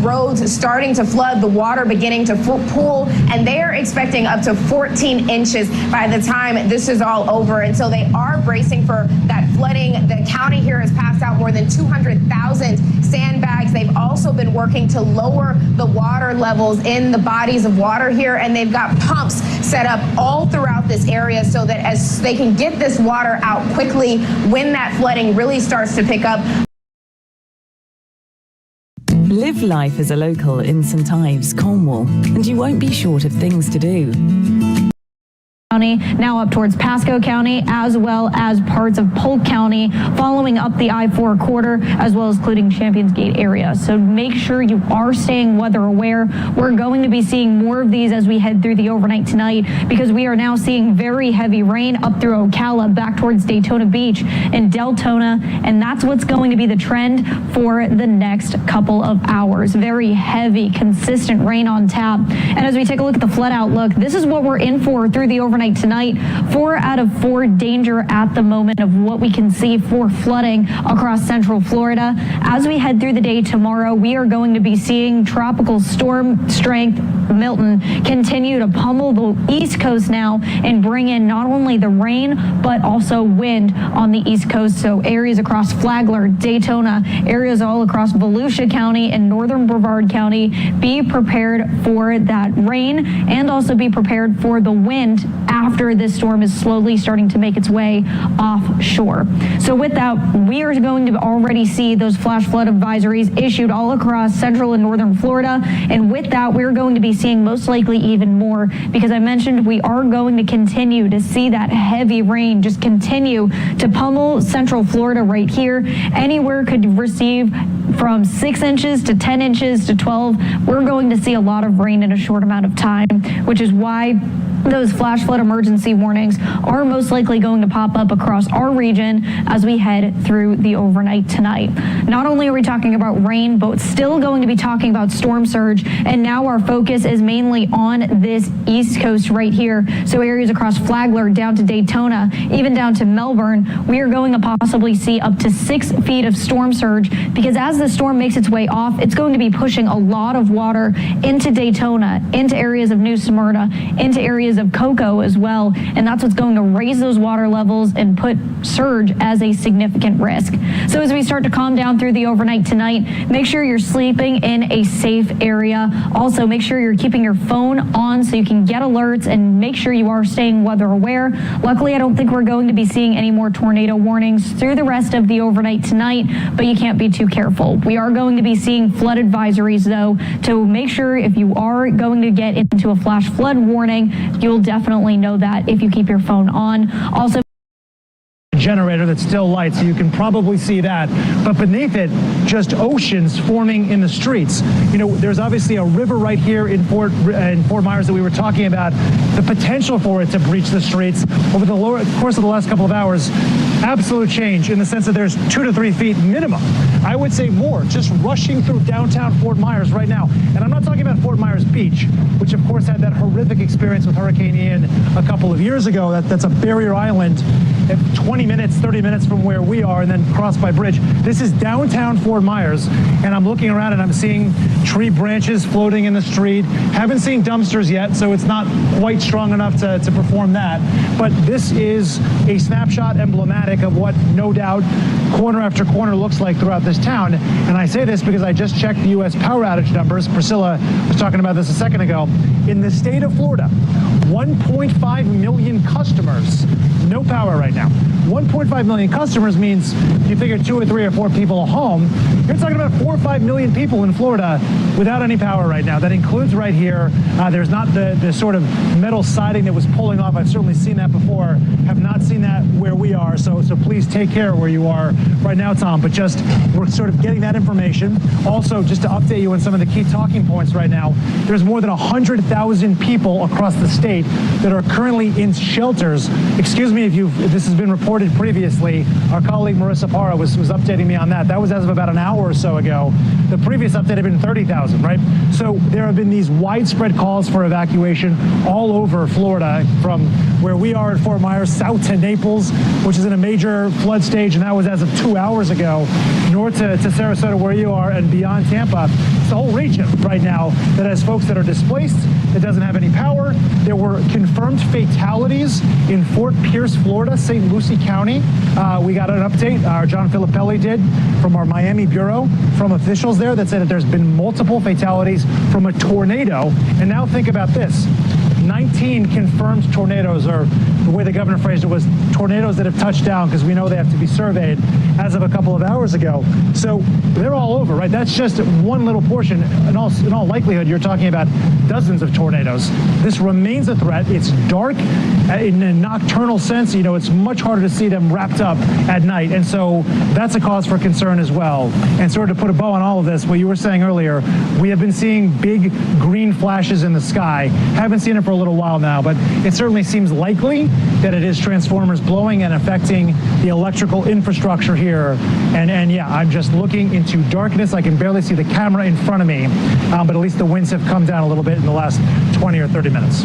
roads starting to flood, the water beginning to pool, and they are expecting up to 14 inches by the time this is all over. And so they are bracing for that flooding. The county here has passed out more than 200,000 sandbags. They've also been working to lower the water levels in the bodies of water here, and they've got pumps set up all throughout this area so that as they can get this water out quickly when that flooding really starts to pick up. Live life as a local in St Ives, Cornwall, and you won't be short of things to do. County, now up towards Pasco County, as well as parts of Polk County, following up the I-4 corridor, as well as including Champions Gate area. So make sure you are staying weather aware. We're going to be seeing more of these as we head through the overnight tonight, because we are now seeing very heavy rain up through Ocala, back towards Daytona Beach and Deltona, and that's what's going to be the trend for the next couple of hours. Very heavy, consistent rain on tap. And as we take a look at the flood outlook, this is what we're in for through the overnight tonight. 4 out of 4 danger at the moment of what we can see for flooding across central Florida. As we head through the day tomorrow, we are going to be seeing tropical storm strength Milton continue to pummel the East Coast now and bring in not only the rain, but also wind on the East Coast. So areas across Flagler, Daytona, areas all across Volusia County and northern Brevard County, be prepared for that rain and also be prepared for the wind after this storm is slowly starting to make its way offshore. So with that, we are going to already see those flash flood advisories issued all across central and northern Florida. And with that, we're going to be seeing most likely even more, because I mentioned we are going to continue to see that heavy rain just continue to pummel central Florida right here. Anywhere could receive from 6 inches to 10 inches to 12. We're going to see a lot of rain in a short amount of time, which is why those flash flood emergency warnings are most likely going to pop up across our region as we head through the overnight tonight. Not only are we talking about rain, but still going to be talking about storm surge. And now our focus is mainly on this East Coast right here. So areas across Flagler down to Daytona, even down to Melbourne, we are going to possibly see up to 6 feet of storm surge, because as the storm makes its way off, it's going to be pushing a lot of water into Daytona, into areas of New Smyrna, into areas of Cocoa as well, and that's what's going to raise those water levels and put surge as a significant risk. So as we start to calm down through the overnight tonight, make sure you're sleeping in a safe area. Also, make sure you're keeping your phone on so you can get alerts, and make sure you are staying weather aware. Luckily, I don't think we're going to be seeing any more tornado warnings through the rest of the overnight tonight, but you can't be too careful. We are going to be seeing flood advisories, though, to make sure if you are going to get into a flash flood warning, you'll definitely know that if you keep your phone on. Also, generator that's still light, so you can probably see that. But beneath it, just oceans forming in the streets. You know, there's obviously a river right here in Fort Myers that we were talking about. The potential for it to breach the streets over the course of the last couple of hours, absolute change in the sense that there's 2 to 3 feet minimum. I would say more, just rushing through downtown Fort Myers right now. And I'm not talking about Fort Myers Beach, which of course had that horrific experience with Hurricane Ian a couple of years ago. That's a barrier island at 20 minutes, 30 minutes from where we are, and then crossed by bridge. This is downtown Fort Myers, and I'm looking around and I'm seeing tree branches floating in the street. Haven't seen dumpsters yet, so it's not quite strong enough to perform that. But this is a snapshot emblematic of what, no doubt, corner after corner looks like throughout this town. And I say this because I just checked the U.S. power outage numbers. Priscilla was talking about this a second ago. In the state of Florida, 1.5 million customers, no power right now. 1.5 million customers means you figure 2 or 3 or 4 people at home. You're talking about 4 or 5 million people in Florida without any power right now. That includes right here. There's not the sort of metal siding that was pulling off. I've certainly seen that before. Have not seen that where we are. So please take care where you are right now, Tom. But just we're sort of getting that information. Also, just to update you on some of the key talking points right now, there's more than 100,000 people across the state that are currently in shelters. Excuse me if this has been reported previously. Our colleague Marissa Parra was updating me on that. That was as of about an hour or so ago. The previous update had been 30,000, right? So there have been these widespread calls for evacuation all over Florida, from where we are at Fort Myers south to Naples, which is in a major flood stage, and that was as of 2 hours ago, north to Sarasota where you are, and beyond Tampa. It's the whole region right now that has folks that are displaced, that doesn't have any power. There were confirmed fatalities in Fort Pierce, Florida, St. Lucie County. We got an update, John Filippelli did, from our Miami Bureau, from officials there that said that there's been multiple fatalities from a tornado. And now think about this. 19 confirmed tornadoes, or the way the governor phrased it was tornadoes that have touched down, because we know they have to be surveyed, as of a couple of hours ago. So they're all over, right? That's just one little portion. In all likelihood, you're talking about dozens of tornadoes. This remains a threat. It's dark in a nocturnal sense. You know, it's much harder to see them wrapped up at night. And so that's a cause for concern as well. And sort of to put a bow on all of this, what you were saying earlier, we have been seeing big green flashes in the sky. Haven't seen it for a little while now, but it certainly seems likely that it is transformers blowing and affecting the electrical infrastructure here. And yeah, I'm just looking into darkness. I can barely see the camera in front of me, but at least the winds have come down a little bit in the last 20 or 30 minutes.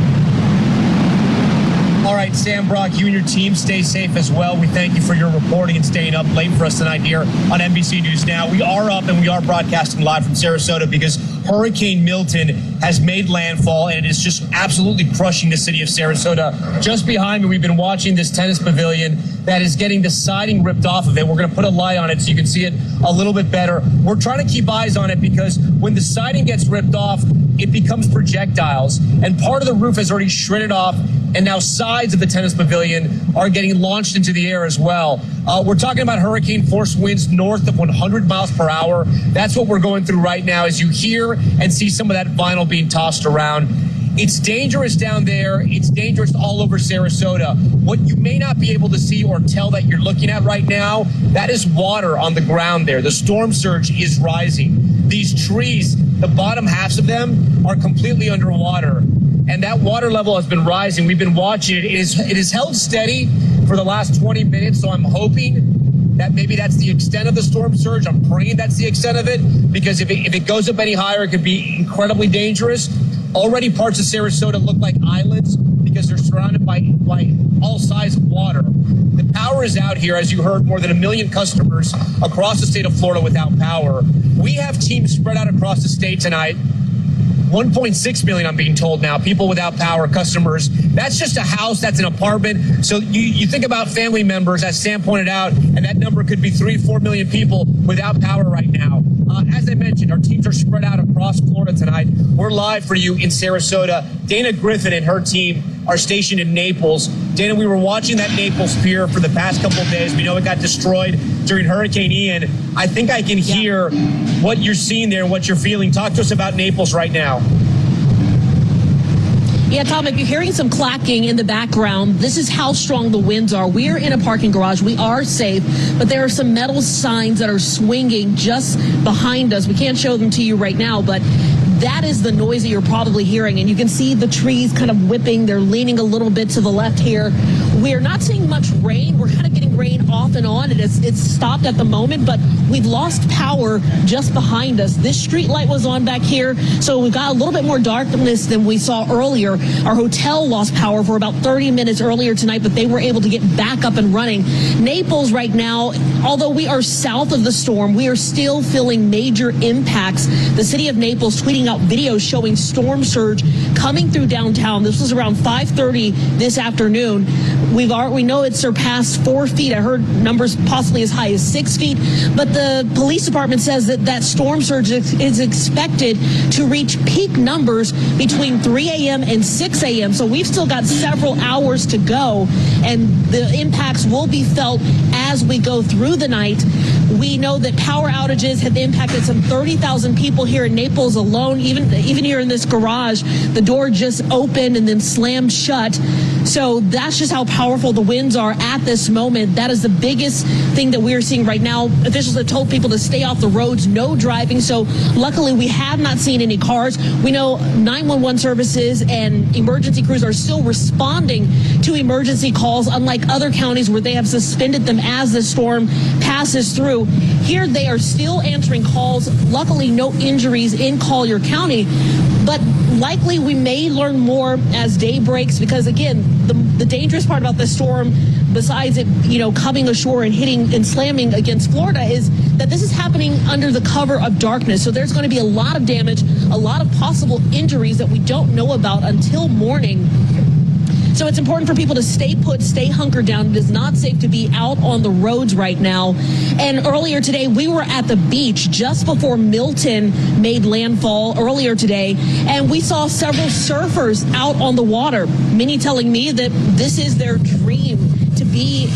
All right, Sam Brock, you and your team stay safe as well. We thank you for your reporting and staying up late for us tonight here on NBC News Now. We are up and we are broadcasting live from Sarasota because Hurricane Milton has made landfall and it is just absolutely crushing the city of Sarasota. Just behind me, we've been watching this tennis pavilion that is getting the siding ripped off of it. We're going to put a light on it so you can see it a little bit better. We're trying to keep eyes on it because when the siding gets ripped off, it becomes projectiles. And part of the roof has already shredded off, and now sides of the tennis pavilion are getting launched into the air as well. We're talking about hurricane force winds north of 100 miles per hour. That's what we're going through right now as you hear and see some of that vinyl being tossed around. It's dangerous down there. It's dangerous all over Sarasota. What you may not be able to see or tell that you're looking at right now, that is water on the ground there. The storm surge is rising. These trees, the bottom halves of them are completely underwater. And that water level has been rising. We've been watching it. It is held steady for the last 20 minutes. So I'm hoping that maybe that's the extent of the storm surge. I'm praying that's the extent of it, because if it goes up any higher, it could be incredibly dangerous. Already parts of Sarasota look like islands because they're surrounded by all sides of water. The power is out here. As you heard, more than 1 million customers across the state of Florida without power. We have teams spread out across the state tonight. 1.6 million, I'm being told now, people without power, customers. That's just a house, that's an apartment. So you think about family members, as Sam pointed out, and that number could be 3-4 million people without power right now. As I mentioned, our teams are spread out across Florida tonight. We're live for you in Sarasota. Dana Griffin and her team are stationed in Naples. Dana, we were watching that Naples pier for the past couple of days. We know it got destroyed during Hurricane Ian. I think I can hear what you're seeing there and what you're feeling. Talk to us about Naples right now. Yeah, Tom, if you're hearing some clacking in the background, this is how strong the winds are. We're in a parking garage. We are safe, but there are some metal signs that are swinging just behind us. We can't show them to you right now, but that is the noise that you're probably hearing. And you can see the trees kind of whipping. They're leaning a little bit to the left here. We're not seeing much rain. We're kind of getting rain off and on. It's stopped at the moment, but we've lost power just behind us. This street light was on back here, so we've got a little bit more darkness than we saw earlier. Our hotel lost power for about 30 minutes earlier tonight, but they were able to get back up and running. Naples right now, although we are south of the storm, we are still feeling major impacts. The city of Naples tweeting out videos showing storm surge coming through downtown. This was around 5:30 this afternoon. We know it surpassed 4 feet. I heard numbers possibly as high as 6 feet, but the police department says that storm surge is expected to reach peak numbers between 3 a.m. and 6 a.m. So we've still got several hours to go, and the impacts will be felt as we go through the night. We know that power outages have impacted some 30,000 people here in Naples alone. Even here in this garage, the door just opened and then slammed shut. So that's just how powerful the winds are at this moment. That is the biggest thing that we're seeing right now. Officials have told people to stay off the roads, no driving. So luckily, we have not seen any cars. We know 911 services and emergency crews are still responding to emergency calls, unlike other counties where they have suspended them as the storm passes through. Here, they are still answering calls. Luckily, no injuries in Collier County. But likely we may learn more as day breaks, because again, the dangerous part about this storm, besides it, coming ashore and hitting and slamming against Florida, is that this is happening under the cover of darkness. So there's going to be a lot of damage, a lot of possible injuries that we don't know about until morning. So it's important for people to stay put, stay hunkered down. It is not safe to be out on the roads right now. And earlier today, we were at the beach just before Milton made landfall earlier today, and we saw several surfers out on the water, many telling me that this is their dream, to be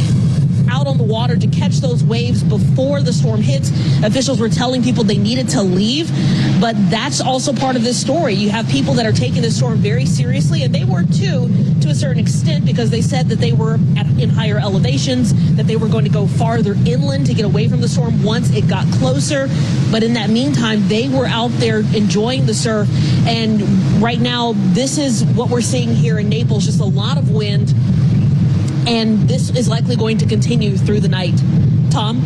out on the water to catch those waves before the storm hits. Officials were telling people they needed to leave, but that's also part of this story. You have people that are taking this storm very seriously, and they were too, to a certain extent, because they said that they were in higher elevations, that they were going to go farther inland to get away from the storm once it got closer. But in that meantime, they were out there enjoying the surf. And right now, this is what we're seeing here in Naples, just a lot of wind. And this is likely going to continue through the night. Tom?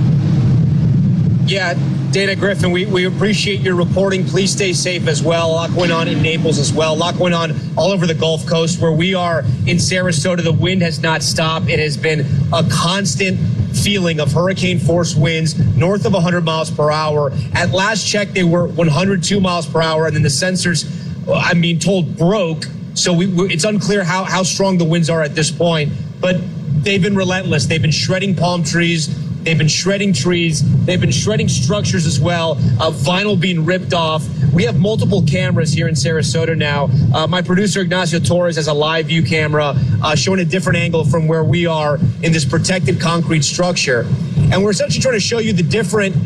Yeah, Dana Griffin, we appreciate your reporting. Please stay safe as well. A lot going on in Naples as well. A lot going on all over the Gulf Coast. Where we are in Sarasota, the wind has not stopped. It has been a constant feeling of hurricane force winds north of 100 miles per hour. At last check, they were 102 miles per hour, and then the sensors, I'm being told, broke. So it's unclear how strong the winds are at this point. But they've been relentless. They've been shredding palm trees. They've been shredding trees. They've been shredding structures as well. Vinyl being ripped off. We have multiple cameras here in Sarasota now. My producer, Ignacio Torres, has a live view camera showing a different angle from where we are in this protected concrete structure. And we're essentially trying to show you the different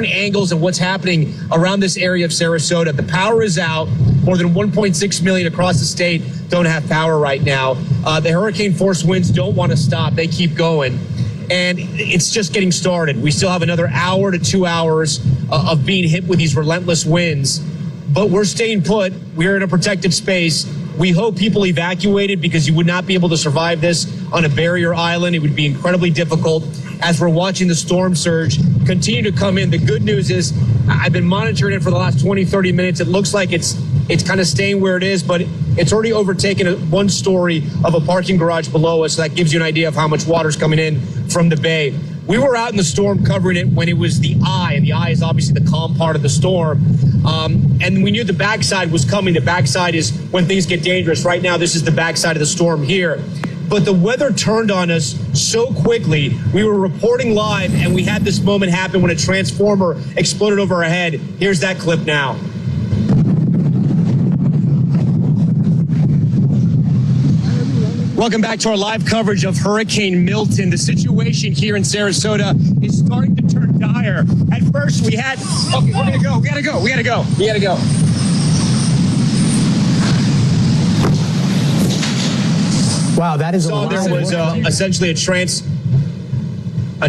angles and what's happening around this area of Sarasota. The power is out. More than 1.6 million across the state don't have power right now. The hurricane force winds don't want to stop. They keep going. And it's just getting started. We still have another hour to 2 hours of being hit with these relentless winds. But we're staying put. We're in a protected space. We hope people evacuated, because you would not be able to survive this on a barrier island. It would be incredibly difficult. As we're watching the storm surge continue to come in, the good news is I've been monitoring it for the last 20, 30 minutes. It looks like it's kind of staying where it is, but it's already overtaken one story of a parking garage below us. So that gives you an idea of how much water's coming in from the bay. We were out in the storm covering it when it was the eye, and the eye is obviously the calm part of the storm. And we knew the backside was coming. The backside is when things get dangerous. Right now, this is the backside of the storm here. But the weather turned on us so quickly. We were reporting live, and we had this moment happen when a transformer exploded over our head. Here's that clip now. Welcome back to our live coverage of Hurricane Milton. The situation here in Sarasota is starting to turn dire. At first, we had... Okay, we're going to go. We got to go. Wow, that is there was essentially a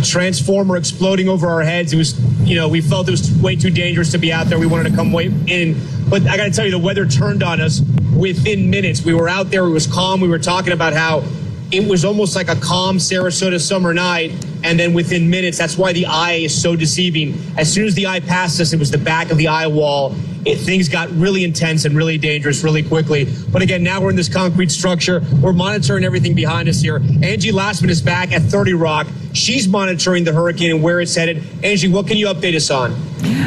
transformer exploding over our heads. It was, we felt it was way too dangerous to be out there. We wanted to come way in. But I got to tell you, the weather turned on us within minutes. We were out there. It was calm. We were talking about how it was almost like a calm Sarasota summer night. And then within minutes, that's why the eye is so deceiving. As soon as the eye passed us, it was the back of the eye wall. Things got really intense and really dangerous really quickly. But again, now we're in this concrete structure. We're monitoring everything behind us here. Angie Lastman is back at 30 Rock. She's monitoring the hurricane and where it's headed. Angie, what can you update us on?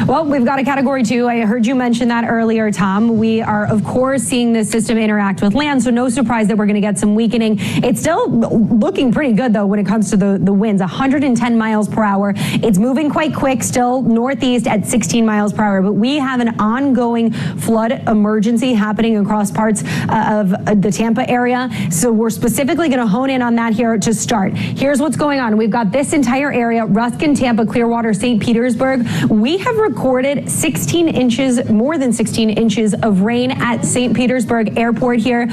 Well, we've got a Category 2. I heard you mention that earlier, Tom. We are, of course, seeing this system interact with land, so no surprise that we're going to get some weakening. It's still looking pretty good, though, when it comes to the winds, 110 miles per hour. It's moving quite quick, still northeast at 16 miles per hour, but we have an ongoing flood emergency happening across parts of the Tampa area, so we're specifically going to hone in on that here to start. Here's what's going on. We've got this entire area, Ruskin, Tampa, Clearwater, St. Petersburg. We have recorded 16 inches, more than 16 inches of rain at St. Petersburg Airport here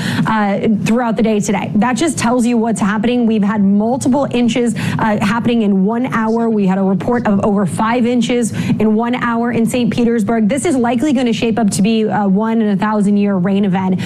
throughout the day today. That just tells you what's happening. We've had multiple inches happening in 1 hour. We had a report of over 5 inches in 1 hour in St. Petersburg. This is likely going to shape up to be a 1 in a 1,000-year rain event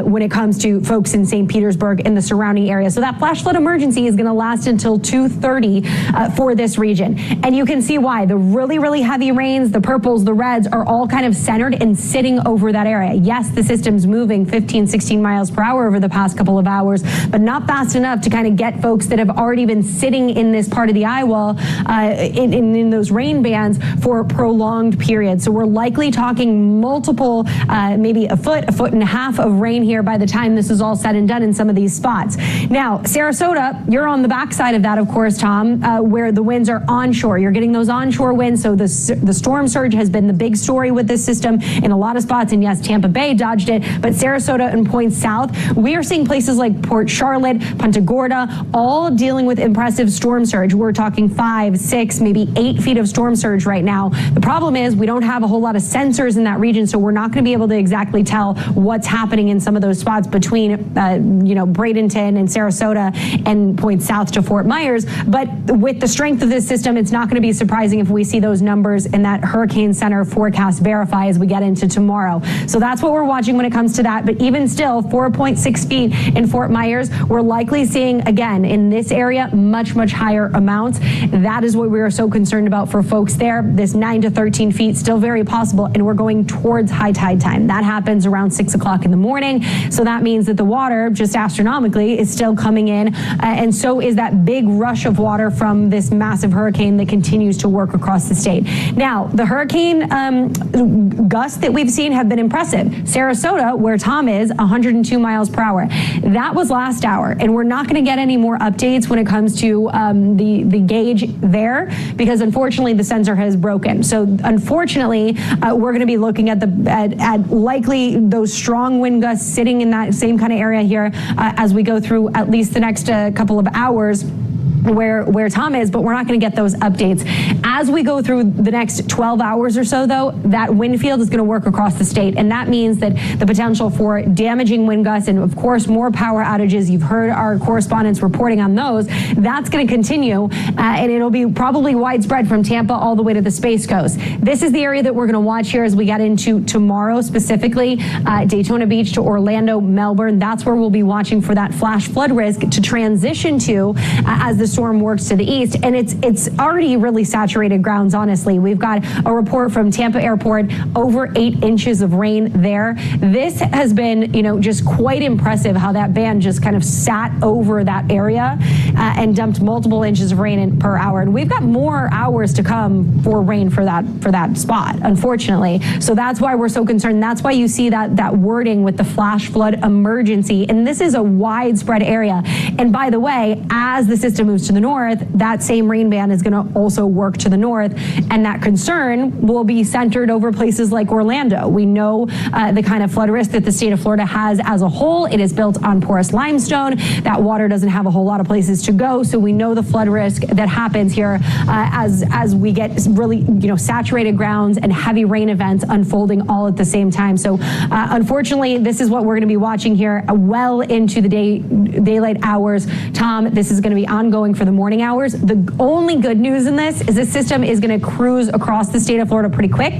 when it comes to folks in St. Petersburg and the surrounding area. So that flash flood emergency is going to last until 2:30 for this region. And you can see why. The really, really heavy rains, the purples, the reds are all kind of centered and sitting over that area. Yes, the system's moving 15, 16 miles per hour over the past couple of hours, but not fast enough to kind of get folks that have already been sitting in this part of the eye wall in those rain bands for a prolonged period. So we're likely talking multiple, maybe a foot and a half of rain here by the time this is all said and done in some of these spots. Now, Sarasota, you're on the backside of that, of course, Tom, where the winds are onshore. You're getting those onshore winds, so the storm surge has been the big story with this system in a lot of spots, and yes, Tampa Bay dodged it, but Sarasota and points south, we are seeing places like Port Charlotte, Punta Gorda, all dealing with impressive storm surge. We're talking 5, 6, maybe 8 feet of storm surge right now. The problem is we don't have a whole lot of sensors in in that region, so we're not going to be able to exactly tell what's happening in some of those spots between, Bradenton and Sarasota and points south to Fort Myers. But with the strength of this system, it's not going to be surprising if we see those numbers in that Hurricane Center forecast verify as we get into tomorrow. So that's what we're watching when it comes to that. But even still, 4.6 feet in Fort Myers, we're likely seeing, again, in this area, much, much higher amounts. That is what we are so concerned about for folks there. This 9 to 13 feet, still very possible, and we're going towards high tide time. That happens around 6 o'clock in the morning. So that means that the water, just astronomically, is still coming in. And so is that big rush of water from this massive hurricane that continues to work across the state. Now, the hurricane gusts that we've seen have been impressive. Sarasota, where Tom is, 102 miles per hour. That was last hour, and we're not going to get any more updates when it comes to the gauge there, because unfortunately the sensor has broken. So unfortunately, we're going to be looking at likely those strong wind gusts sitting in that same kind of area here as we go through at least the next couple of hours where Tom is, but we're not going to get those updates. As we go through the next 12 hours or so, though, that wind field is going to work across the state, and that means that the potential for damaging wind gusts and, of course, more power outages, you've heard our correspondents reporting on those, that's going to continue, and it'll be probably widespread from Tampa all the way to the Space Coast. This is the area that we're going to watch here as we get into tomorrow, specifically Daytona Beach to Orlando, Melbourne. That's where we'll be watching for that flash flood risk to transition to as the storm works to the east, and it's already really saturated grounds, honestly. We've got a report from Tampa Airport, over 8 inches of rain there. This has been, just quite impressive how that band just kind of sat over that area and dumped multiple inches of rain per hour. And we've got more hours to come for rain for that spot, unfortunately. So that's why we're so concerned. That's why you see that wording with the flash flood emergency. And this is a widespread area. And by the way, as the system moves to the north, that same rain band is going to also work to the north, and that concern will be centered over places like Orlando. We know the kind of flood risk that the state of Florida has as a whole. It is built on porous limestone. That water doesn't have a whole lot of places to go, so we know the flood risk that happens here as we get really saturated grounds and heavy rain events unfolding all at the same time. So unfortunately, this is what we're going to be watching here well into the daylight hours. Tom, this is going to be ongoing for the morning hours. The only good news in this is system is going to cruise across the state of Florida pretty quick,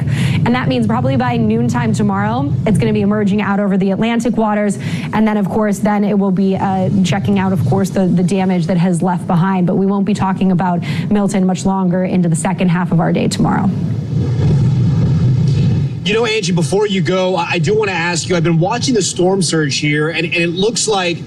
and that means probably by noontime tomorrow, it's going to be emerging out over the Atlantic waters, and then, of course, then it will be checking out, of course, the damage that has left behind, but we won't be talking about Milton much longer into the second half of our day tomorrow. Angie, before you go, I do want to ask you, I've been watching the storm surge here, and it looks like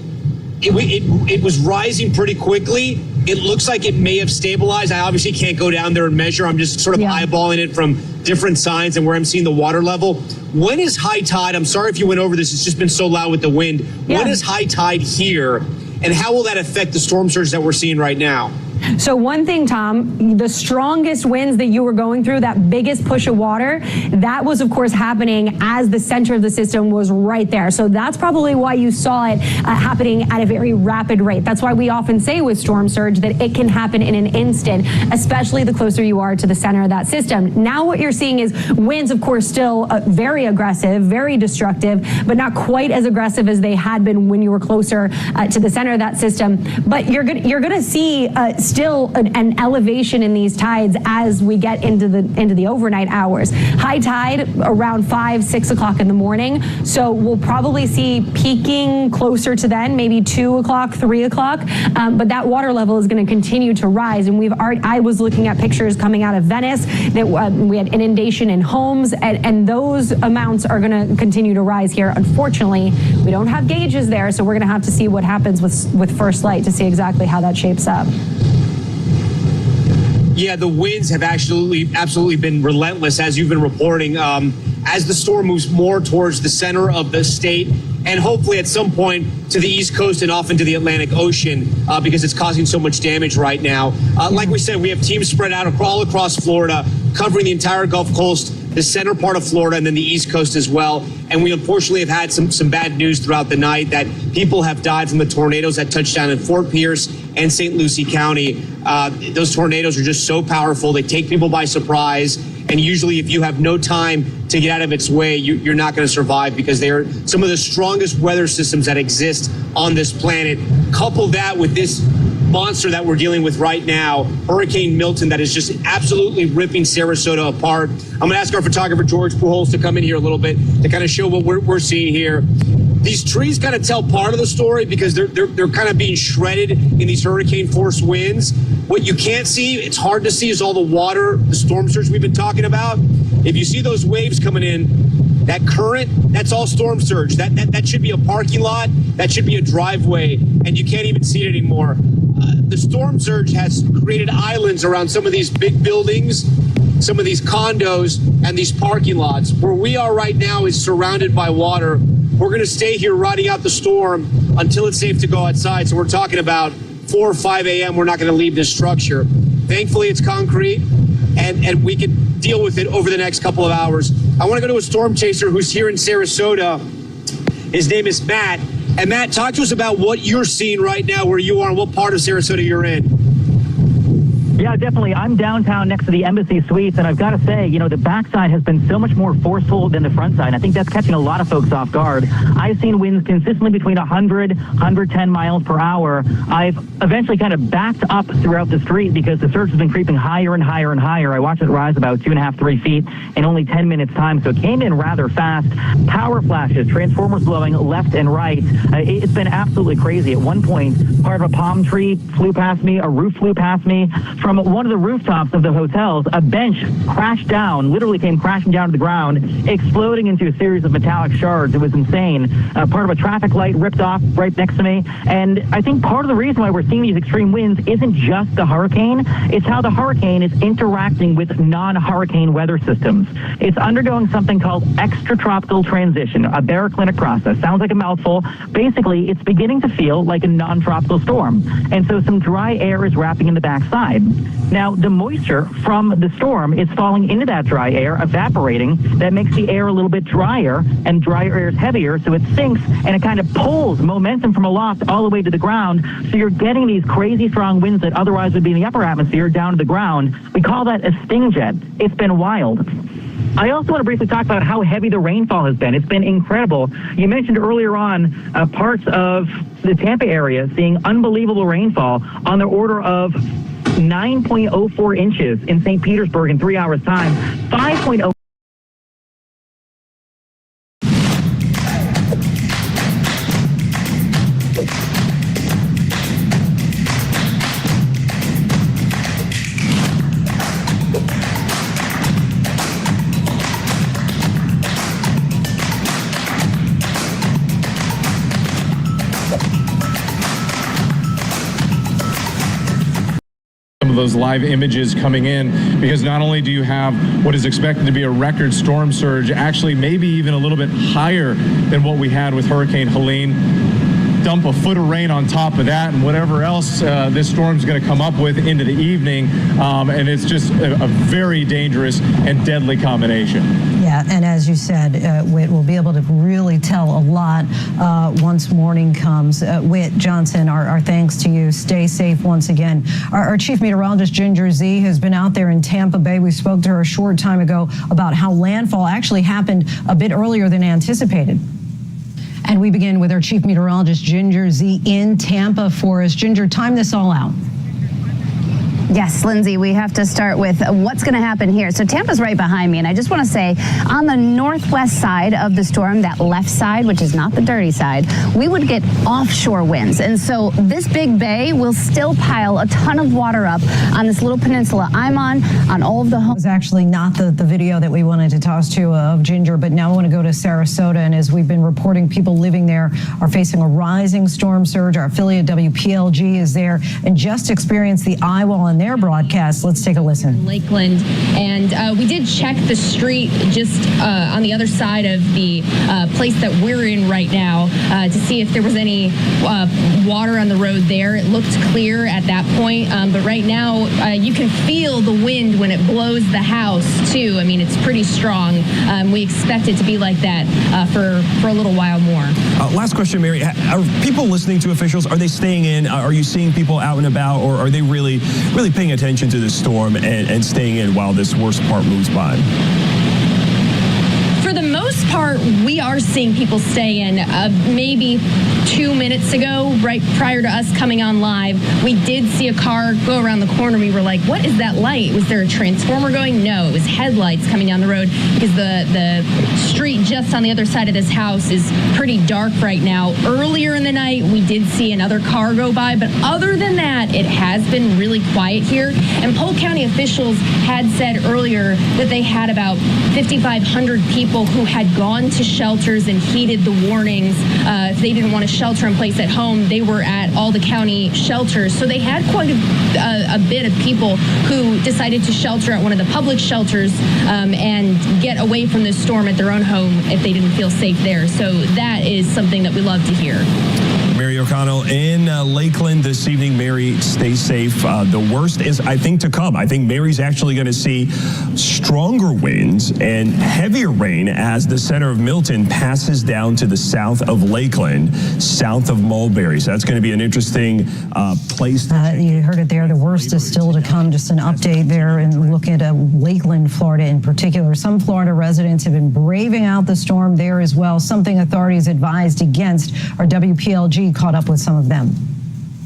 it was rising pretty quickly. It looks like it may have stabilized. I obviously can't go down there and measure. I'm just sort of eyeballing it from different signs and where I'm seeing the water level. When is high tide? I'm sorry if you went over this. It's just been so loud with the wind. When is high tide here, and how will that affect the storm surge that we're seeing right now? So one thing, Tom, the strongest winds that you were going through, that biggest push of water, that was, of course, happening as the center of the system was right there. So that's probably why you saw it happening at a very rapid rate. That's why we often say with storm surge that it can happen in an instant, especially the closer you are to the center of that system. Now what you're seeing is winds, of course, still very aggressive, very destructive, but not quite as aggressive as they had been when you were closer to the center of that system. But you're going to see still an elevation in these tides as we get into the overnight hours. High tide around 5, 6 o'clock in the morning. So we'll probably see peaking closer to then, maybe 2 o'clock, 3 o'clock. But that water level is going to continue to rise. And I was looking at pictures coming out of Venice that we had inundation in homes, and those amounts are going to continue to rise here. Unfortunately, we don't have gauges there, so we're going to have to see what happens with first light to see exactly how that shapes up. Yeah, the winds have absolutely been relentless, as you've been reporting, as the storm moves more towards the center of the state and hopefully at some point to the East Coast and off into the Atlantic Ocean because it's causing so much damage right now. Like we said, we have teams spread out all across Florida, covering the entire Gulf Coast, the center part of Florida, and then the East Coast as well. And we unfortunately have had some bad news throughout the night that people have died from the tornadoes that touched down in Fort Pierce and St. Lucie County. Those tornadoes are just so powerful. They take people by surprise. And usually if you have no time to get out of its way, you're not going to survive, because they are some of the strongest weather systems that exist on this planet. Couple that with this monster that we're dealing with right now, Hurricane Milton, that is just absolutely ripping Sarasota apart. I'm going to ask our photographer, George Pujols, to come in here a little bit to kind of show what we're seeing here. These trees kind of tell part of the story, because they're kind of being shredded in these hurricane force winds. What you can't see, it's hard to see, is all the water, the storm surge we've been talking about. If you see those waves coming in, that current, that's all storm surge. That should be a parking lot. That should be a driveway, and you can't even see it anymore. The storm surge has created islands around some of these big buildings, some of these condos, and these parking lots. Where we are right now is surrounded by water. We're going to stay here riding out the storm until it's safe to go outside. So we're talking about 4 or 5 a.m. We're not going to leave this structure. Thankfully, it's concrete, and we can deal with it over the next couple of hours. I want to go to a storm chaser who's here in Sarasota. His name is Matt. And Matt, talk to us about what you're seeing right now, where you are, and what part of Sarasota you're in. Yeah, definitely. I'm downtown next to the Embassy Suites, and I've got to say, the backside has been so much more forceful than the front side. I think that's catching a lot of folks off guard. I've seen winds consistently between 100, 110 miles per hour. I've eventually kind of backed up throughout the street because the surge has been creeping higher and higher and higher. I watched it rise about 2.5, 3 feet in only 10 minutes time, so it came in rather fast. Power flashes, transformers blowing left and right. It's been absolutely crazy. At one point, part of a palm tree flew past me, a roof flew past me. From one of the rooftops of the hotels, a bench crashed down, literally came crashing down to the ground, exploding into a series of metallic shards. It was insane. Part of a traffic light ripped off right next to me. And I think part of the reason why we're seeing these extreme winds isn't just the hurricane, it's how the hurricane is interacting with non-hurricane weather systems. It's undergoing something called extratropical transition, a baroclinic process. Sounds like a mouthful. Basically, it's beginning to feel like a non-tropical storm. And so some dry air is wrapping in the backside. Now, the moisture from the storm is falling into that dry air, evaporating. That makes the air a little bit drier, and drier air is heavier, so it sinks, and it kind of pulls momentum from aloft all the way to the ground. So you're getting these crazy strong winds that otherwise would be in the upper atmosphere down to the ground. We call that a sting jet. It's been wild. I also want to briefly talk about how heavy the rainfall has been. It's been incredible. You mentioned earlier on parts of the Tampa area seeing unbelievable rainfall on the order of 9.04 inches in St. Petersburg in 3 hours' time, 5.0. Those live images coming in, because not only do you have what is expected to be a record storm surge, actually maybe even a little bit higher than what we had with Hurricane Helene, dump a foot of rain on top of that and whatever else this storm's going to come up with into the evening, and it's just a very dangerous and deadly combination. Yeah, and as you said, Whit, we'll be able to really tell a lot once morning comes. Whit Johnson, our thanks to you. Stay safe once again. Our chief meteorologist, Ginger Z, has been out there in Tampa Bay. We spoke to her a short time ago about how landfall actually happened a bit earlier than anticipated. And we begin with our chief meteorologist, Ginger Z, in Tampa for us. Ginger, time this all out. Yes, Lindsay, we have to start with what's going to happen here. So Tampa's right behind me, and I just want to say on the northwest side of the storm, that left side, which is not the dirty side, we would get offshore winds. And so this big bay will still pile a ton of water up on this little peninsula I'm on all of the homes. It was actually not the video that we wanted to toss to of Ginger, but now I want to go to Sarasota. And as we've been reporting, people living there are facing a rising storm surge. Our affiliate WPLG is there and just experienced the eye wall in their broadcast. Let's take a listen. Lakeland, and we did check the street just on the other side of the place that we're in right now to see if there was any water on the road there. It looked clear at that point, but right now you can feel the wind when it blows the house too. I mean, it's pretty strong. We expect it to be like that for a little while more. Last question, Mary. Are people listening to officials? Are they staying in? Are you seeing people out and about, or are they really really paying attention to this storm and staying in while this worst part moves by? For the most part, we are seeing people stay in. Maybe 2 minutes ago, right prior to us coming on live, we did see a car go around the corner. We were like, what is that light? Was there a transformer going? No, it was headlights coming down the road because the street just on the other side of this house is pretty dark right now. Earlier in the night, we did see another car go by, but other than that, it has been really quiet here. And Polk County officials had said earlier that they had about 5,500 people who had gone to shelters and heeded the warnings. If they didn't want to shelter in place at home, they were at all the county shelters. So they had quite a bit of people who decided to shelter at one of the public shelters and get away from this storm at their own home if they didn't feel safe there. So that is something that we love to hear. Mary O'Connell in Lakeland this evening. Mary, stay safe. The worst is, I think, to come. I think Mary's actually going to see stronger winds and heavier rain as the center of Milton passes down to the south of Lakeland, south of Mulberry. So that's going to be an interesting place. You heard it there. The worst is still to come. Just an update there and look at Lakeland, Florida in particular. Some Florida residents have been braving out the storm there as well, something authorities advised against. Our WPLG caught up with some of them.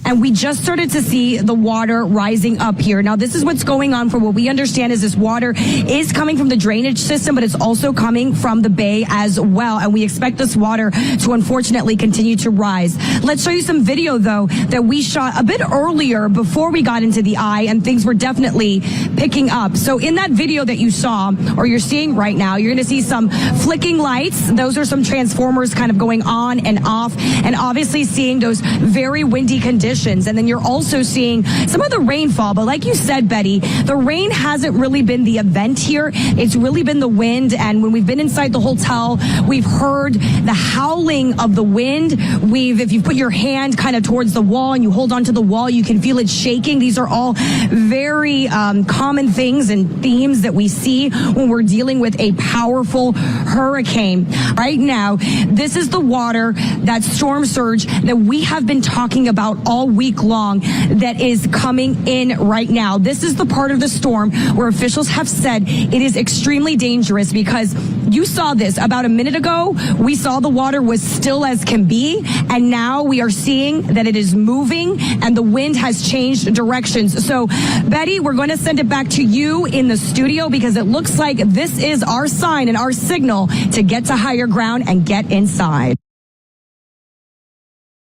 And we just started to see the water rising up here. Now, this is what's going on. For what we understand is this water is coming from the drainage system, but it's also coming from the bay as well. And we expect this water to unfortunately continue to rise. Let's show you some video, though, that we shot a bit earlier before we got into the eye, and things were definitely picking up. So in that video that you saw, or you're seeing right now, you're going to see some flicking lights. Those are some transformers kind of going on and off, and obviously seeing those very windy conditions. And then you're also seeing some of the rainfall. But like you said, Betty, the rain hasn't really been the event here. It's really been the wind. And when we've been inside the hotel, we've heard the howling of the wind. If you put your hand kind of towards the wall and you hold onto the wall, you can feel it shaking. These are all very common things and themes that we see when we're dealing with a powerful hurricane. Right now, this is the water, that storm surge that we have been talking about all week long that is coming in right now. This is the part of the storm where officials have said it is extremely dangerous, because you saw this about a minute ago. We saw the water was still as can be, and now we are seeing that it is moving and the wind has changed directions. So, Betty, we're going to send it back to you in the studio, because it looks like this is our sign and our signal to get to higher ground and get inside.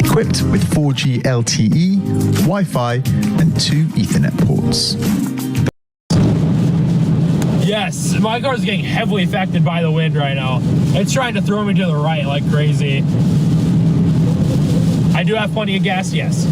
Equipped with 4G LTE, Wi-Fi, and 2 Ethernet ports. Yes, my car's getting heavily affected by the wind right now. It's trying to throw me to the right like crazy. I do have plenty of gas, yes.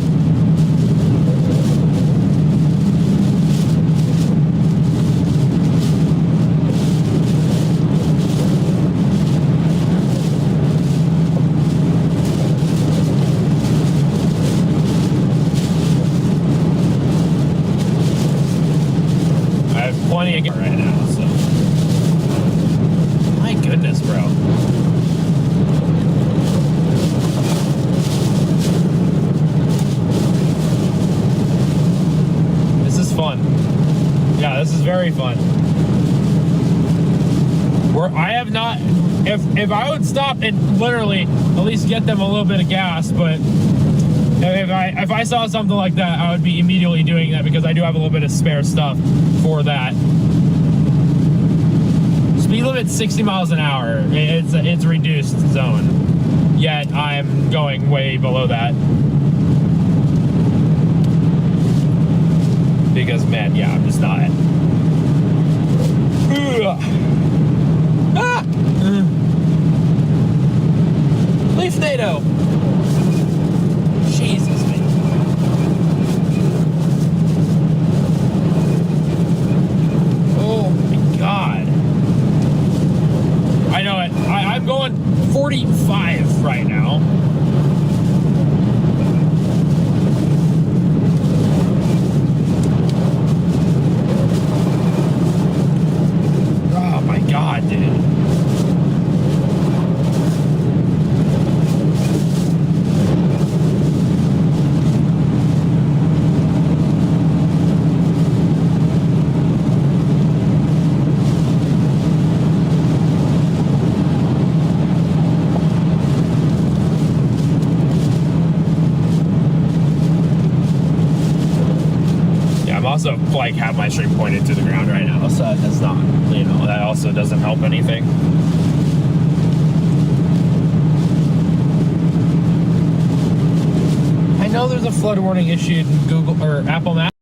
Plenty of gas right now, so my goodness, bro. This is fun. Yeah, this is very fun. I have not, if I would stop and literally at least get them a little bit of gas, but if I saw something like that, I would be immediately doing that, because I do have a little bit of spare stuff for that. Speed limit 60 miles an hour. It's reduced zone. Yet I'm going way below that. Because, man, yeah, I'm just not. Ah! Leaf NATO. Jesus, man. Oh my God. I know it. I'm going 45 right now. Oh my God, dude. also like have my stream pointed to the ground right now, so that's not, you know, that also doesn't help anything. I know there's a flood warning issued in Google or Apple Maps.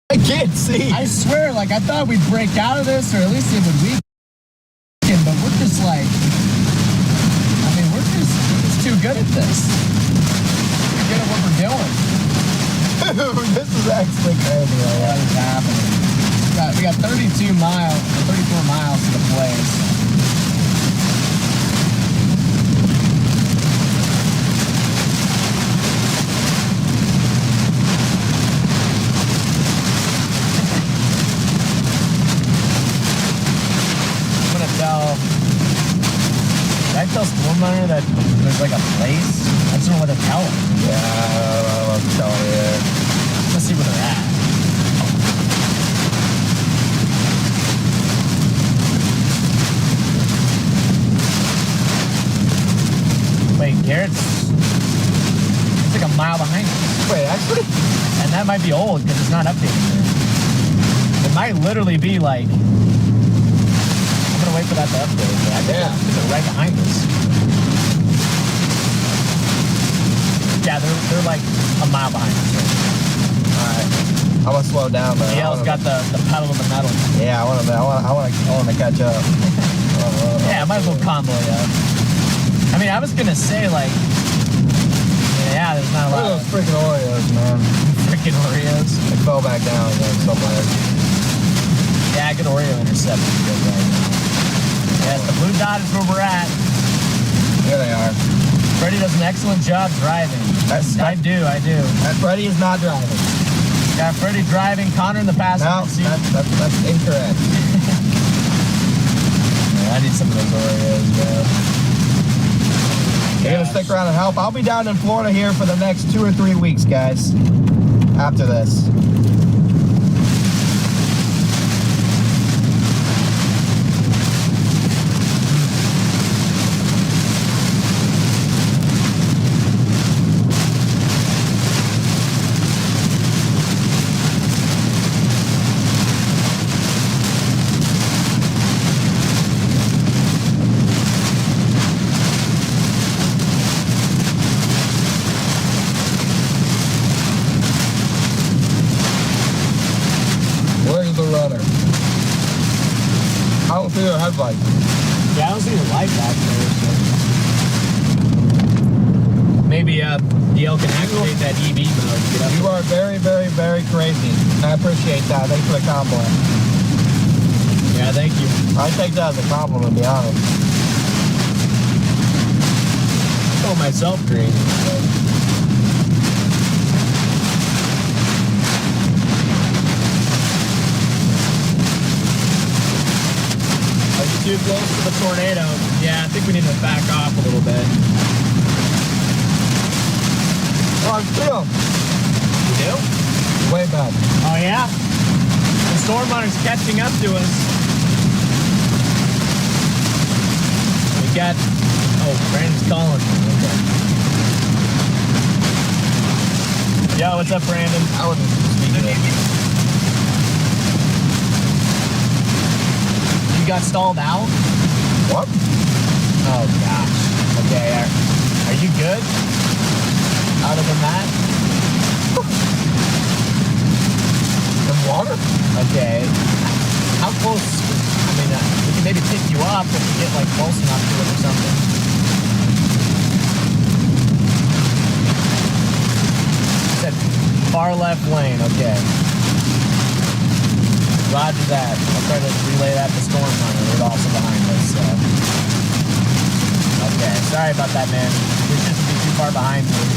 I can't see. I swear, like, I thought we'd break out of this, or at least it would weaken, but we're just like, I mean, we're just too good at this. We're good at what we're doing. Dude, this is actually crazy. What is happening? We got 34 miles to the place. Did I tell Stormrunner that there's like a place? I just don't know what to tell him. Yeah, I don't know what to tell him yet. Let's see where they're at. Wait, Garrett's it's like a mile behind us. Wait, actually? And that might be old because it's not updated. It might literally be like, I'm gonna wait for that to update. But I think they're right behind us. Yeah, they're like a mile behind us. Alright. I'm gonna slow down, man. DL's got the pedal to the metal. Yeah, I want to catch up. Yeah, I might as well combo ya. I mean, I was gonna say like, yeah, there's not a lot. Look at those freaking Oreos, man. Freaking Oreos. They fell back down again somewhere. Yeah, good Oreo intercept is good right now. Yes, the blue dot is where we're at. Here they are. Freddie does an excellent job driving. I do. Freddie is not driving. Got Freddie driving, Connor in the passenger seat. No, that's incorrect. Man, I need some of those Oreos, man. You're gonna stick around and help. I'll be down in Florida here for the next 2 or 3 weeks, guys. After this. Headlight. Yeah, I don't see the light back there. So. Maybe DL can activate that EV mode. You are very, very, very crazy. I appreciate that. Thanks for the compliment. Yeah, thank you. I take that as a compliment, to be honest. I call myself crazy. Too close to the tornado. Yeah, I think we need to back off a little bit. Oh, I feel. You do? Way back. Oh, yeah? The storm runner's catching up to us. We got... Oh, Brandon's calling. Okay. Yo, what's up, Brandon? I wouldn't speak to it. Got stalled out? What? Oh gosh. Okay, are you good? Other than that? The water? Okay. How close? I mean, we can maybe pick you up if we get like close enough to it or something. You said far left lane, okay. Roger that. I'll try to relay that to Storm Runner. They're also behind us, so. Okay, sorry about that, man. We shouldn't be too far behind you.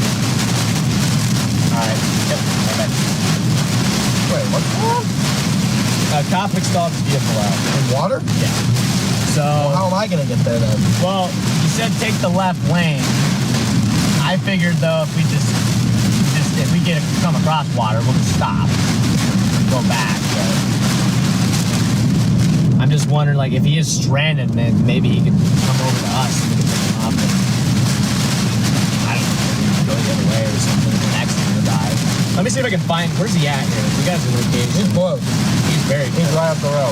Alright. Yep. Bye-bye. Wait, what's going on? Cop stalled his vehicle out. In water? Yeah. So... Well, how am I going to get there, then? Well, you said take the left lane. I figured, though, if we just if we come across water, we'll just stop. Go back, but... I'm just wondering, like, if he is stranded, then maybe he could come over to us and we can pick him up and, I don't know, go the other way or something, the next thing to die. Let me see if I can find, where's he at here? We got his location. He's close. He's very close. He's right up the road.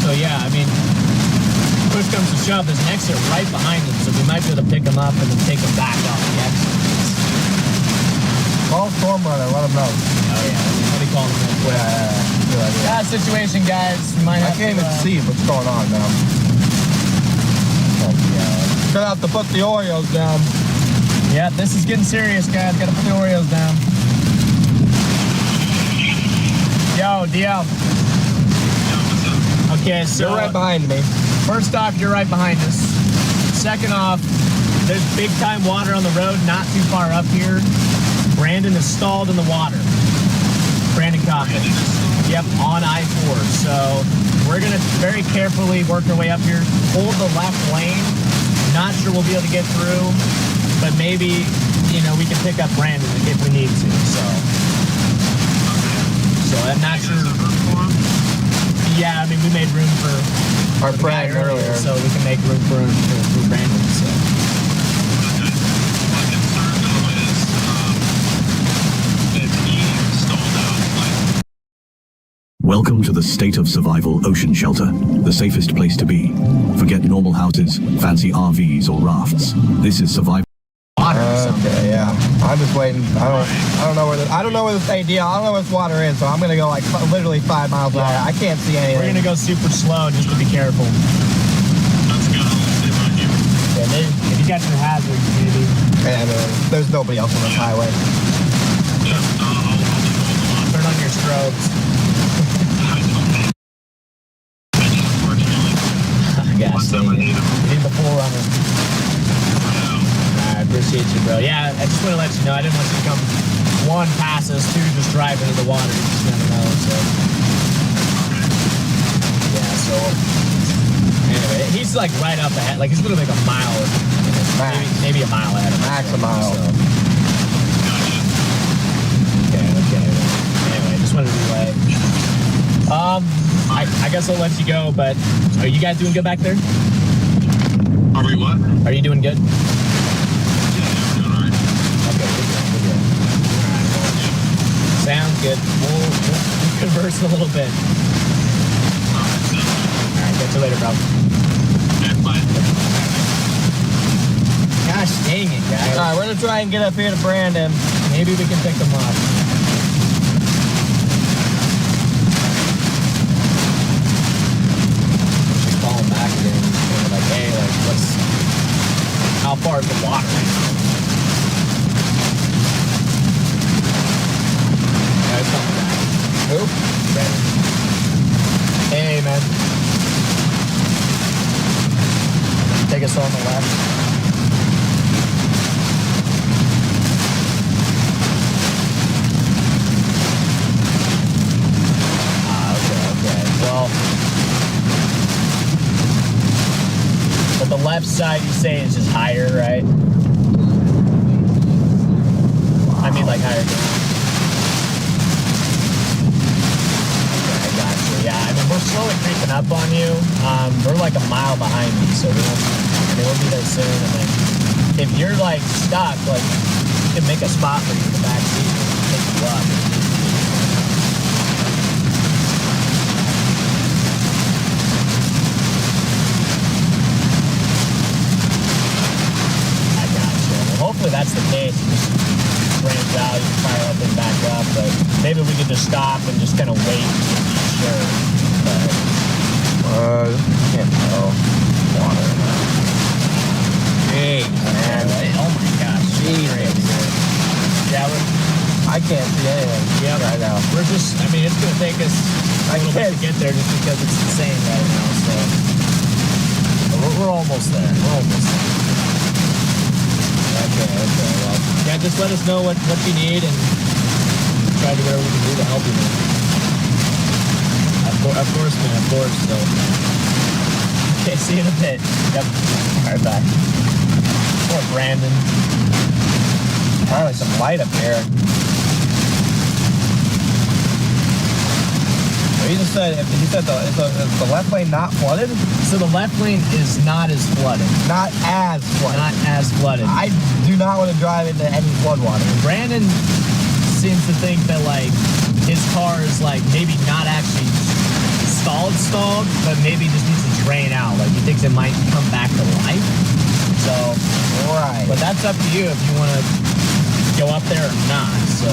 So yeah, I mean, push comes to shove, there's an exit right behind him, so we might be able to pick him up and then take him back off the exit. Call Storm Runner, let him know. Oh yeah, let me call him real quick. Yeah, situation, guys. We might have I can't even see what's going on now. Oh yeah. Gonna have to put the Oreos down. Yeah, this is getting serious, guys. Gotta put the Oreos down. Yo, DL. Okay, so you're right behind me. First off, you're right behind us. Second off, there's big time water on the road, not too far up here. Brandon is stalled in the water. Brandon Coffin. Yep, on I-4. So we're gonna very carefully work our way up here. Hold the left lane. Not sure we'll be able to get through, but maybe, you know, we can pick up Brandon if we need to. So I'm not sure. Yeah, I mean, we made room for our friend earlier, so we can make room for Brandon. So. Welcome to the State of Survival Ocean Shelter, the safest place to be. Forget normal houses, fancy RVs, or rafts. This is survival. Okay, yeah. I'm just waiting. I don't know where this. I don't know where this ADL. I don't know where this water is, so I'm gonna go like literally 5 miles an hour. I can't see anything. We're gonna go super slow just to be careful. Yeah, maybe if you got your hazards, maybe. Yeah, there's nobody else on this highway. Turn on your strobes. Gas. Need the full runner. I appreciate you, bro. Yeah, I just want to let you know, I didn't want you to come, one, pass us, two, just drive into the water. You just never know, so. Yeah, so, anyway, he's like right up ahead. Like, he's going to make a mile, maybe a mile ahead of us. Max a mile. So. Okay. Anyway, just wanted to relay. I guess I'll let you go, but are you guys doing good back there? Are we what? Are you doing good? Sounds good. We'll converse in a little bit. Alright, catch you later, bro. Gosh dang it, guys. Alright, we're gonna try and get up here to Brandon. Maybe we can pick him up. We should call him back again. Like, hey, like, how far is the water? Who? Brandon. Hey, man. Take us on the left. Okay. Well, but the left side you say is just higher, right? Wow. I mean, like higher down. Yeah, I mean, we're slowly creeping up on you. We're like a mile behind you, so we'll be there soon. And then if you're like stuck, like we can make a spot for you in the back seat and pick you up. I got you. Well, hopefully that's the case. You just branch out, you can fire up and back up, but maybe we could just stop and just kind of wait. Sure, but can't tell. Water. Hey, man. Oh my gosh. Jeez. Yeah, I can't see anything right now. We're just, I mean, it's going to take us a little bit to get there just because it's insane right now, so. But we're almost there. Okay, well. Yeah, just let us know what you need and try to do whatever we can do to help you, man. Of course, man, of course, so. Okay, see you in a bit. Yep. All right, bye. Poor Brandon. Probably some light up here. He just said, is the left lane not flooded? So the left lane is not as flooded. Not as flooded. I do not want to drive into any flood water. Brandon seems to think that like his car is like maybe not actually stalled, but maybe just needs to drain out. Like he thinks it might come back to life. So, right. But that's up to you if you want to go up there or not. So.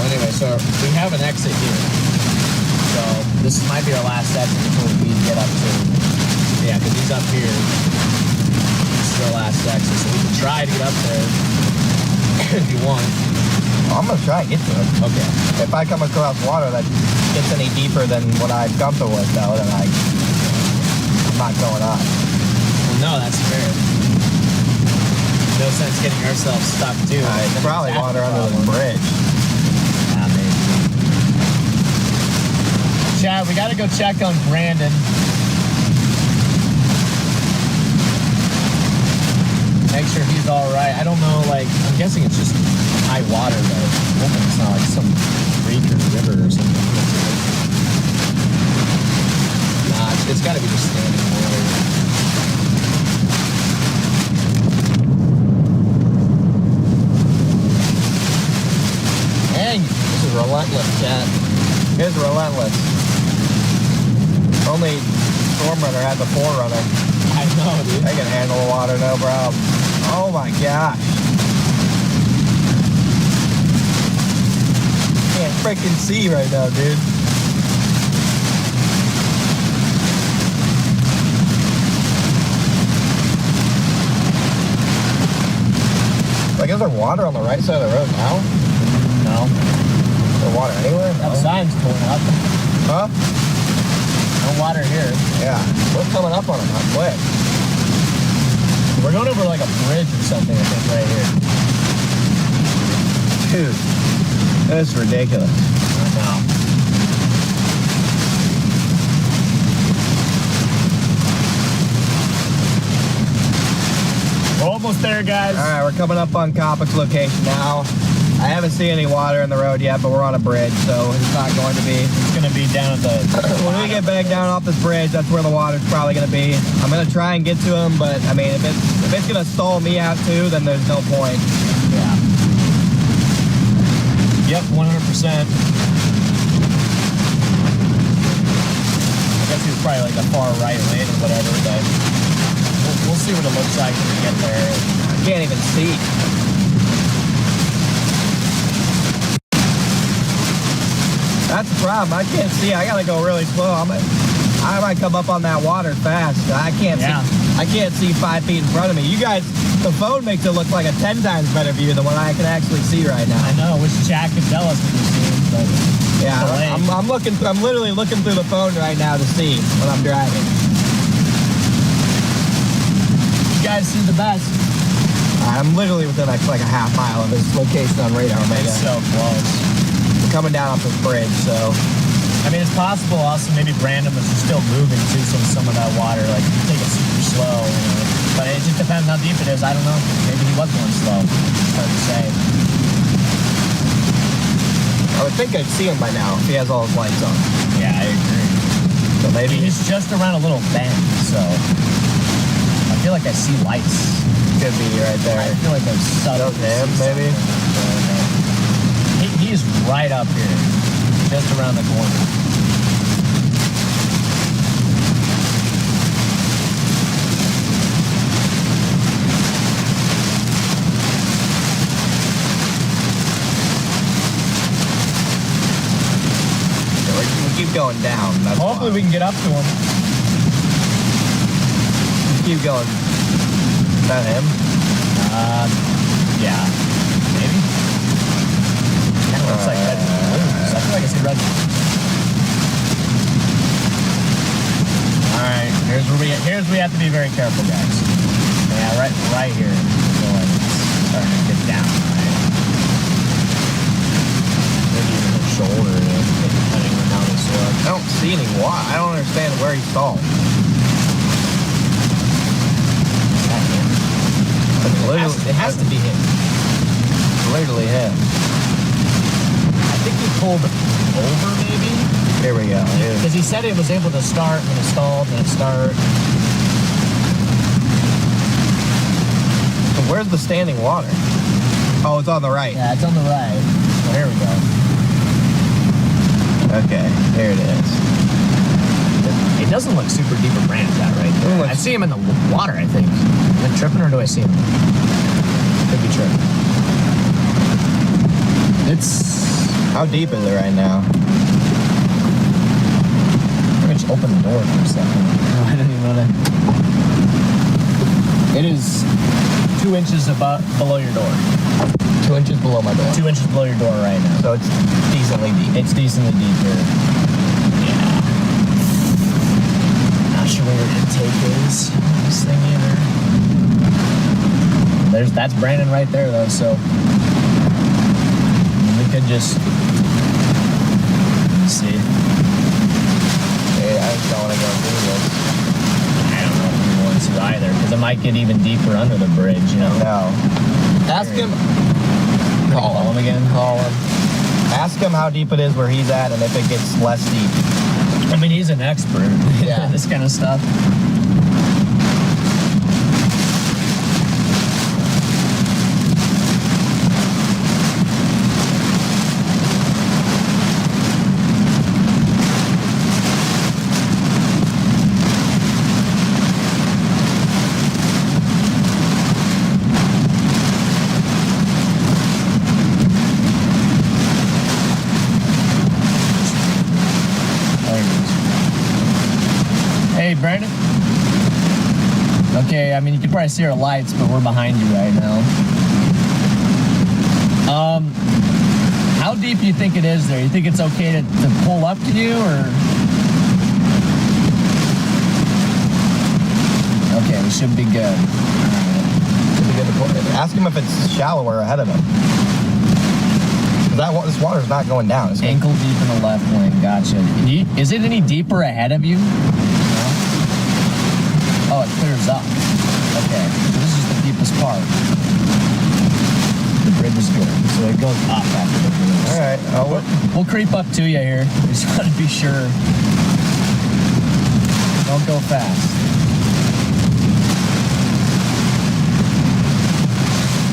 Anyway, so we have an exit here. So this might be our last exit before we get up to, yeah, because he's up here. This is our last exit, so we can try to get up there if you want. I'm going to try and get to it. Okay. If I come across water that gets any deeper than what I'm comfortable with, though, then I'm not going up. Well, no, that's fair. No sense getting ourselves stuck, too. It's probably water under the bridge. Chad, we got to go check on Brandon. Make sure he's all right. I don't know, like, I'm guessing it's just high water, though. Hoping it's not like some creek or river or something. Nah, it's got to be just standing water. Dang, this is relentless, Chad. It's relentless. Only Stormrunner had the 4Runner. I know, dude. They can handle the water, no problem. Oh my gosh. Can't freaking see right now, dude. Like, is there water on the right side of the road now? No. Is there water anywhere? That sign's pulling up. Huh? No water here. Yeah. What's coming up on it? Not quick. We're going over like a bridge or something, I think, right here. Dude, that's ridiculous. I know. We're almost there, guys. All right, we're coming up on Coppic's location now. I haven't seen any water in the road yet, but we're on a bridge, so it's not going to be. It's going to be down at the... When we get back down off this bridge, that's where the water's probably going to be. I'm going to try and get to him, but, I mean, if it's going to stall me out, too, then there's no point. Yeah. Yep, 100%. I guess he was probably like the far right lane or whatever, but we'll see what it looks like when we get there. I can't even see. That's the problem. I can't see. I gotta go really slow. I might come up on that water fast. I can't see. I can't see 5 feet in front of me. You guys, the phone makes it look like a 10 times better view than what I can actually see right now. I know. I wish Jack could tell us what you're seeing, but yeah, I'm looking. I'm literally looking through the phone right now to see when I'm driving. You guys see the best. I'm literally within like a half mile of this location on radar. It's so close. Coming down off this bridge, so I mean, it's possible also maybe Brandon was just still moving to some of that water, like take it super slow, you know. But it just depends how deep it is. I don't know. Maybe he was going slow. It's hard to say. I would think I'd see him by now if he has all his lights on. Yeah, I agree. So maybe he's just around a little bend, so I feel like I see lights. Could be right there. I feel like there's subtle. Him, maybe. He's right up here, just around the corner. We keep going down. Hopefully we can get up to him. Keep going. Is that him? Yeah. Maybe. Kind of looks like red balloons. I feel like I see red balloons. Alright, here's where we have to be very careful, guys. Yeah, right here. So like it's starting to get down, right? Maybe even the shoulder, depending on how this looks. I don't see any water. I don't understand where he stalled. It has to be him. Literally him. I think he pulled over, maybe. Here we go. Because he said it was able to start, and it stalled, and it started. So where's the standing water? Oh, it's on the right. Yeah, it's on the right. So here we go. Okay, there it is. It doesn't look super deep where Brandon's at right there. I see him in the water, I think. Am I tripping, or do I see him? Could be tripping. It's... How deep is it right now? Let me just open the door for a second. No, I didn't even want to... It is 2 inches below your door. 2 inches below my door. 2 inches below your door right now. So it's decently deep. It's decently deep here. Yeah. Not sure where your intake is on this thing either. That's Brandon right there though, so we could just see. Yeah, I just don't want to go through this. I don't know if we want to either, because it might get even deeper under the bridge, you know. No. Ask him. Call him again. Call him. Ask him how deep it is where he's at, and if it gets less deep. I mean, he's an expert. Yeah, this kind of stuff. Hey, Brandon. Okay, I mean, you can probably see our lights, but we're behind you right now. How deep do you think it is there? You think it's okay to pull up to you, or? Okay, we should be good. Should be good to pull. Ask him if it's shallower ahead of him. This water's not going down. It's ankle deep in the left lane. Gotcha. Is it any deeper ahead of you? Oh, it clears up. Okay, so this is the deepest part. The bridge is good, so it goes up after the bridge. All right, we'll creep up to you here. We just want to be sure. Don't go fast.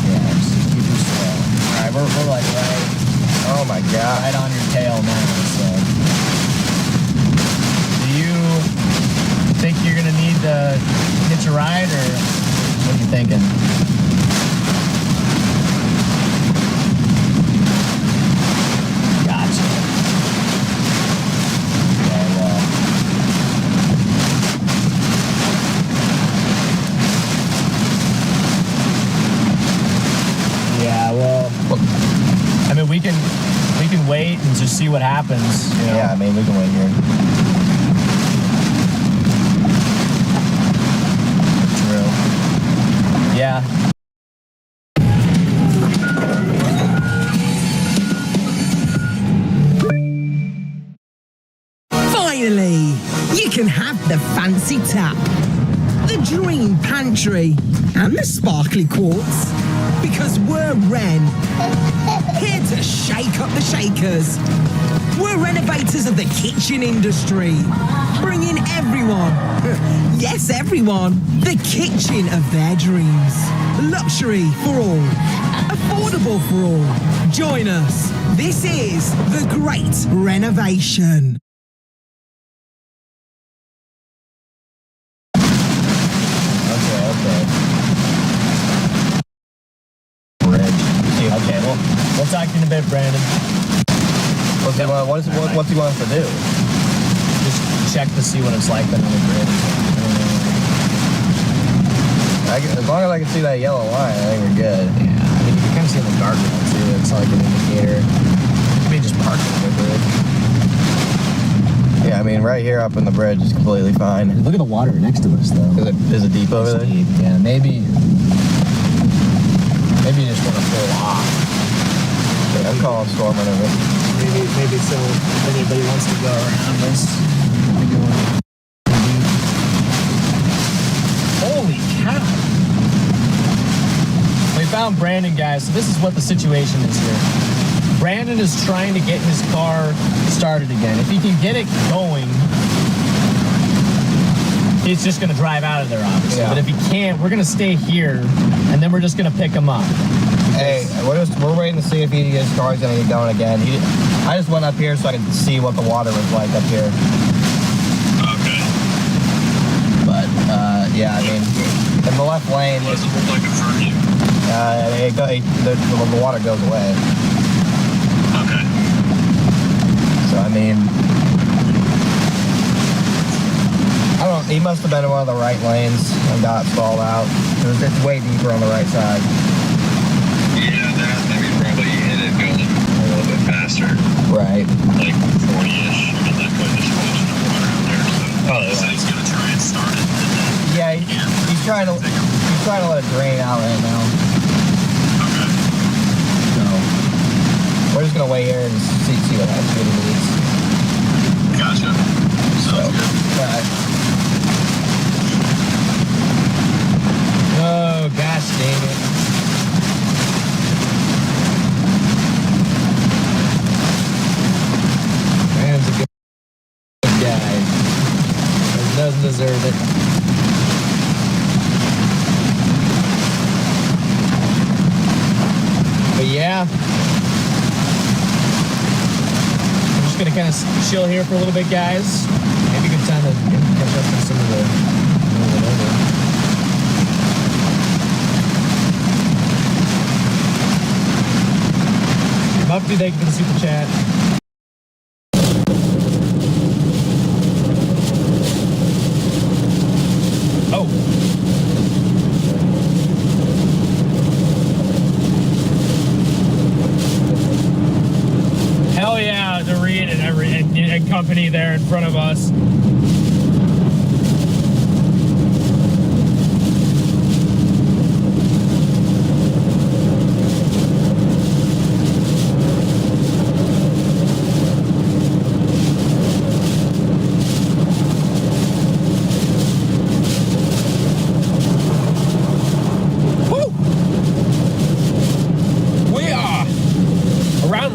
Yeah, just keep it slow. All right, we're like right. Oh my God! Right on your tail now. So, do you think you're gonna need to hitch a ride, or what are you thinking? Gotcha. Okay, well. Yeah, well, I mean, we can wait and just see what happens. You know? Yeah, I mean, we can wait here. Yeah. Finally, you can have the fancy tap, the dream pantry, and the sparkly quartz. Because we're Ren, here to shake up the shakers. We're renovators of the kitchen industry, bringing everyone, yes everyone, the kitchen of their dreams. Luxury for all, affordable for all. Join us. This is the Great Renovation. Okay, well, we'll talk to you in a bit, Brandon. What's he want us to do? Just check to see what it's like under the bridge. As long as I can see that yellow line, I think we're good. Yeah, I mean, you can kind of see the guardrail too. It's like an indicator. You may just park under the bridge. Yeah, I mean, right here up in the bridge is completely fine. Look at the water next to us, though. Is it deep over there? Deep, yeah. Maybe you just want to pull off. Yeah, I'm calling storm whenever. Maybe so. If anybody wants to go around us. Holy cow! We found Brandon, guys. So this is what the situation is here. Brandon is trying to get his car started again. If he can get it going, he's just going to drive out of there, obviously. Yeah. But if he can't, we're going to stay here, and then we're just going to pick him up. Hey, we're waiting to see if his car's going to get going again. I just went up here so I could see what the water was like up here. Okay. But, yeah, I mean, in the left lane, what does it look like in front of you? The water goes away. Okay. So, I mean, I don't know, he must have been in one of the right lanes and got stalled out. It's way deeper on the right side. Yeah, that means probably hit it going a little bit faster. Right. Like 40-ish. I mean, that could just flush the water out there. So, he said he's going to try and start it. Yeah, he's trying to let it drain out right now. Okay. So, we're just going to wait here and see what happens. Gotcha. Sounds good. All right. Oh, gosh dang it. Man's a good guy. He doesn't deserve it. But yeah. I'm just going to kind of chill here for a little bit, guys. Maybe a good time to catch up on some of the whatever. Muffy, thank you for the super chat. Oh. Hell yeah, the Reed and company there in front of us.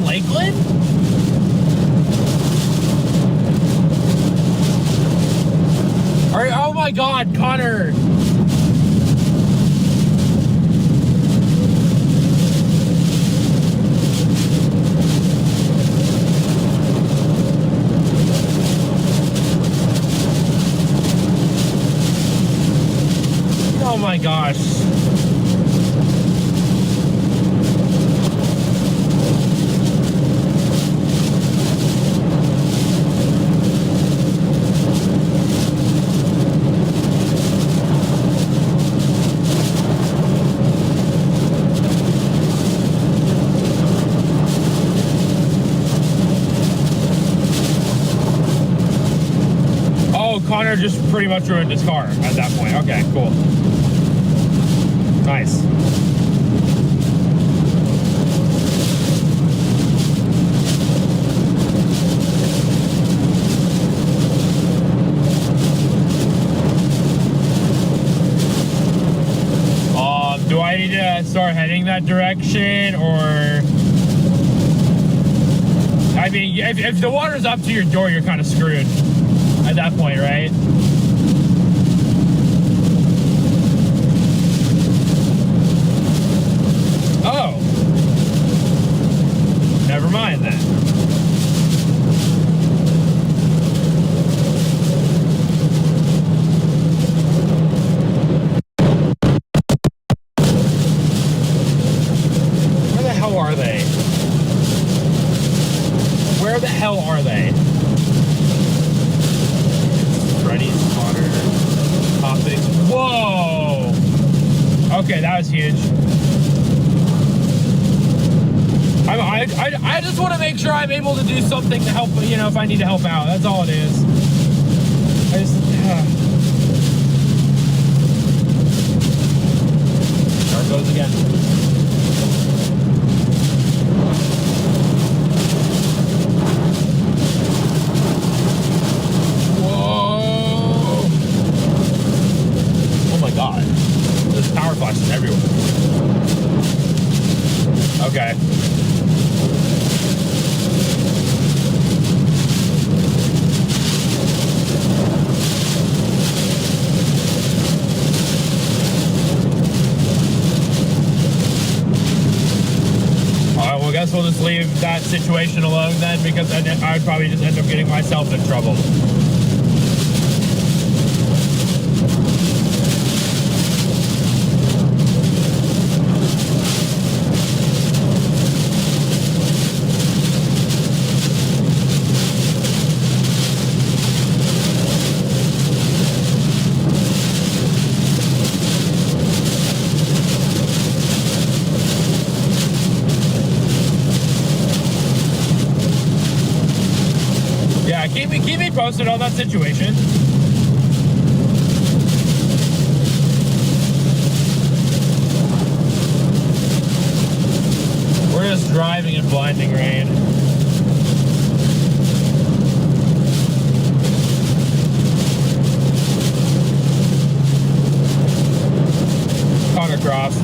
Lakeland? Oh my God, Connor. Oh my gosh. Connor just pretty much ruined his car at that point. Okay, cool. Nice. Do I need to start heading that direction, or? I mean, if the water's up to your door, you're kind of screwed at that point, right? Oh. Never mind then. Where the hell are they? Where the hell are they? Freddy's Connor topics. Whoa! Okay, that was huge. I just want to make sure I'm able to do something to help, you know, if I need to help out. That's all it is. I just... There it goes again. God, there's power flashes everywhere. Okay. guess we'll just leave that situation alone then, because I would probably just end up getting myself in trouble. Keep me posted on that situation. We're just driving in blinding rain. Connor Cross.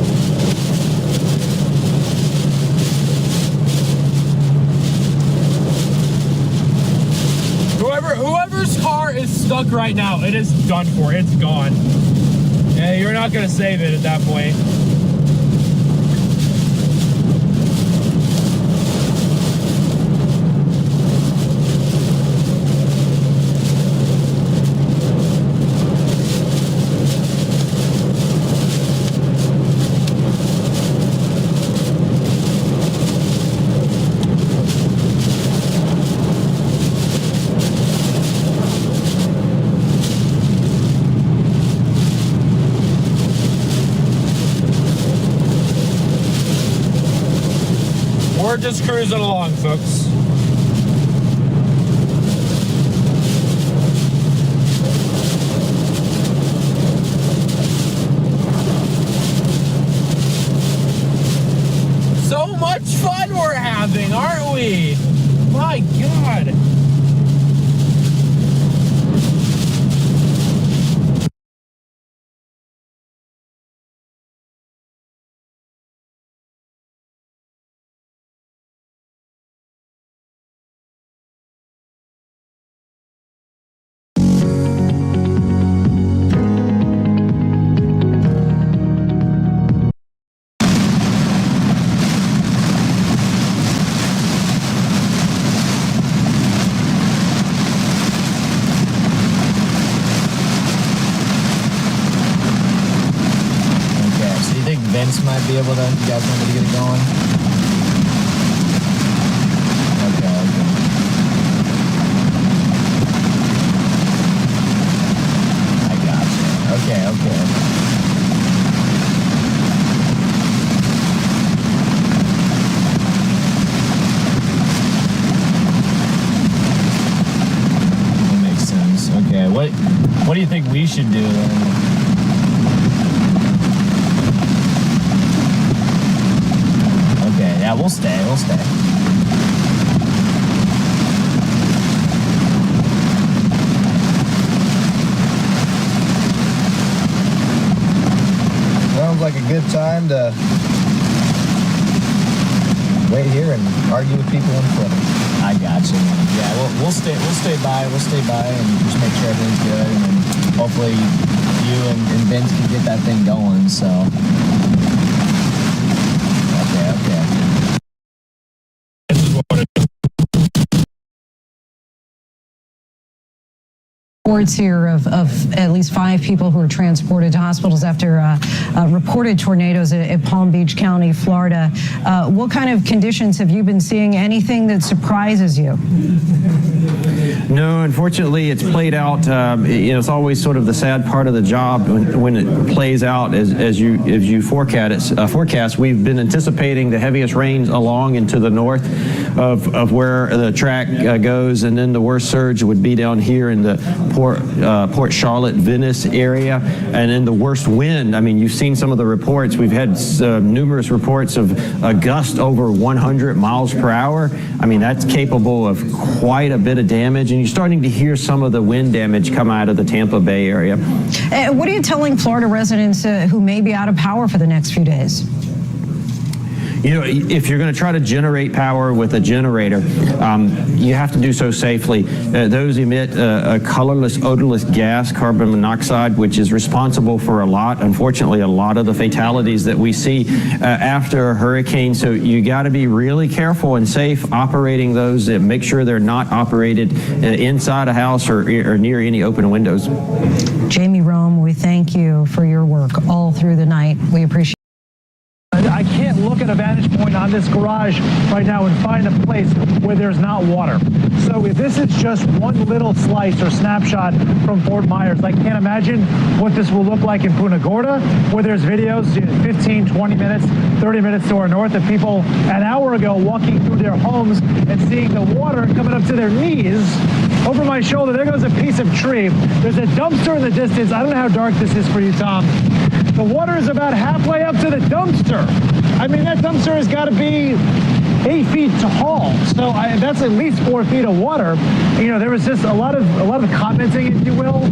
Whoever's car is stuck right now, it is done for. It's gone. Yeah, you're not gonna save it at that point. We're just cruising along, folks. So much fun we're having, aren't we? My God. Vince might be able to, you guys want me to get it going? Okay. I got you. Okay. That makes sense. Okay, what do you think we should do then? Yeah, we'll stay. Sounds like a good time to wait here and argue with people in front. I got you, man. Yeah, we'll stay by and just make sure everything's good, and then hopefully you and Vince can get that thing going, so. Okay. Reports here of at least 5 people who were transported to hospitals after reported tornadoes at Palm Beach County, Florida. What kind of conditions have you been seeing? Anything that surprises you? No, unfortunately, it's played out. It's always sort of the sad part of the job when it plays out as you forecast. We've been anticipating the heaviest rains along into the north of where the track goes, and then the worst surge would be down here in the Port Charlotte, Venice area, and then the worst wind. I mean, you've seen some of the reports. We've had numerous reports of a gust over 100 miles per hour. I mean, that's capable of quite a bit of damage, and you're starting to hear some of the wind damage come out of the Tampa Bay area. What are you telling Florida residents who may be out of power for the next few days? if you're going to try to generate power with a generator, you have to do so safely. Those emit a colorless, odorless gas, carbon monoxide, which is responsible for unfortunately, a lot of the fatalities that we see after a hurricane. So you got to be really careful and safe operating those, and make sure they're not operated inside a house or near any open windows. Jamie Rome, we thank you for your work all through the night. We appreciate I can't look at a vantage point on this garage right now and find a place where there's not water. So if this is just one little slice or snapshot from Fort Myers, I can't imagine what this will look like in Punta Gorda, where there's videos 15, 20 minutes, 30 minutes to our north of people an hour ago walking through their homes and seeing the water coming up to their knees. Over my shoulder, there goes a piece of tree. There's a dumpster in the distance. I don't know how dark this is for you, Tom. The water is about halfway up to the dumpster. I mean, that dumpster has got to be 8 feet tall. So that's at least 4 feet of water. There was just a lot of commenting, if you will,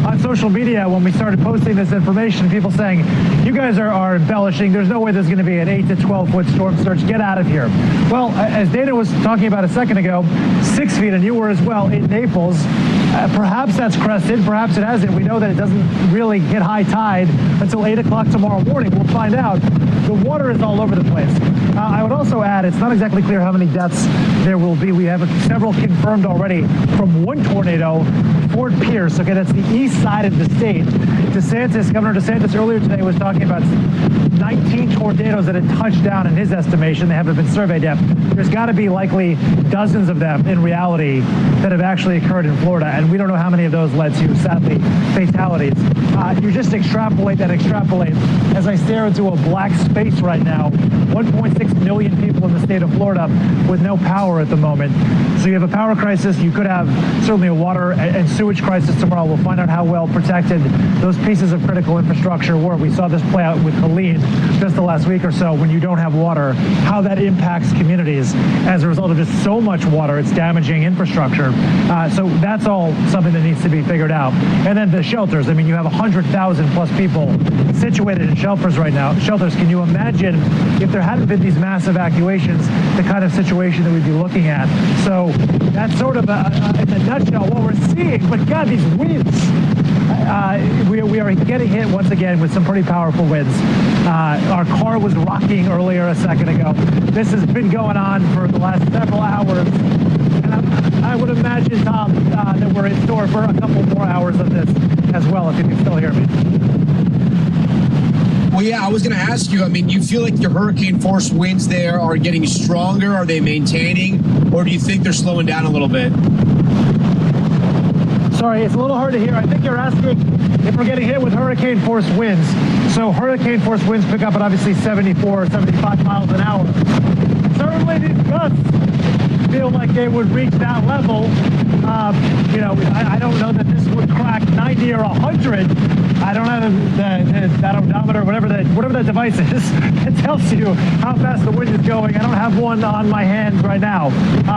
on social media when we started posting this information. People saying, you guys are embellishing. There's no way there's going to be an 8 to 12 foot storm surge. Get out of here. Well, as Dana was talking about a second ago, 6 feet, and you were as well in Naples. Perhaps that's crested, perhaps it hasn't. We know that it doesn't really hit high tide until 8 o'clock tomorrow morning. We'll find out. The water is all over the place. I would also add, it's not exactly clear how many deaths there will be. We have several confirmed already from one tornado, Fort Pierce. Okay, that's the east side of the state. Governor DeSantis earlier today was talking about 19 tornadoes that had touched down in his estimation. They haven't been surveyed yet. There's got to be likely dozens of them in reality that have actually occurred in Florida, and we don't know how many of those led to, sadly, fatalities. You just extrapolate as I stare into a black space right now. 1.6 million people in the state of Florida with no power at the moment. So you have a power crisis. You could have certainly a water and sewage crisis tomorrow. We'll find out how well protected those pieces of critical infrastructure were. We saw this play out with Helene just the last week or so. When you don't have water, how that impacts communities as a result of just so much water, it's damaging infrastructure. So that's all something that needs to be figured out. And then the shelters. I mean, you have 100,000 plus people situated in shelters right now. Can you imagine if there hadn't been these mass evacuations, the kind of situation that we'd be looking at? So that's sort of, in a nutshell, what we're seeing. But God, these winds. We are getting hit once again with some pretty powerful winds. Our car was rocking earlier a second ago. This has been going on for the last several hours. And I would imagine, Tom, that we're in store for a couple more hours of this as well, if you can still hear me. Well, yeah, I was going to ask you, I mean, you feel like your hurricane force winds there are getting stronger? Are they maintaining? Or do you think they're slowing down a little bit? Sorry, it's a little hard to hear. I think you're asking if we're getting hit with hurricane force winds. So hurricane force winds pick up at obviously 74 or 75 miles an hour. Certainly these gusts feel like they would reach that level. I don't know that this would crack 90 or 100. I don't have that odometer, whatever that device is. It tells you how fast the wind is going. I don't have one on my hand right now,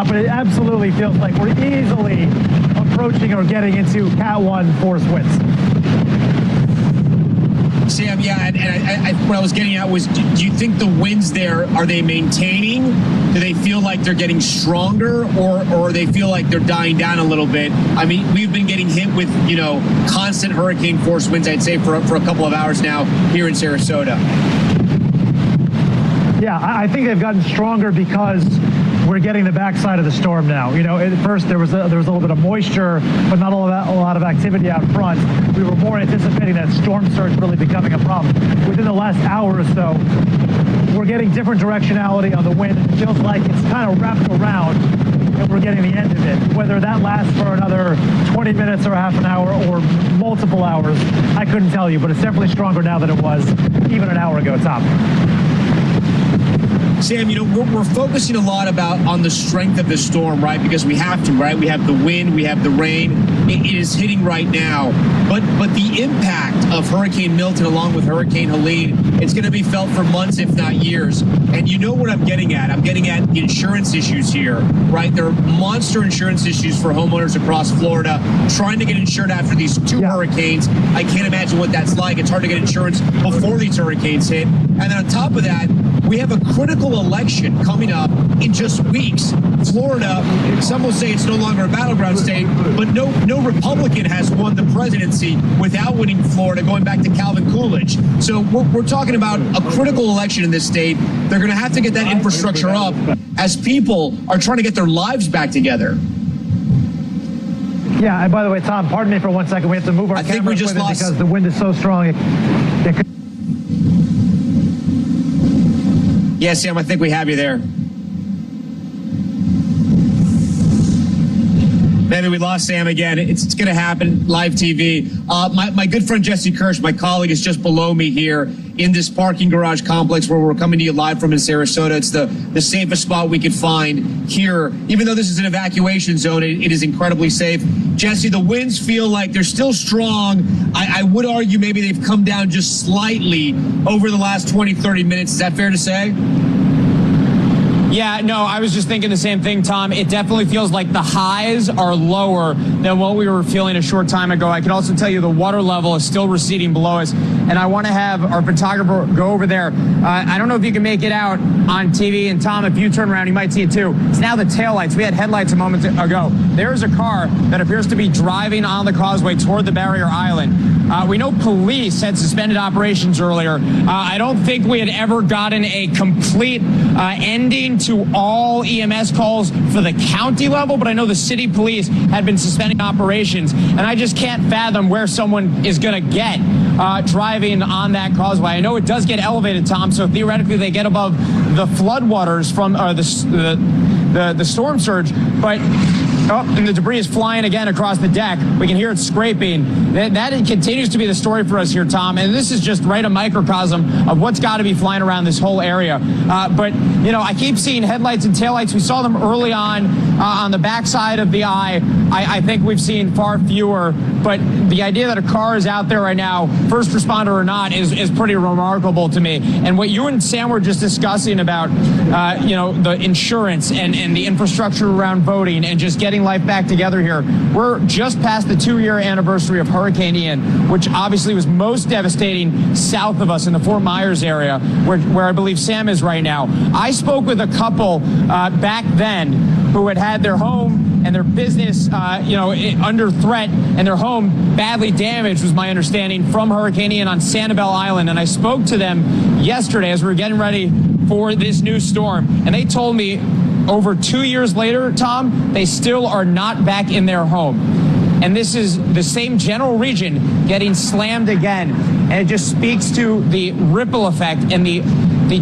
but it absolutely feels like we're easily approaching or getting into Cat 1 force winds. Sam, yeah, and what I was getting at was, do you think the winds there, are they maintaining? Do they feel like they're getting stronger, or they feel like they're dying down a little bit? I mean, we've been getting hit with, constant hurricane force winds, I'd say, for a couple of hours now here in Sarasota. Yeah, I think they've gotten stronger because we're getting the backside of the storm now. At first there was a little bit of moisture, but not a lot of activity out front. We were more anticipating that storm surge really becoming a problem. Within the last hour or so, we're getting different directionality on the wind. It feels like it's kind of wrapped around, and we're getting the end of it. Whether that lasts for another 20 minutes or half an hour or multiple hours, I couldn't tell you, but it's definitely stronger now than it was even an hour ago, Tom. Sam, we're focusing a lot on the strength of the storm, right? Because we have to, right? We have the wind, we have the rain. It is hitting right now. But the impact of Hurricane Milton along with Hurricane Helene, it's going to be felt for months, if not years. And you know what I'm getting at? I'm getting at insurance issues here, right? There are monster insurance issues for homeowners across Florida trying to get insured after these two hurricanes. I can't imagine what that's like. It's hard to get insurance before these hurricanes hit. And then on top of that, We have a critical election coming up in just weeks. Florida, some will say it's no longer a battleground state, but no Republican has won the presidency without winning Florida, going back to Calvin Coolidge. So we're talking about a critical election in this state. They're going to have to get that infrastructure up as people are trying to get their lives back together. Yeah, and by the way, Tom, pardon me for 1 second. We have to move our camera equipment because the wind is so strong. Yeah, Sam, I think we have you there. Maybe we lost Sam again. It's going to happen. Live TV. My good friend Jesse Kirsch, my colleague, is just below me here in this parking garage complex where we're coming to you live from in Sarasota. It's the safest spot we could find here. Even though this is an evacuation zone, it is incredibly safe. Jesse, the winds feel like they're still strong. I would argue maybe they've come down just slightly over the last 20, 30 minutes. Is that fair to say? Yeah, no, I was just thinking the same thing, Tom. It definitely feels like the highs are lower than what we were feeling a short time ago. I can also tell you the water level is still receding below us, and I want to have our photographer go over there. I don't know if you can make it out on TV, and Tom, if you turn around, you might see it too. It's now the taillights. We had headlights a moment ago. There's a car that appears to be driving on the causeway toward the barrier island. We know police had suspended operations earlier. I don't think we had ever gotten a complete ending to all EMS calls for the county level, but I know the city police had been suspending operations, and I just can't fathom where someone is going to get driving on that causeway. I know it does get elevated, Tom, so theoretically they get above the floodwaters from the storm surge, but and the debris is flying again across the deck. We can hear it scraping. That continues to be the story for us here, Tom. And this is just right a microcosm of what's got to be flying around this whole area. But, you know, I keep seeing headlights and taillights. We saw them early on the backside of the eye. I think we've seen far fewer. But the idea that a car is out there right now, first responder or not, is pretty remarkable to me. And what you and Sam were just discussing about, you know, the insurance and the infrastructure around voting and just getting life back together here. We're just past the 2-year anniversary of Hurricane Ian, which obviously was most devastating south of us in the Fort Myers area, where I believe Sam is right now. I spoke with a couple back then who had their home and their business, you know, under threat, and their home badly damaged, was my understanding, from Hurricane Ian on Sanibel Island. And I spoke to them yesterday as we were getting ready for this new storm, and they told me over 2 years later, Tom, they still are not back in their home. And this is the same general region getting slammed again. And it just speaks to the ripple effect and the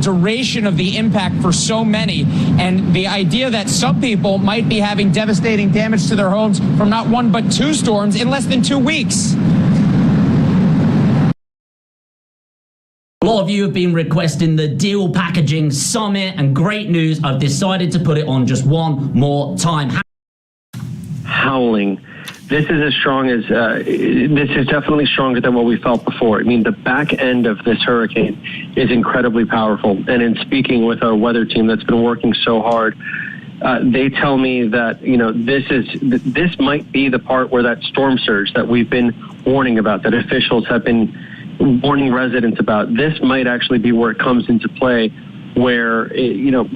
duration of the impact for so many, and the idea that some people might be having devastating damage to their homes from not one but 2 storms in less than 2 weeks. A lot of you have been requesting the Deal Packaging Summit, and great news, I've decided to put it on just one more time. Howling. This is as strong as, this is definitely stronger than what we felt before. I mean, the back end of this hurricane is incredibly powerful. And in speaking with our weather team that's been working so hard, they tell me that, you know, this might be the part where that storm surge that we've been warning about, that officials have been warning residents about, this might actually be where it comes into play, where, you know,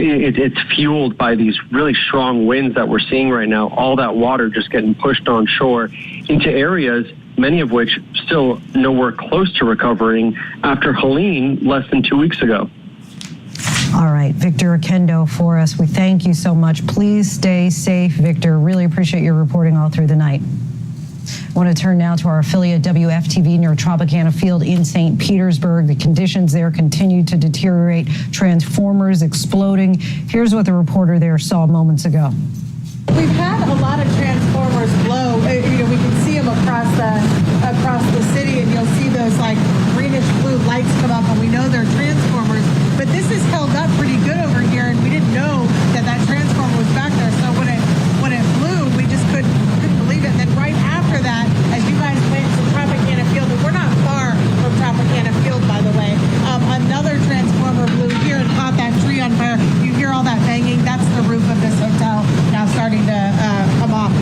it's fueled by these really strong winds that we're seeing right now, all that water just getting pushed on shore into areas, many of which still nowhere close to recovering after Helene less than 2 weeks ago. All right, Victor Oquendo for us. We thank you so much. Please stay safe, Victor. Really appreciate your reporting all through the night. I want to turn now to our affiliate WFTV near Tropicana Field in St. Petersburg. The conditions there continue to deteriorate, transformers exploding. Here's what the reporter there saw moments ago. We've had a lot of transformers blow. You know, we can see them across the city, and you'll see those like greenish blue lights come up, and we know they're transformers. But this is held up pretty good over here, and we didn't know that transformer was back there. So when it blew, we just couldn't believe it. And then right after that, as you guys went to Tropicana Field, and we're not far from Tropicana Field, by the way, another transformer blew here and caught that tree on fire. You hear all that banging. That's the roof of this hotel now starting to come off.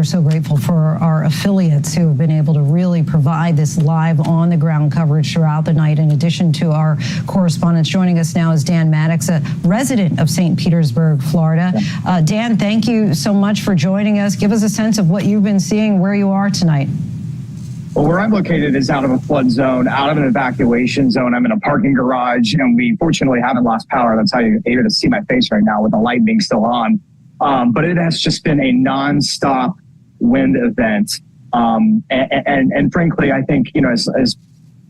so grateful for our affiliates who have been able to really provide this live on-the-ground coverage throughout the night. In addition to our correspondents, joining us now is Dan Maddox, a resident of St. Petersburg, Florida. Dan, thank you so much for joining us. Give us a sense of what you've been seeing, where you are tonight. Well, where I'm located is out of a flood zone, out of an evacuation zone. I'm in a parking garage, and we fortunately haven't lost power. That's how you're able to see my face right now with the light being still on. But it has just been a nonstop wind event. And frankly, I think, as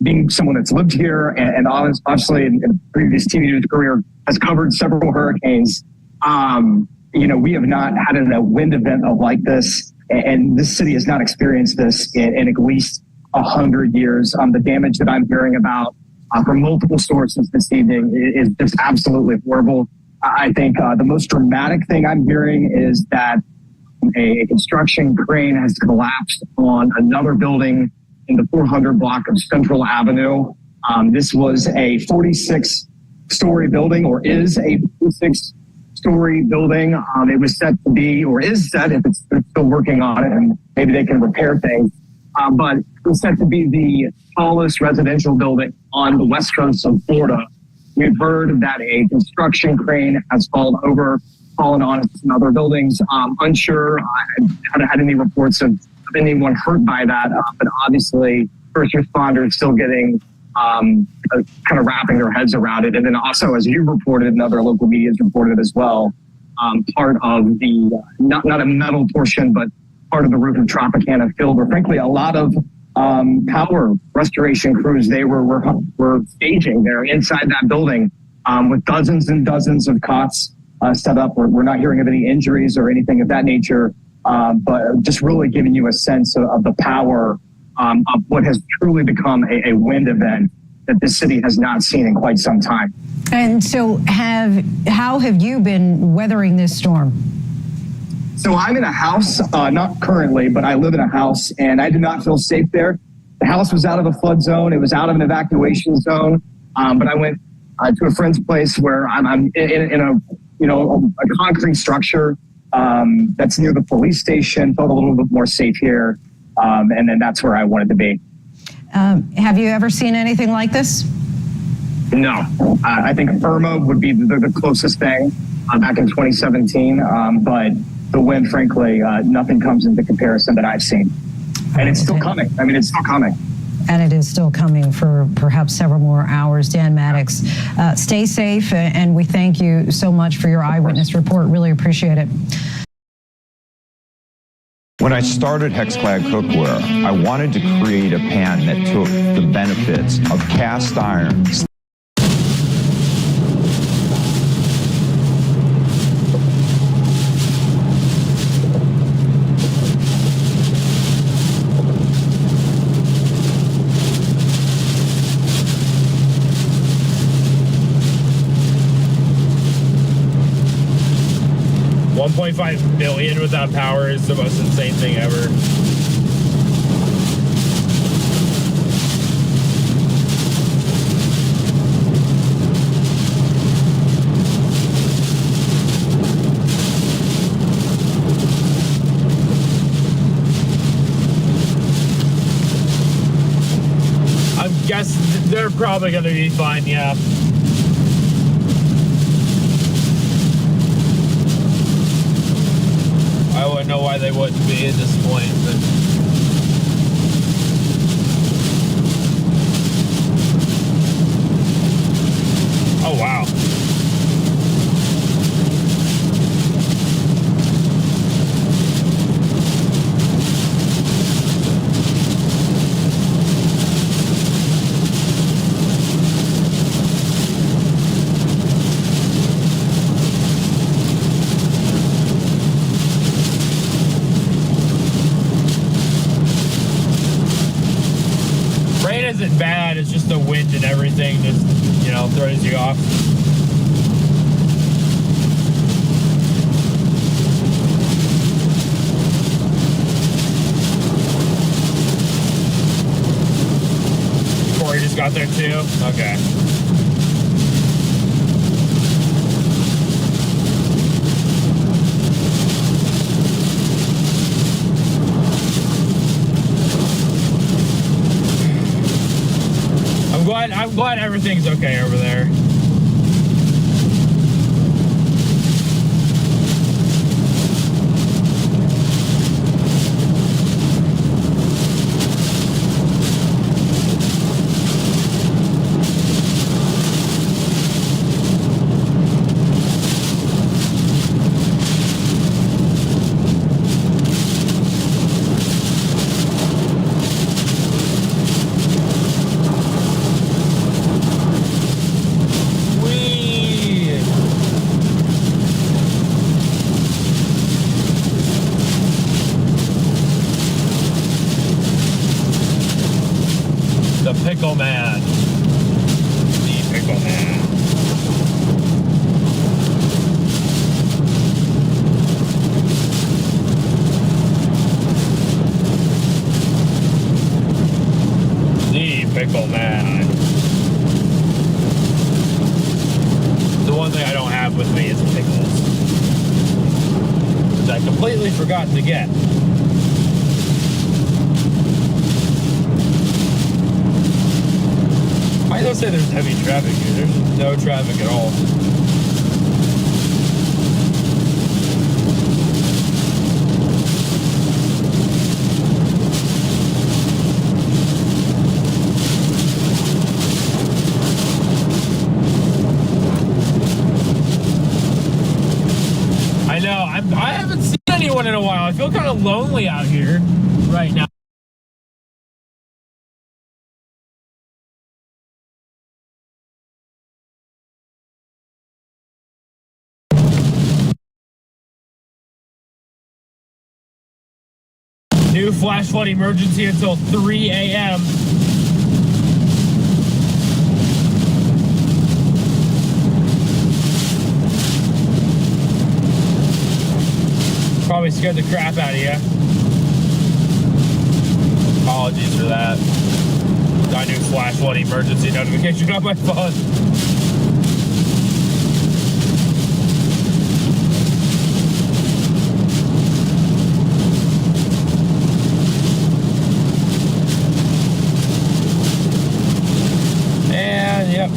being someone that's lived here and obviously in a previous TV news career has covered several hurricanes, we have not had a wind event like this. And this city has not experienced this in at least 100 years. The damage that I'm hearing about from multiple sources this evening is just absolutely horrible. I think the most dramatic thing I'm hearing is that a construction crane has collapsed on another building in the 400 block of Central Avenue. This was a 46-story building, or is a 46-story building. It was set to be, or is set, if they're still working on it, and maybe they can repair things. But it was set to be the tallest residential building on the west coast of Florida. We've heard that a construction crane has fallen on some other buildings. Unsure. I haven't had any reports of anyone hurt by that, but obviously first responders still getting kind of wrapping their heads around it. And then also, as you reported and other local media has reported as well, part of the, not a metal portion, but part of the roof of Tropicana filled, where frankly a lot of power restoration crews, they were staging there inside that building with dozens and dozens of cots set up. We're not hearing of any injuries or anything of that nature, but just really giving you a sense of the power of what has truly become a wind event that this city has not seen in quite some time. And so how have you been weathering this storm? So I'm in a house, not currently, but I live in a house, and I do not feel safe there. The house was out of a flood zone. It was out of an evacuation zone. But I went to a friend's place where I'm in a concrete structure that's near the police station. Felt a little bit more safe here. And then that's where I wanted to be. Have you ever seen anything like this? No. I think Irma would be the closest thing back in 2017. But the wind, frankly, nothing comes into comparison that I've seen. And it's still coming. I mean, it's still coming. And it is still coming for perhaps several more hours. Dan Maddox, stay safe, and we thank you so much for your eyewitness report. Really appreciate it. When I started Hexclad Cookware, I wanted to create a pan that took the benefits of cast iron. $1.5 million without power is the most insane thing ever. I guess they're probably going to be fine, yeah. I wouldn't know why they wouldn't be at this point, but oh wow. Isn't bad, it's just the wind and everything just, throws you off. Corey just got there too? Okay. I'm glad everything's okay over there. Pickle Man. The Pickle Man. The Pickle Man. The one thing I don't have with me is pickles, which I completely forgot to get. I don't say there's heavy traffic here. There's no traffic at all. I know. I haven't seen anyone in a while. I feel kind of lonely out here right now. New flash flood emergency until 3 a.m. Probably scared the crap out of you. Apologies for that. Got a new flash flood emergency notification on my phone. Yep,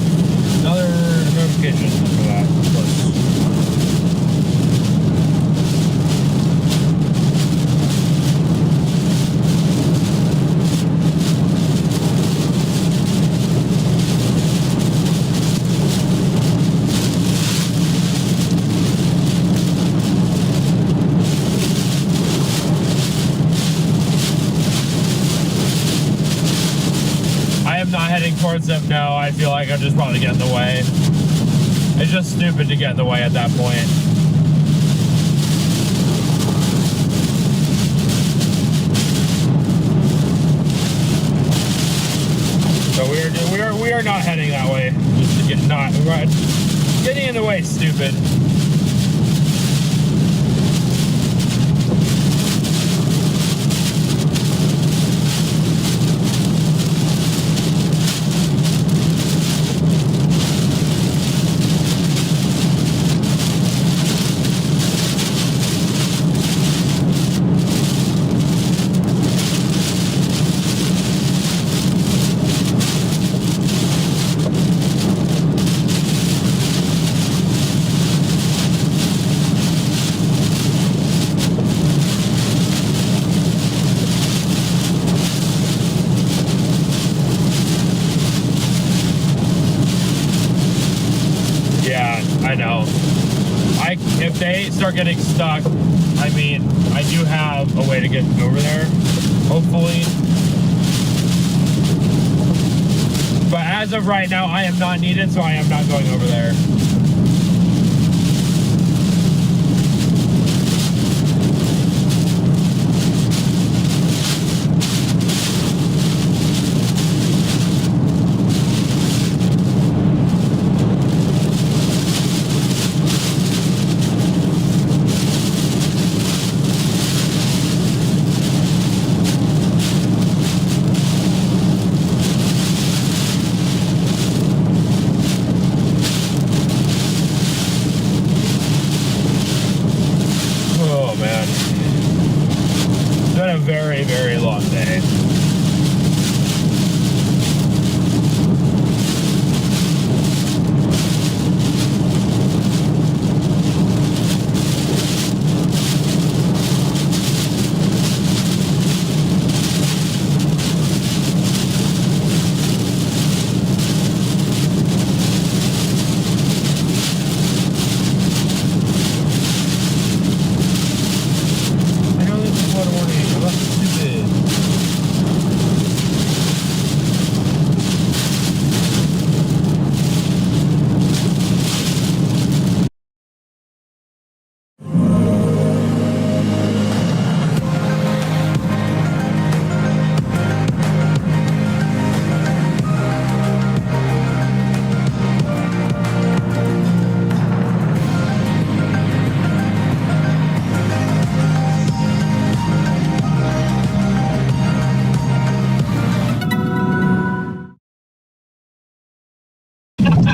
another notification for that, of course. Heading towards them, no, I feel like I'm just probably getting in the way. It's just stupid to get in the way at that point. So we are not heading that way. Just to get not right. Getting in the way is stupid. I know. If they start getting stuck, I mean, I do have a way to get over there, hopefully. But as of right now, I am not needed, so I am not going over there.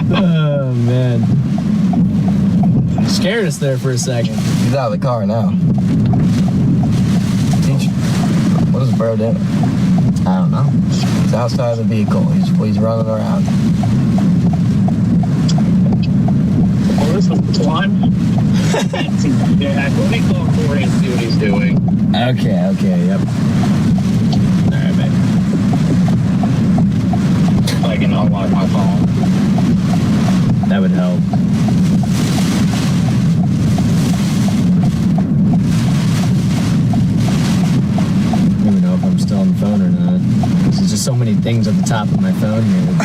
Oh, man. Scared us there for a second. He's out of the car now. What is bro doing? I don't know. He's outside of the vehicle. He's running around. Oh, this was the one? Yeah, let me call Corey and see what he's doing. Okay, yep. Alright, mate. I can unlock my phone. That would help. I don't even know if I'm still on the phone or not. There's just so many things at the top of my phone here.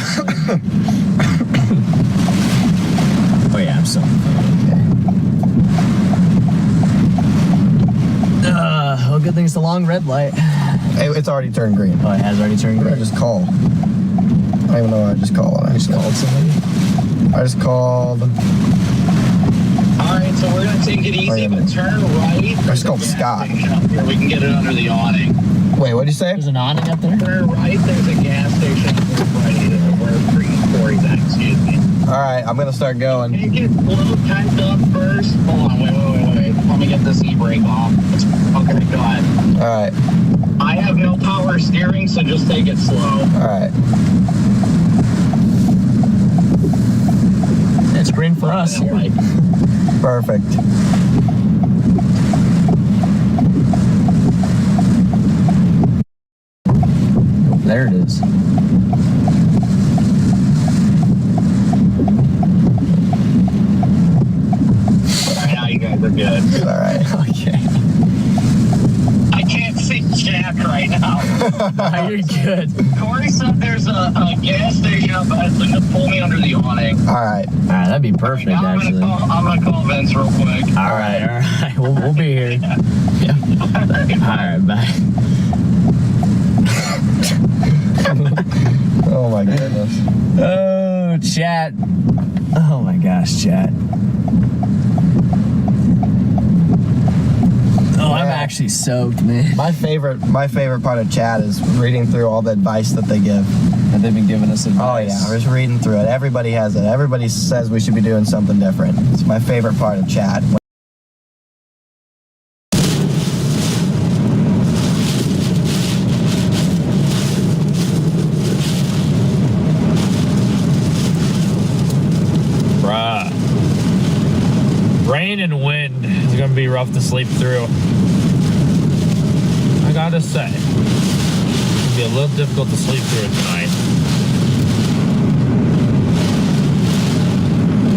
Oh yeah, I'm still on the phone. Okay. Well, good thing it's the long red light. It's already turned green. Oh, it has already turned green? I just called. I don't even know what I just called. I just called somebody? I just called. Alright, so we're going to take it easy, but turn right. I just called Scott. Here, we can get it under the awning. Wait, what did you say? There's an awning up there? Turn right, there's a gas station right where Corey's at, excuse me. Alright, I'm going to start going. Take it slow, timed up first. Hold on, wait. Let me get this e-brake off. Okay, go ahead. Alright. I have no power steering, so just take it slow. Alright. It's green for us. Perfect. There it is. Alright, now you guys are good. Alright. Okay. I can't see Jack right now. You're good. Corey said there's a gas station up ahead, so just pull me under the awning. Alright. Alright, that'd be perfect, actually. I'm gonna call Vince real quick. Alright. We'll be here. Yeah. Alright, bye. Oh my goodness. Oh, chat. Oh my gosh, chat. Oh, I'm actually soaked, man. My favorite part of chat is reading through all the advice that they give. And they've been giving us advice. Oh yeah, we're just reading through it. Everybody has it. Everybody says we should be doing something different. It's my favorite part of chat. Rain and wind is going to be rough to sleep through. I gotta say, it's going to be a little difficult to sleep through it tonight.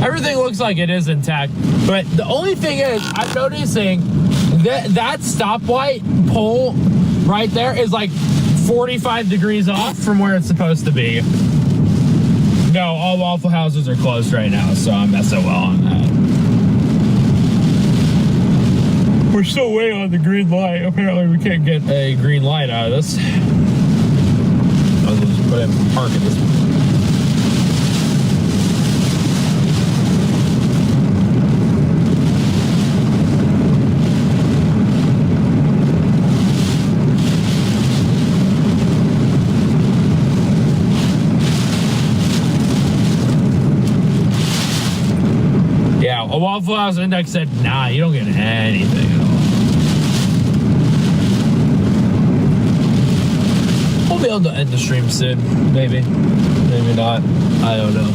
Everything looks like it is intact, but the only thing is, I'm noticing that stoplight pole right there is like 45 degrees off from where it's supposed to be. No, all Waffle Houses are closed right now, so I'm SOL on that. We're still waiting on the green light. Apparently we can't get a green light out of this. I'll just put it in park at this point. Yeah, a Waffle House Index said, nah, you don't get anything at all. We'll be able to end the stream soon, maybe. Maybe not. I don't know.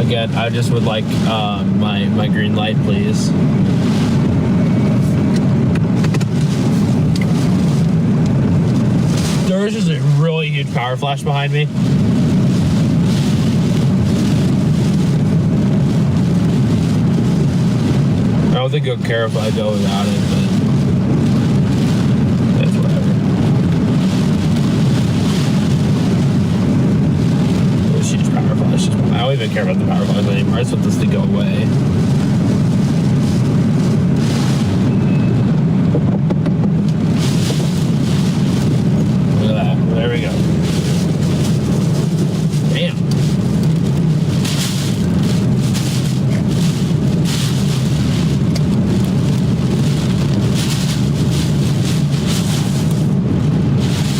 Again, I just would like my green light, please. There was just a really huge power flash behind me. I don't think he'll care if I go without it, but that's whatever. Those huge power flashes. I don't even care about the power flashes anymore. I just want this to go away. Look at that. There we go. Damn.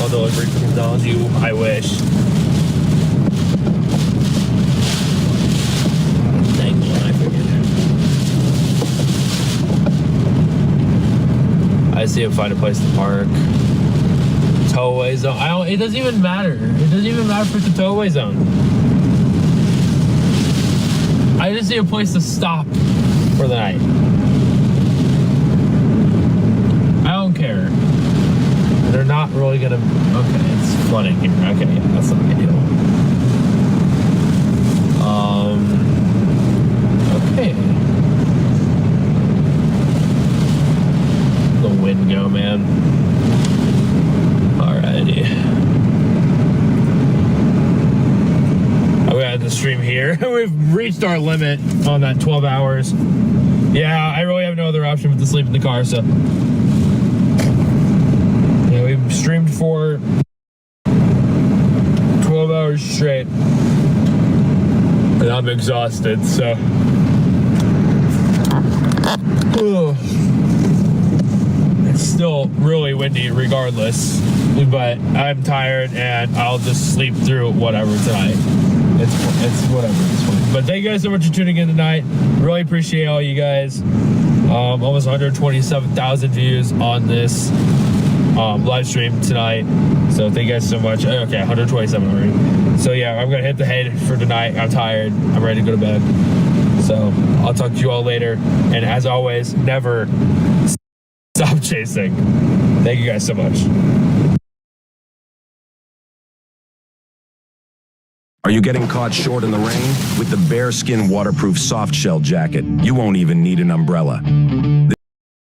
Delivery from McDonald's, I wish. I see him find a place to park. Towaway zone. It doesn't even matter. It doesn't even matter if it's a towaway zone. I just need a place to stop for the night. I don't care. They're not really gonna. Okay, it's flooding here. Okay, yeah, that's not a big deal. Okay. The wind go, man. Alrighty. I'm gonna have to stream here. We've reached our limit on that 12 hours. Yeah, I really have no other option but to sleep in the car, so. Yeah, we've streamed for 12 hours straight. And I'm exhausted, so. It's still really windy regardless, but I'm tired and I'll just sleep through whatever tonight. It's whatever, it's fine. But thank you guys so much for tuning in tonight. Really appreciate all you guys. Almost 127,000 views on this live stream tonight. So thank you guys so much. Okay, 127 already. So yeah, I'm gonna hit the head for tonight. I'm tired. I'm ready to go to bed. So I'll talk to you all later. And as always, never stop chasing. Thank you guys so much. Are you getting caught short in the rain? With the Bearskin waterproof soft shell jacket, you won't even need an umbrella.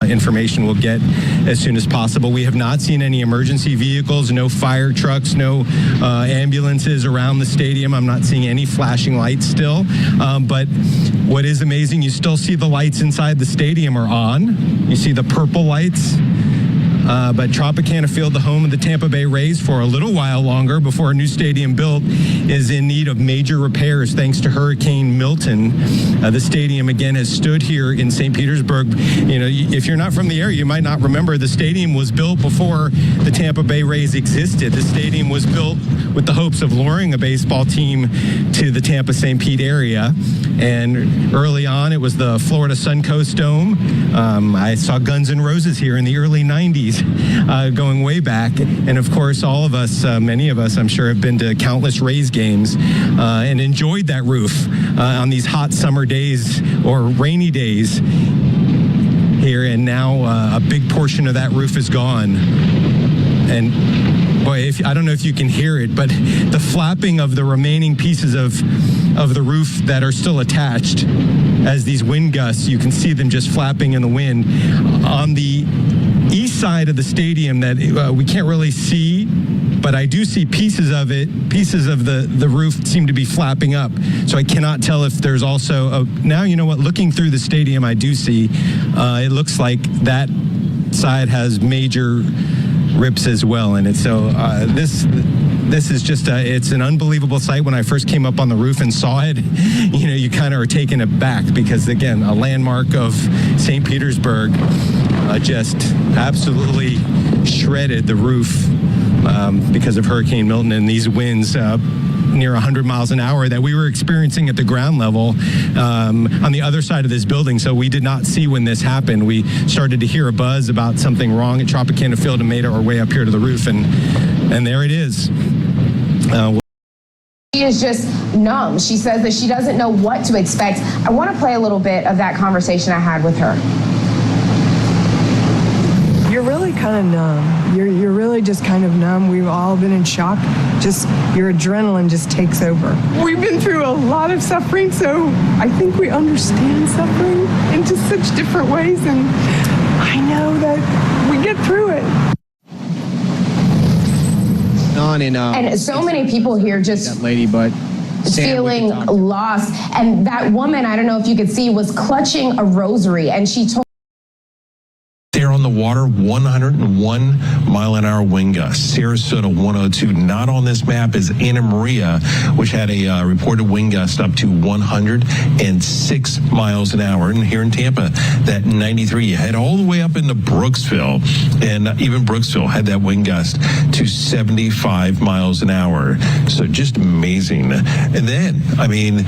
Information we'll get as soon as possible. We have not seen any emergency vehicles, no fire trucks, no ambulances around the stadium. I'm not seeing any flashing lights still. But what is amazing, you still see the lights inside the stadium are on. You see the purple lights. But Tropicana Field, the home of the Tampa Bay Rays, for a little while longer before a new stadium built, is in need of major repairs thanks to Hurricane Milton. The stadium, again, has stood here in St. Petersburg. You know, if you're not from the area, you might not remember the stadium was built before the Tampa Bay Rays existed. The stadium was built with the hopes of luring a baseball team to the Tampa St. Pete area. And early on, it was the Florida Suncoast Dome. I saw Guns N' Roses here in the early 90s. Going way back. And of course, all of us, many of us, I'm sure, have been to countless Rays games and enjoyed that roof on these hot summer days or rainy days here. And now a big portion of that roof is gone. And boy, I don't know if you can hear it, but the flapping of the remaining pieces of the roof that are still attached as these wind gusts, you can see them just flapping in the wind. On the east side of the stadium that we can't really see, but I do see pieces of it. Pieces of the roof seem to be flapping up. So I cannot tell if there's also now, you know what, looking through the stadium, I do see it looks like that side has major rips as well. And it's so this is just it's an unbelievable sight. When I first came up on the roof and saw it, you know, you kind of are taken aback because, again, a landmark of St. Petersburg just absolutely shredded the roof because of Hurricane Milton and these winds near 100 miles an hour that we were experiencing at the ground level on the other side of this building. So we did not see when this happened. We started to hear a buzz about something wrong at Tropicana Field and made our way up here to the roof, and there it is. She is just numb. She says that she doesn't know what to expect. I want to play a little bit of that conversation I had with her. You're really kind of numb. You're really just kind of numb. We've all been in shock. Just your adrenaline just takes over. We've been through a lot of suffering, so I think we understand suffering in just such different ways, and I know that we get through it. And so many people here just feeling lost. And that woman, I don't know if you could see, was clutching a rosary, and she told There on the water, 101 mile an hour wind gusts. Sarasota, 102. Not on this map is Anna Maria, which had a reported wind gust up to 106 miles an hour. And here in Tampa, that 93. You head all the way up into Brooksville, and even Brooksville had that wind gust to 75 miles an hour. So just amazing. And then, I mean,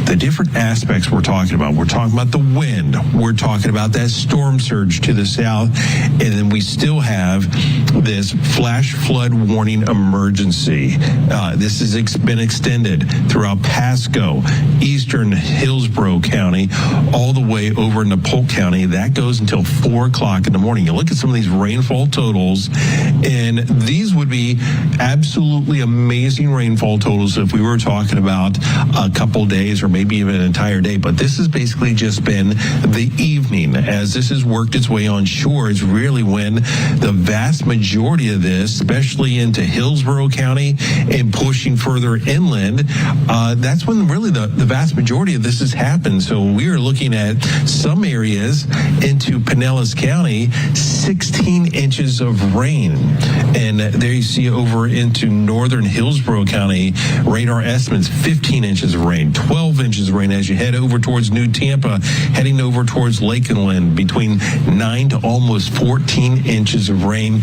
the different aspects we're talking about. We're talking about the wind. We're talking about that storm surge to the south. And then we still have this flash flood warning emergency. This has been extended throughout Pasco, eastern Hillsborough County, all the way over into Polk County. That goes until 4 o'clock in the morning. You look at some of these rainfall totals, and these would be absolutely amazing rainfall totals if we were talking about a couple days or maybe even an entire day. But this has basically just been the evening. As this has worked its way on shore, is really when the vast majority of this, especially into Hillsborough County and pushing further inland, that's when really the vast majority of this has happened. So we are looking at some areas into Pinellas County, 16 inches of rain. And there you see over into northern Hillsborough County, radar estimates 15 inches of rain, 12 inches of rain as you head over towards New Tampa, heading over towards Lakeland, between 9 to almost 14 inches of rain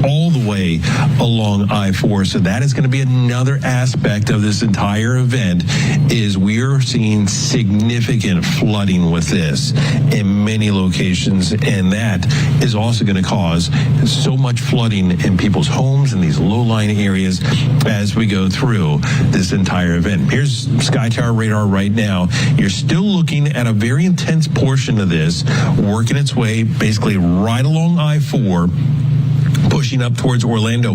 all the way along I-4. So that is going to be another aspect of this entire event, is we are seeing significant flooding with this in many locations, and that is also going to cause so much flooding in people's homes in these low-lying areas as we go through this entire event. Here's Sky Tower radar right now. You're still looking at a very intense portion of this working its way basically right along I-4, pushing up towards Orlando.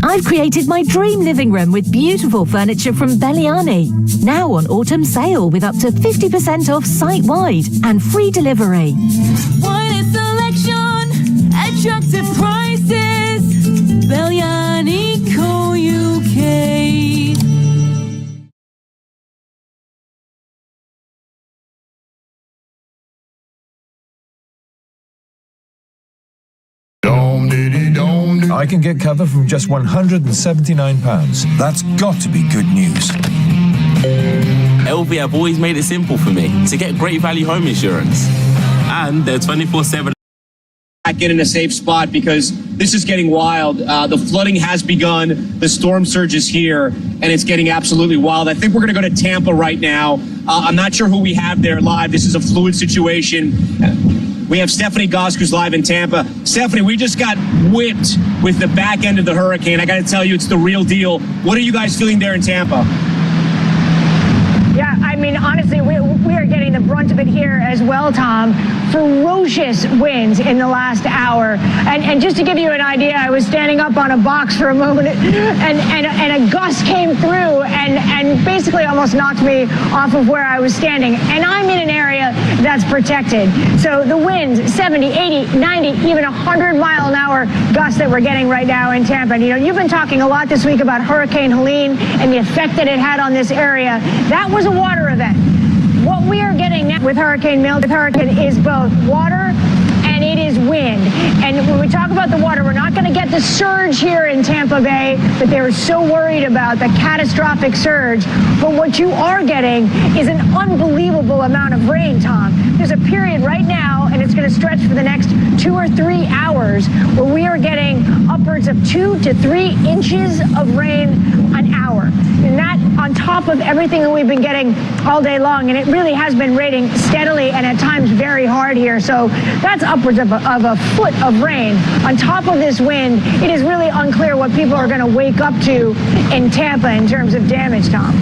I've created my dream living room with beautiful furniture from Belliani. Now on autumn sale with up to 50% off site-wide and free delivery. Wide selection, attractive prices. Belliani Co. UK. I can get cover from just £179. That's got to be good news. LV have always made it simple for me to get great value home insurance. And they're 24/7. Back in a safe spot because this is getting wild. The flooding has begun. The storm surge is here, and it's getting absolutely wild. I think we're going to go to Tampa right now. I'm not sure who we have there live. This is a fluid situation. We have Stephanie Gosk, who's live in Tampa. Stephanie, we just got whipped with the back end of the hurricane. I got to tell you, it's the real deal. What are you guys feeling there in Tampa? Yeah, I mean, honestly, we are getting the brunt of it here as well, Tom. Ferocious winds in the last hour. And just to give you an idea, I was standing up on a box for a moment and a gust came through and basically almost knocked me off of where I was standing. And I'm in an area that's protected. So the winds, 70, 80, 90, even 100-mile-an-hour gusts that we're getting right now in Tampa. You know, you've been talking a lot this week about Hurricane Helene and the effect that it had on this area. That was a water event. What we are getting now with Hurricane Mulders is both water and it is wind. And when we talk about the water, we're not going to get the surge here in Tampa Bay that they were so worried about, the catastrophic surge. But what you are getting is an unbelievable amount of rain, Tom. There's a period right now, and it's going to stretch for the next 2 or 3 hours, where we are getting upwards of 2 to 3 inches of rain an hour. And that on top of everything that we've been getting all day long. And it really has been raining steadily and at times very hard here. So that's upwards of a foot of rain. On top of this wind, it is really unclear what people are going to wake up to in Tampa in terms of damage, Tom.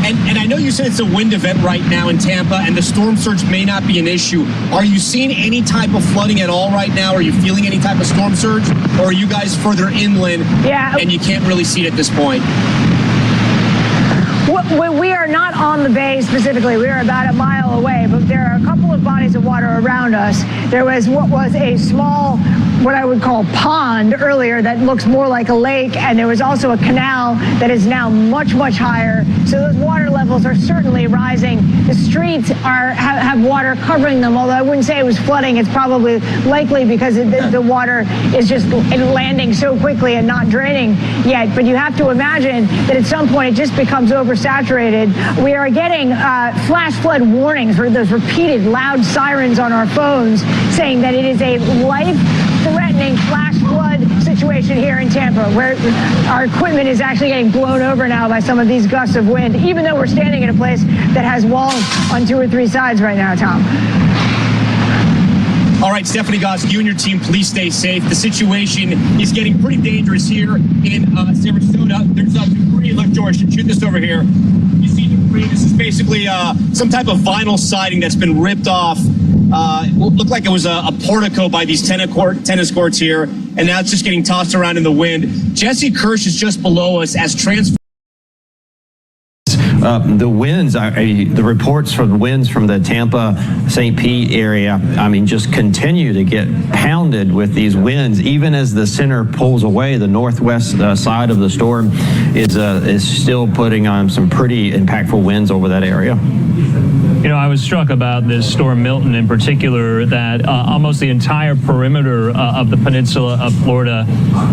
And I know you said it's a wind event right now in Tampa, and the storm surge may not be an issue. Are you seeing any type of flooding at all right now? Are you feeling any type of storm surge? Or are you guys further inland and you can't really see it at this point? We are not on the bay specifically. We are about a mile away, but there are a couple of bodies of water around us. There was what was a small, what I would call pond earlier that looks more like a lake, and there was also a canal that is now much, much higher. So those water levels are certainly rising. The streets have water covering them, although I wouldn't say it was flooding. It's probably likely because the water is just landing so quickly and not draining yet. But you have to imagine that at some point it just becomes oversaturated. We are getting flash flood warnings, or those repeated loud sirens on our phones saying that it is a life-threatening flash flood situation here in Tampa, where our equipment is actually getting blown over now by some of these gusts of wind, even though we're standing in a place that has walls on 2 or 3 sides right now, Tom. All right, Stephanie Gosk, you and your team, please stay safe. The situation is getting pretty dangerous here in Sarasota. There's debris. Look, George, shoot this over here. You see debris. This is basically some type of vinyl siding that's been ripped off. It looked like it was a portico by these tennis courts here, and now it's just getting tossed around in the wind. Jesse Kirsch is just below us as transfer. The winds, the reports from the winds from the Tampa, St. Pete area, I mean, just continue to get pounded with these winds. Even as the center pulls away, the northwest side of the storm is still putting on some pretty impactful winds over that area. You know, I was struck about this storm Milton in particular, that almost the entire perimeter of the peninsula of Florida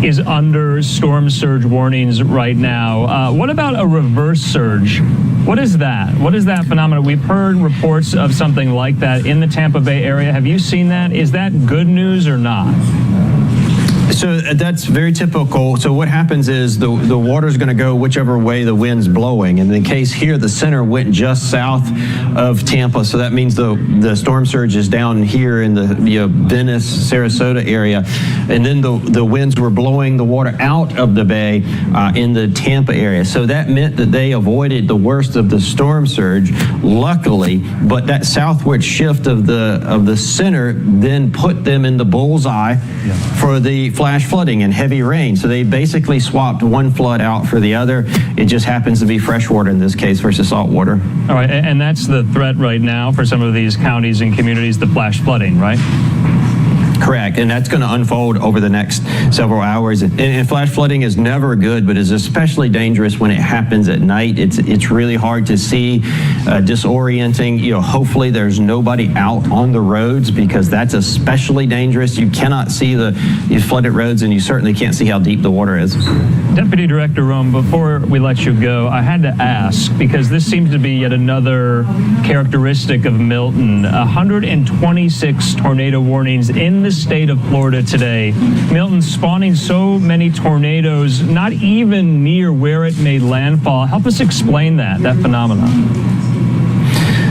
is under storm surge warnings right now. What about a reverse surge? What is that? What is that phenomenon? We've heard reports of something like that in the Tampa Bay area. Have you seen that? Is that good news or not? So that's very typical. So what happens is the water's going to go whichever way the wind's blowing. In the case here, the center went just south of Tampa. So that means the storm surge is down here in the Venice, Sarasota area. And then the winds were blowing the water out of the bay in the Tampa area. So that meant that they avoided the worst of the storm surge, luckily. But that southward shift of the center then put them in the bullseye for the flash flooding and heavy rain. So they basically swapped one flood out for the other. It just happens to be freshwater in this case versus saltwater. All right, and that's the threat right now for some of these counties and communities, the flash flooding, right? Correct, and that's going to unfold over the next several hours. And flash flooding is never good, but is especially dangerous when it happens at night. It's really hard to see, disorienting. You know, hopefully there's nobody out on the roads because that's especially dangerous. You cannot see these flooded roads, and you certainly can't see how deep the water is. Deputy Director Rome, before we let you go, I had to ask, because this seems to be yet another characteristic of Milton. 126 tornado warnings in the state of Florida today. Milton spawning so many tornadoes, not even near where it made landfall. Help us explain that phenomenon.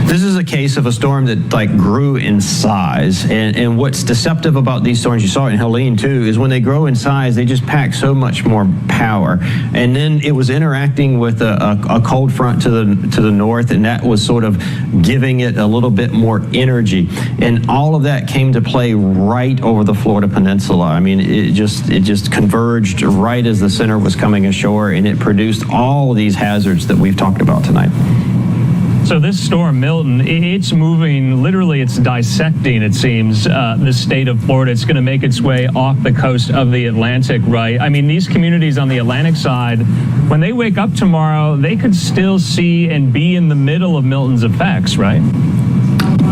This is a case of a storm that grew in size, and what's deceptive about these storms, you saw it in Helene too, is when they grow in size, they just pack so much more power. And then it was interacting with a cold front to the north, and that was sort of giving it a little bit more energy. And all of that came to play right over the Florida Peninsula. I mean, it just converged right as the center was coming ashore, and it produced all of these hazards that we've talked about tonight. So this storm, Milton, it's moving, literally it's dissecting, it seems, the state of Florida. It's going to make its way off the coast of the Atlantic, right? I mean, these communities on the Atlantic side, when they wake up tomorrow, they could still see and be in the middle of Milton's effects, right?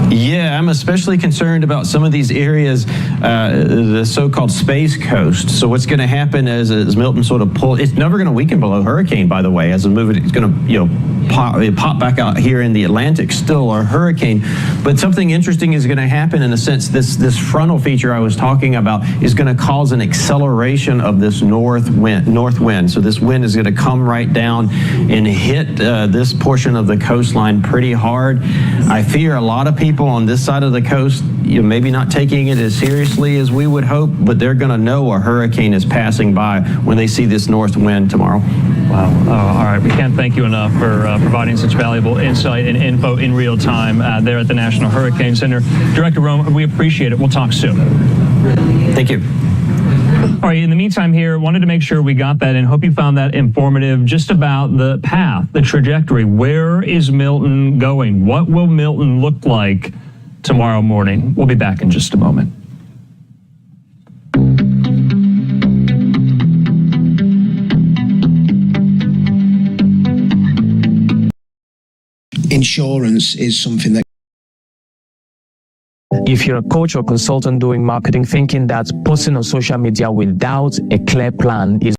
Yeah, I'm especially concerned about some of these areas, the so-called Space Coast. So what's going to happen as Milton sort of it's never going to weaken below hurricane, by the way, as a move, it's going to, pop back out here in the Atlantic, still a hurricane. But something interesting is going to happen in the sense this frontal feature I was talking about is going to cause an acceleration of this north wind. So this wind is going to come right down and hit this portion of the coastline pretty hard. I fear a lot of people on this side of the coast, maybe not taking it as seriously as we would hope, but they're going to know a hurricane is passing by when they see this north wind tomorrow. Wow. All right. We can't thank you enough for providing such valuable insight and info in real time there at the National Hurricane Center. Director Rome, we appreciate it. We'll talk soon. Thank you. All right, in the meantime here, wanted to make sure we got that and hope you found that informative just about the path, the trajectory. Where is Milton going? What will Milton look like tomorrow morning? We'll be back in just a moment. Insurance is something that if you're a coach or consultant doing marketing, thinking that posting on social media without a clear plan is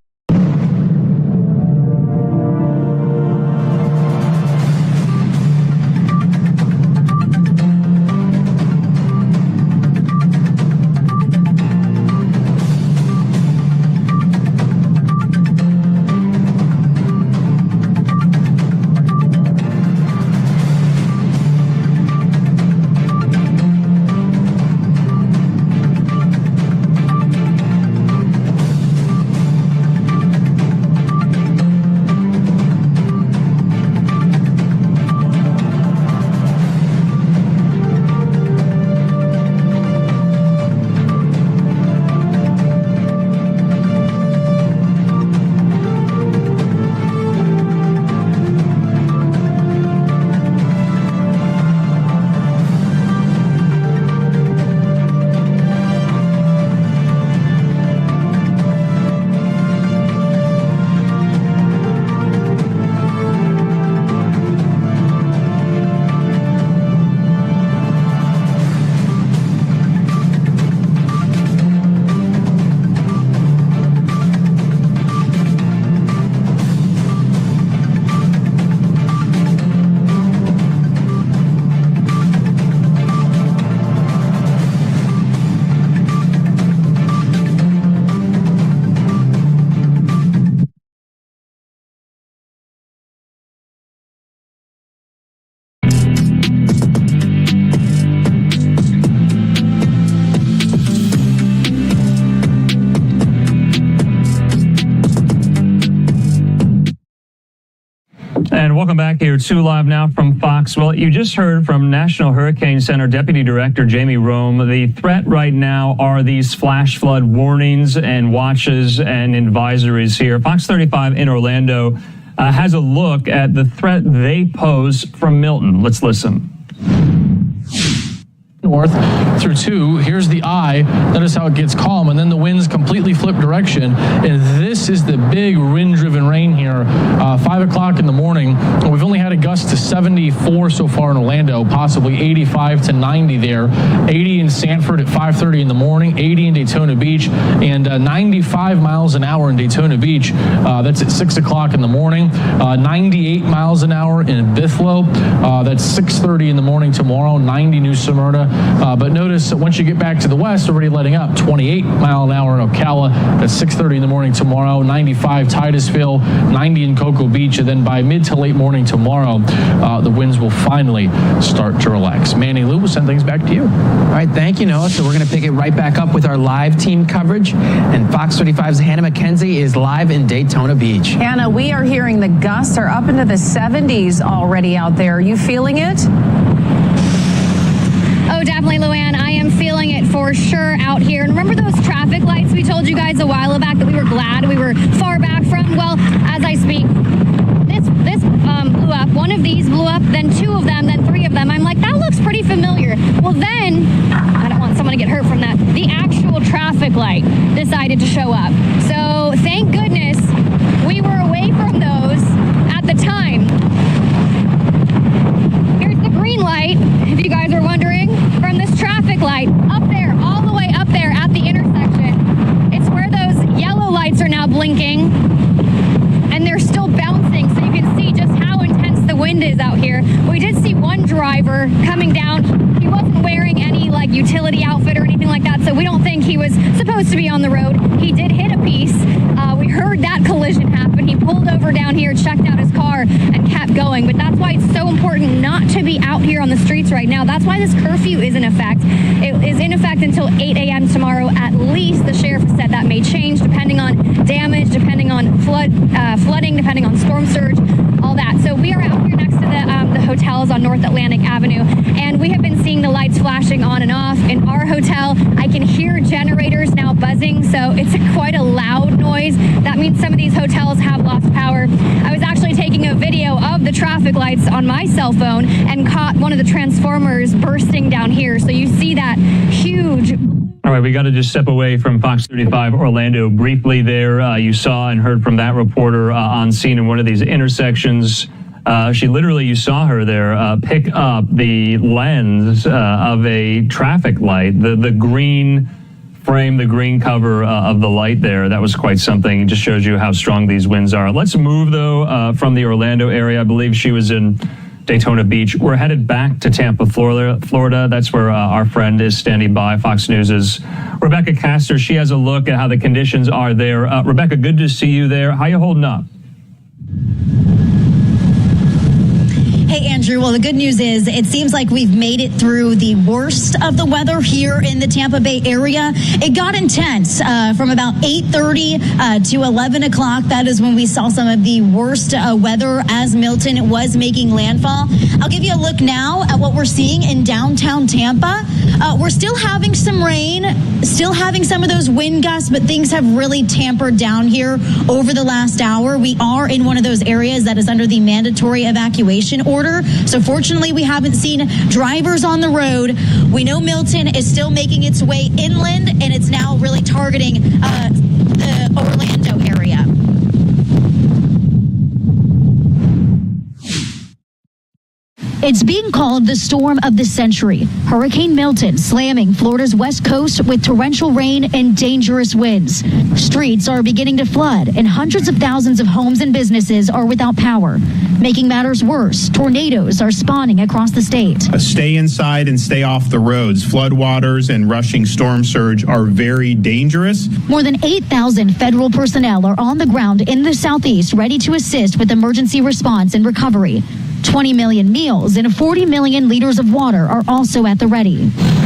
And welcome back here to Live Now from Fox. Well, you just heard from National Hurricane Center Deputy Director Jamie Rome. The threat right now are these flash flood warnings and watches and advisories here. Fox 35 in Orlando has a look at the threat they pose from Milton. Let's listen. North through 2. Here's the eye. Notice how it gets calm, and then the winds completely flip direction. And this is the big wind-driven rain here. 5 o'clock in the morning. We've only had a gust to 74 so far in Orlando, possibly 85 to 90 there. 80 in Sanford at 5:30 in the morning. 80 in Daytona Beach, and 95 miles an hour in Daytona Beach. That's at 6 o'clock in the morning. 98 miles an hour in Bithlo. That's 6:30 in the morning tomorrow. 90 New Smyrna. But notice that once you get back to the west, already letting up. 28 mile an hour in Ocala. That's 6:30 in the morning tomorrow. 95 Titusville, 90 in Cocoa Beach, and then by mid to late morning tomorrow, the winds will finally start to relax. Manny Lou, we'll send things back to you. All right, thank you, Noah. So we're going to pick it right back up with our live team coverage. And Fox 35's Hannah McKenzie is live in Daytona Beach. Hannah, we are hearing the gusts are up into the 70s already out there. Are you feeling it? Oh, definitely, Luann. I am feeling it for sure out here. And remember those traffic lights we told you guys a while back that we were glad we were far back from? Well, as I speak, this blew up. One of these blew up, then 2 of them, then 3 of them. I'm like, that looks pretty familiar. Well, then, I don't want someone to get hurt from that, the actual traffic light decided to show up. So thank goodness we were away from those at the time. Here's the green light, if you guys are wondering, from this traffic light up there, all the way up there at the intersection. It's where those yellow lights are now blinking, and they're still bouncing, so you can see just how intense the wind is out here. We did see one driver coming down. He wasn't wearing any like utility outfit or anything like that, so we don't think he was supposed to be on the road. He did hit a piece. We heard that collision happen. He pulled over down here, checked out his car, and kept going. But that's why it's so important not to be out here on the streets right now. That's why this curfew is in effect. It is in effect until 8 a.m. tomorrow at least. The sheriff has said that may change depending on damage, depending on flooding, depending on storm surge, all that. So we are out here next to the hotels on North Atlantic Avenue, and we have been seeing the lights flashing on and off. In our hotel, I can hear generators now buzzing, so it's quite a loud noise. That means some of these hotels have lost power. I was actually taking a video of the traffic lights on my cell phone and caught one of the transformers bursting down here. So you see that huge... All right, we got to just step away from Fox 35 Orlando briefly there. You saw and heard from that reporter on scene in one of these intersections. You saw her there pick up the lens of a traffic light, the green frame, the green cover of the light there. That was quite something. It just shows you how strong these winds are. Let's move, though, from the Orlando area. I believe she was in Daytona Beach. We're headed back to Tampa, Florida. That's where our friend is standing by. Fox News' Rebecca Castor. She has a look at how the conditions are there. Rebecca, good to see you there. How you holding up? Hey, Andrew. Well, the good news is it seems like we've made it through the worst of the weather here in the Tampa Bay area. It got intense from about 8:30 to 11 o'clock. That is when we saw some of the worst weather as Milton was making landfall. I'll give you a look now at what we're seeing in downtown Tampa. We're still having some rain, still having some of those wind gusts, but things have really tampered down here over the last hour. We are in one of those areas that is under the mandatory evacuation order. So fortunately, we haven't seen drivers on the road. We know Milton is still making its way inland, and it's now really targeting the Orlando area. It's being called the storm of the century. Hurricane Milton slamming Florida's west coast with torrential rain and dangerous winds. Streets are beginning to flood, and hundreds of thousands of homes and businesses are without power. Making matters worse, tornadoes are spawning across the state. Stay inside and stay off the roads. Floodwaters and rushing storm surge are very dangerous. More than 8,000 federal personnel are on the ground in the southeast ready to assist with emergency response and recovery. 20 million meals and 40 million liters of water are also at the ready.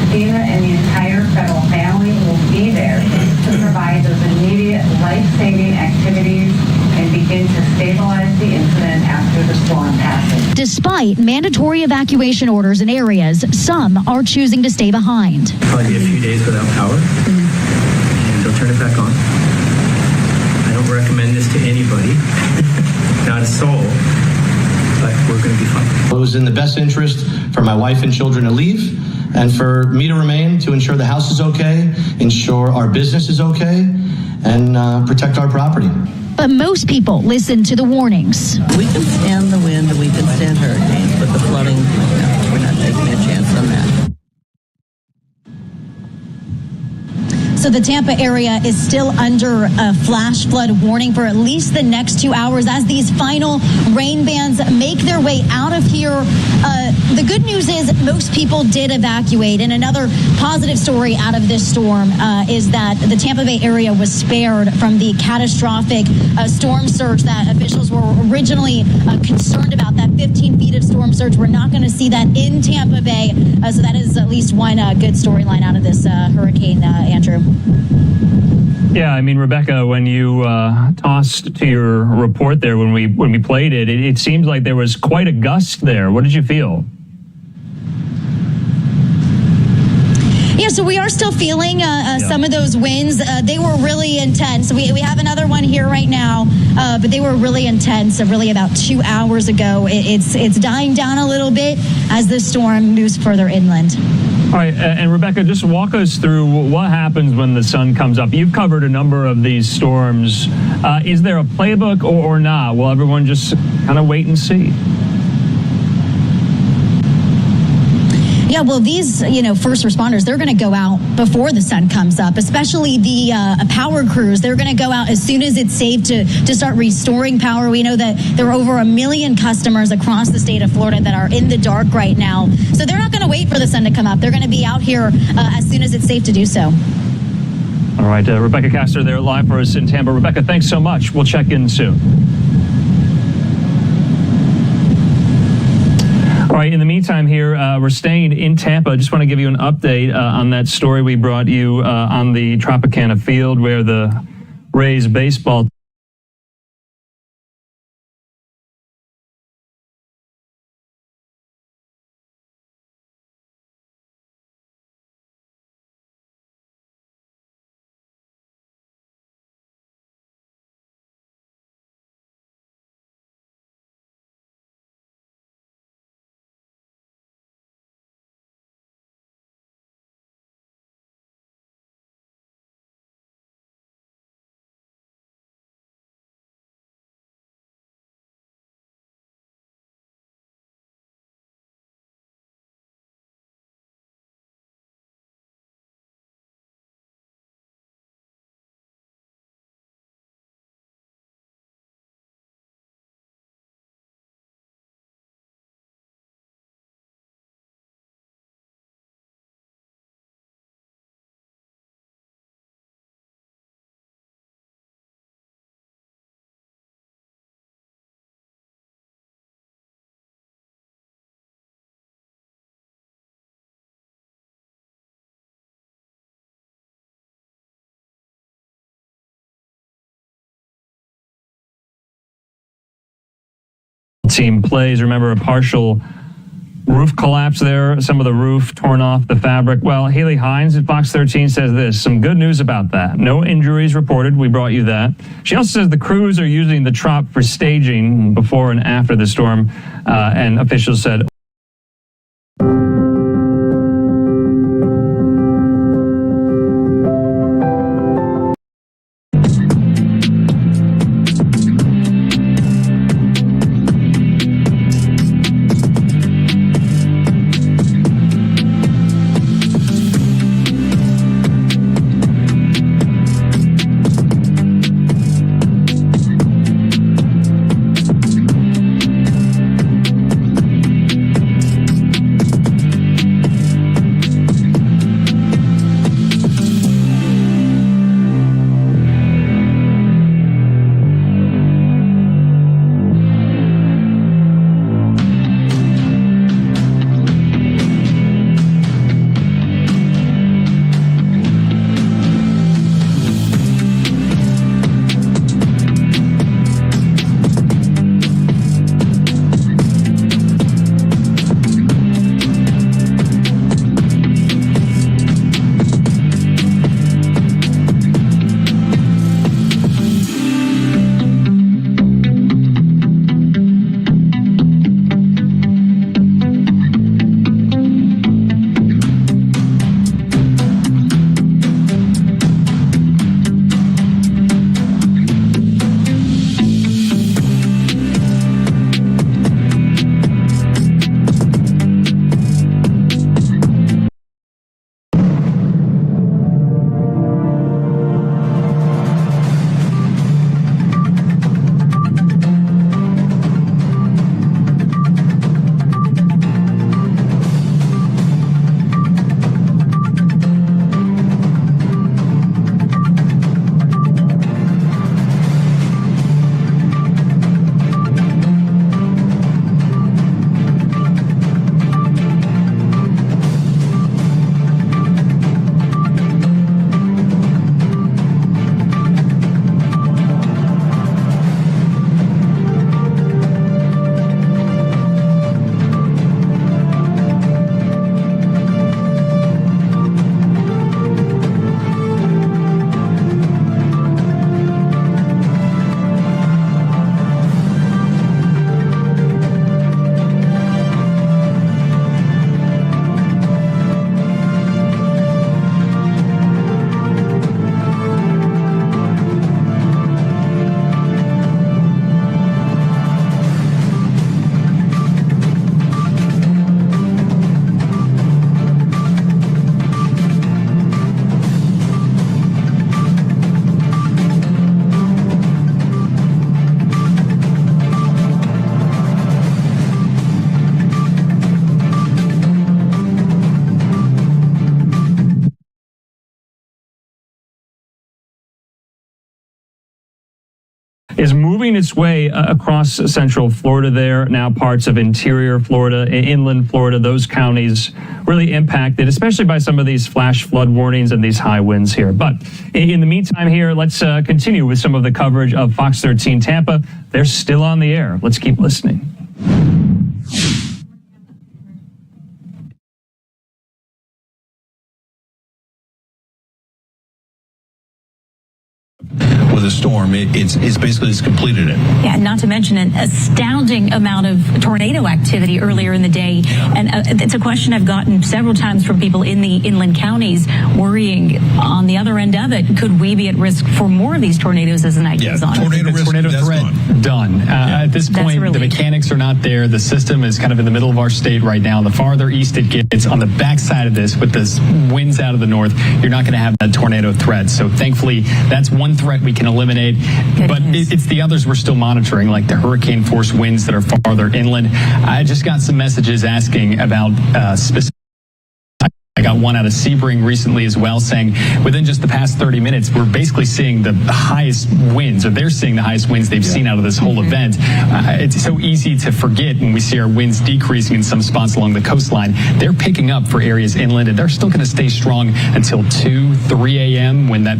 FEMA and the entire federal family will be there to provide those immediate life-saving activities and begin to stabilize the incident after the storm. Despite mandatory evacuation orders in areas, some are choosing to stay behind. Probably be a few days without power, and they'll turn it back on. I don't recommend this to anybody, not a soul, but we're going to be fine. It was in the best interest for my wife and children to leave, and for me to remain to ensure the house is okay, ensure our business is okay, and protect our property. But most people listen to the warnings. We can stand the wind and we can stand hurricanes, but the flooding, no, we're not taking a chance on that. So the Tampa area is still under a flash flood warning for at least the next 2 hours as these final rain bands make their way out of here. The good news is most people did evacuate. And another positive story out of this storm is that the Tampa Bay area was spared from the catastrophic storm surge that officials were originally concerned about. That 15 feet of storm surge, we're not going to see that in Tampa Bay. So that is at least one good storyline out of this hurricane, Andrew. Yeah, I mean, Rebecca, when you tossed to your report there when we played it, it seemed like there was quite a gust there. What did you feel? Yeah, so we are still feeling some of those winds. They were really intense. We have another one here right now, but they were really intense. Really, about 2 hours ago. It's dying down a little bit as the storm moves further inland. All right, and Rebecca, just walk us through what happens when the sun comes up. You've covered a number of these storms. Is there a playbook or not? Will everyone just kind of wait and see? Yeah, well, these, first responders, they're going to go out before the sun comes up, especially the power crews. They're going to go out as soon as it's safe to start restoring power. We know that there are over 1 million customers across the state of Florida that are in the dark right now. So they're not going to wait for the sun to come up. They're going to be out here as soon as it's safe to do so. All right, Rebecca Castor there live for us in Tampa. Rebecca, thanks so much. We'll check in soon. All right, in the meantime here, we're staying in Tampa. I just want to give you an update on that story we brought you on the Tropicana field where the Rays baseball team plays. Remember, a partial roof collapse there, some of the roof torn off the fabric. Well, Haley Hines at Fox 13 says this, some good news about that. No injuries reported. We brought you that. She also says the crews are using the Trop for staging before and after the storm, and officials said is moving its way across central Florida there. Now parts of interior Florida, inland Florida, those counties really impacted, especially by some of these flash flood warnings and these high winds here. But in the meantime here, let's continue with some of the coverage of Fox 13 Tampa. They're still on the air. Let's keep listening. With a storm, it's basically completed it. Yeah, not to mention an astounding amount of tornado activity earlier in the day. And it's a question I've gotten several times from people in the inland counties worrying on the other end of it. Could we be at risk for more of these tornadoes as the night goes on? Tornado threat done. At this point, the mechanics are not there. The system is kind of in the middle of our state right now. The farther east it gets, on the backside of this, with the winds out of the north, you're not going to have that tornado threat. So thankfully, that's one threat we can eliminate. But it's the others we're still monitoring, like the hurricane force winds that are farther inland. I just got some messages asking about specific. I got one out of Sebring recently as well, saying within just the past 30 minutes, we're basically seeing the highest winds, or they're seeing the highest winds they've seen out of this whole event. It's so easy to forget when we see our winds decreasing in some spots along the coastline. They're picking up for areas inland, and they're still going to stay strong until 2, 3 a.m. when that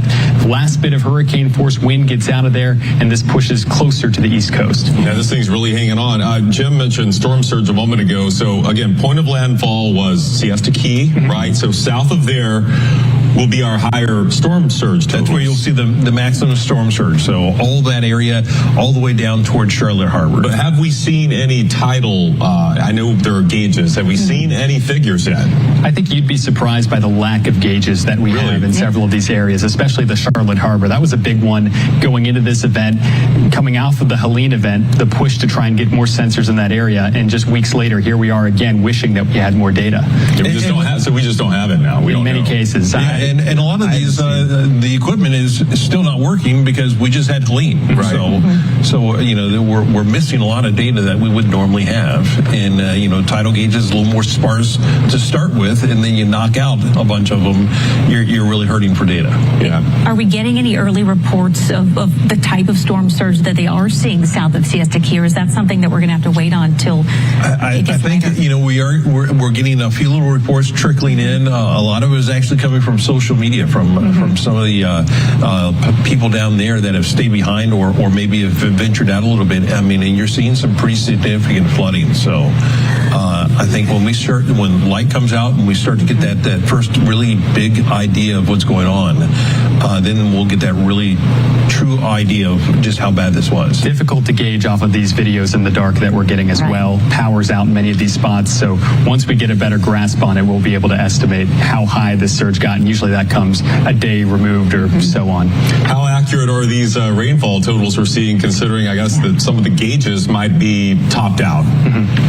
last bit of hurricane force wind gets out of there, and this pushes closer to the East Coast. Yeah, this thing's really hanging on. Jim mentioned storm surge a moment ago. So again, point of landfall was Siesta Key, right? So south of there will be our higher storm surge totals. That's where you'll see the maximum storm surge. So all that area, all the way down towards Charlotte Harbor. But have we seen any tidal, I know there are gauges, have we seen any figures yet? I think you'd be surprised by the lack of gauges that we have in several of these areas, especially the Charlotte Harbor. That was a big one going into this event. Coming off of the Helene event, the push to try and get more sensors in that area, and just weeks later, here we are again wishing that we had more data. Yeah, we just don't have it now. In many cases. And a lot of these, the equipment is still not working because we just had Helene. Right. So you know, we're missing a lot of data that we would normally have. And, you know, tidal gauges is a little more sparse to start with, and then you knock out a bunch of them, you're really hurting for data. Yeah. Are we getting any early reports of the type of storm surge that they are seeing south of Siesta Key, or is that something that we're going to have to wait on till I think, you know, we're getting a few little reports trickling in. A lot of it is actually coming from social media, from some of the people down there that have stayed behind or maybe have ventured out a little bit. I mean, and you're seeing some pretty significant flooding. So I think when light comes out and we start to get that first really big idea of what's going on, then we'll get that really true idea of just how bad this was. Difficult to gauge off of these videos in the dark that we're getting as well. Power's out in many of these spots. So once we get a better grasp on it, we'll be able to estimate how high this surge got. And usually that comes a day removed or so on. How accurate are these rainfall totals we're seeing, considering, I guess, that some of the gauges might be topped out?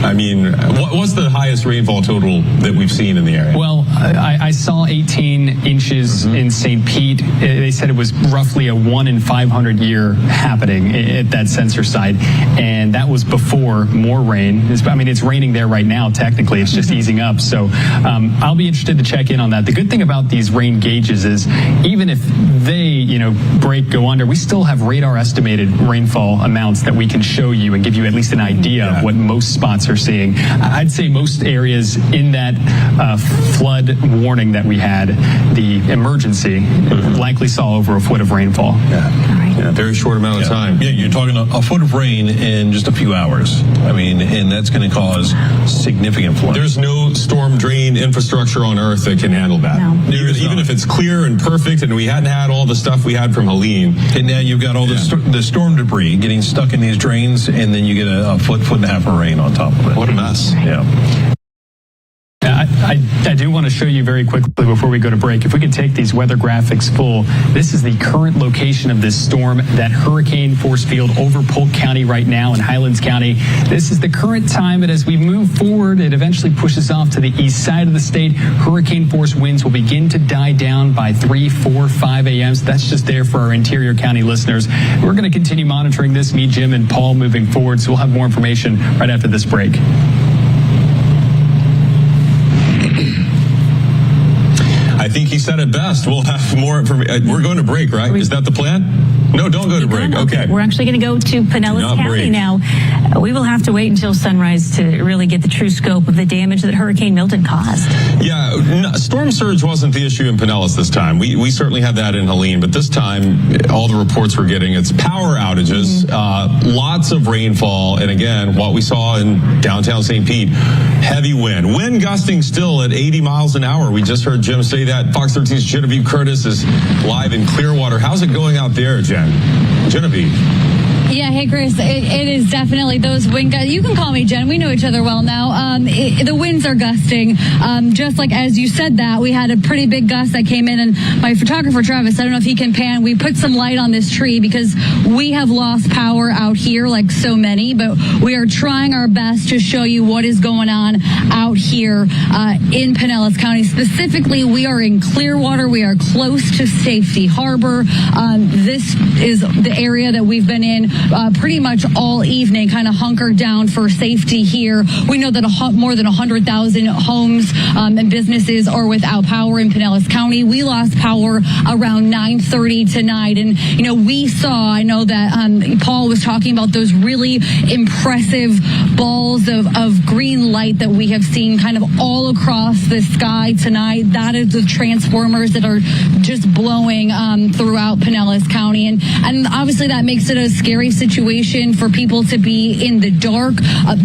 I mean, what's the highest rainfall total that we've seen in the area? Well, I saw 18 inches in St. Pete. They said it was roughly a 1 in 500 year happening at that sensor site. And that was before more rain. I mean, it's raining there right now, technically. It's just easing up. So I'll be interested to check in on that. The good thing about these rain gauges is even if they, you know, go under, we still have radar estimated rainfall amounts that we can show you and give you at least an idea of what most spots are seeing. I'd say most areas in that flood warning that we had, the emergency, likely saw over a foot of rainfall. Yeah, very short amount of time. Yeah, you're talking a foot of rain in just a few hours. I mean, and that's going to cause significant flooding. There's no storm drain infrastructure on Earth that can handle that. Even if it's clear and perfect, and we hadn't had all the stuff we had from Helene. And now you've got all the storm debris getting stuck in these drains, and then you get a foot and a half of rain on top of it. What a mess. Yeah. I do want to show you very quickly before we go to break. If we could take these weather graphics full, this is the current location of this storm, that hurricane force field over Polk County right now in Highlands County. This is the current time, but as we move forward, it eventually pushes off to the east side of the state. Hurricane force winds will begin to die down by 3, 4, 5 a.m. So that's just there for our interior county listeners. We're going to continue monitoring this, me, Jim, and Paul moving forward. So we'll have more information right after this break. I think he said it best. We'll have more information. We're going to break, right? Is that the plan? No, don't go to break. Okay. We're actually going to go to Pinellas County now. We will have to wait until sunrise to really get the true scope of the damage that Hurricane Milton caused. Yeah, storm surge wasn't the issue in Pinellas this time. We certainly had that in Helene, but this time, all the reports we're getting, it's power outages, lots of rainfall, and again, what we saw in downtown St. Pete, heavy wind. Wind gusting still at 80 miles an hour. We just heard Jim say that. Fox 13's Genevieve Curtis is live in Clearwater. How's it going out there, Jen? Genevieve. Yeah, hey, Chris, it is definitely those wind gusts. You can call me Jen. We know each other well now. The winds are gusting. Just like as you said that, we had a pretty big gust that came in, and my photographer, Travis, I don't know if he can pan, we put some light on this tree because we have lost power out here like so many, but we are trying our best to show you what is going on out here in Pinellas County. Specifically, we are in Clearwater. We are close to Safety Harbor. This is the area that we've been in pretty much all evening, kind of hunkered down for safety here. We know that more than 100,000 homes and businesses are without power in Pinellas County. We lost power around 9:30 tonight. And, you know, we saw, I know that Paul was talking about those really impressive balls of green light that we have seen kind of all across the sky tonight. That is the transformers that are just blowing throughout Pinellas County. And obviously that makes it a scary situation for people to be in the dark.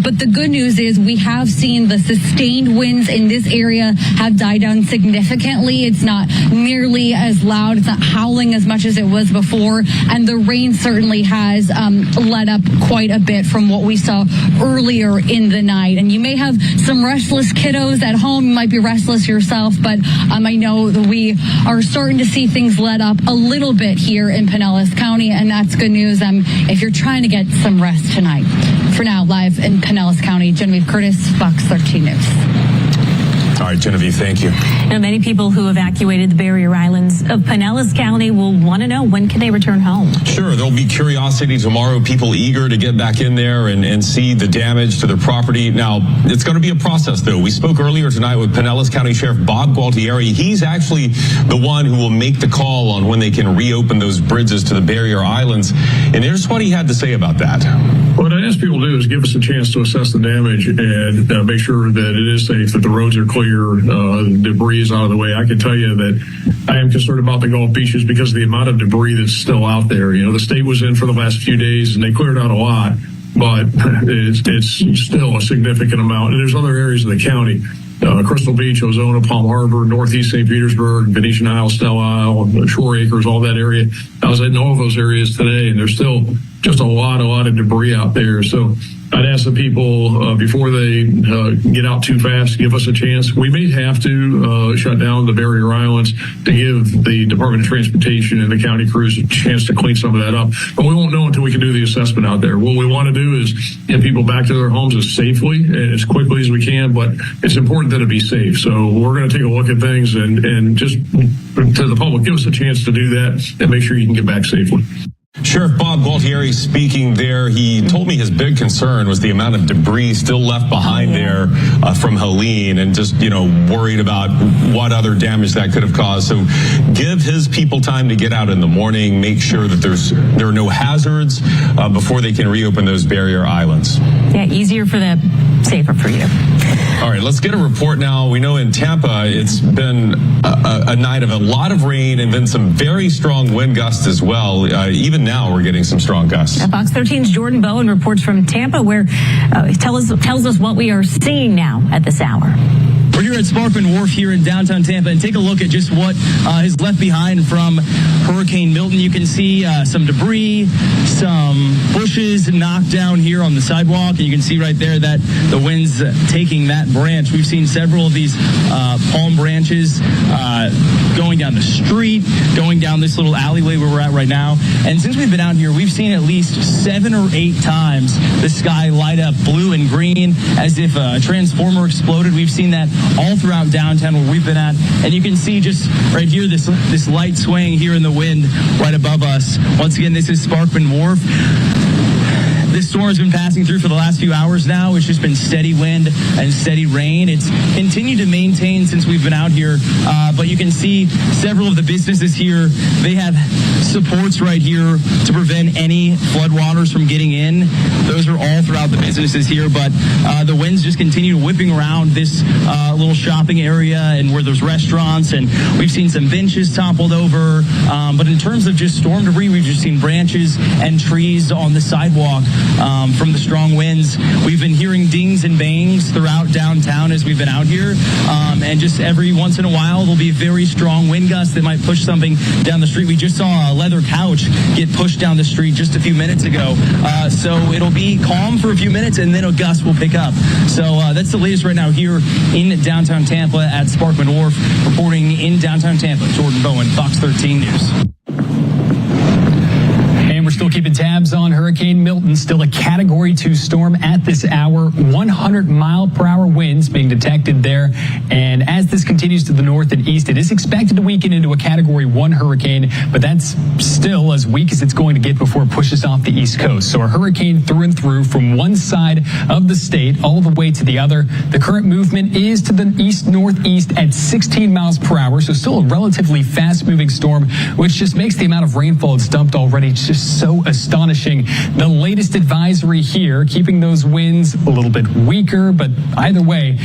But the good news is we have seen the sustained winds in this area have died down significantly. It's not nearly as loud. It's not howling as much as it was before. And the rain certainly has let up quite a bit from what we saw earlier in the night. And you may have some restless kiddos at home. You might be restless yourself, but I know that we are starting to see things let up a little bit here in Pinellas County, and that's good news. If you're trying to get some rest tonight. For now, live in Pinellas County, Genevieve Curtis, Fox 13 News. All right, Genevieve, thank you. Now, many people who evacuated the barrier islands of Pinellas County will want to know when can they return home. Sure, there'll be curiosity tomorrow, people eager to get back in there and see the damage to their property. Now, it's going to be a process, though. We spoke earlier tonight with Pinellas County Sheriff Bob Gualtieri. He's actually the one who will make the call on when they can reopen those bridges to the barrier islands. And here's what he had to say about that. What I ask people to do is give us a chance to assess the damage and make sure that it is safe, that the roads are clear, debris is out of the way. I can tell you that I am concerned about the Gulf beaches because of the amount of debris that's still out there. You know, the state was in for the last few days and they cleared out a lot, but it's still a significant amount. And there's other areas of the county. Crystal Beach, Ozona, Palm Harbor, Northeast St. Petersburg, Venetian Isle, Stella Isle, Shore Acres, all that area. I was in all of those areas today, and there's still just a lot of debris out there. So I'd ask the people before they get out too fast, give us a chance. We may have to shut down the barrier islands to give the Department of Transportation and the county crews a chance to clean some of that up. But we won't know until we can do the assessment out there. What we want to do is get people back to their homes as safely and as quickly as we can, but it's important that it be safe. So we're going to take a look at things and just to the public, give us a chance to do that and make sure you can get back safely. Sheriff Bob Gualtieri speaking there. He told me his big concern was the amount of debris still left behind there from Helene, and just, worried about what other damage that could have caused. So give his people time to get out in the morning, make sure that there are no hazards before they can reopen those barrier islands. Yeah, easier for them, safer for you. All right, let's get a report now. We know in Tampa, it's been a night of a lot of rain and then some very strong wind gusts as well. Even now, we're getting some strong gusts. Fox 13's Jordan Bowen reports from Tampa, where he tells us what we are seeing now at this hour. We're here at Sparkman Wharf here in downtown Tampa, and take a look at just what is left behind from Hurricane Milton. You can see some debris, some bushes knocked down here on the sidewalk, and you can see right there that the wind's taking that branch. We've seen several of these palm branches going down the street, going down this little alleyway where we're at right now. And since we've been out here, we've seen at least 7 or 8 times the sky light up blue and green as if a transformer exploded. We've seen that all throughout downtown where we've been at, and you can see just right here this light swaying here in the wind right above us. Once again, this is Sparkman Wharf. this storm has been passing through for the last few hours now. It's just been steady wind and steady rain. It's continued to maintain since we've been out here, but you can see several of the businesses here, they have supports right here to prevent any floodwaters from getting in. Those are all throughout the businesses here, but the winds just continue whipping around this little shopping area and where there's restaurants, and we've seen some benches toppled over, but in terms of just storm debris, we've just seen branches and trees on the sidewalk from the strong winds. We've been hearing dings and bangs throughout downtown as we've been out here, and just every once in a while there'll be very strong wind gusts that might push something down the street. We just saw a leather couch get pushed down the street just a few minutes ago, so it'll be calm for a few minutes and then a gust will pick up. So that's the latest right now here in downtown Tampa at Sparkman Wharf. Reporting in downtown Tampa, Jordan Bowen, Fox 13 News. We're still keeping tabs on Hurricane Milton, still a Category 2 storm at this hour. 100-mile-per-hour winds being detected there. And as this continues to the north and east, it is expected to weaken into a Category 1 hurricane, but that's still as weak as it's going to get before it pushes off the east coast. So a hurricane through and through from one side of the state all the way to the other. The current movement is to the east-northeast at 16 miles per hour, so still a relatively fast-moving storm, which just makes the amount of rainfall it's dumped already just so astonishing. The latest advisory here, keeping those winds a little bit weaker, but either way,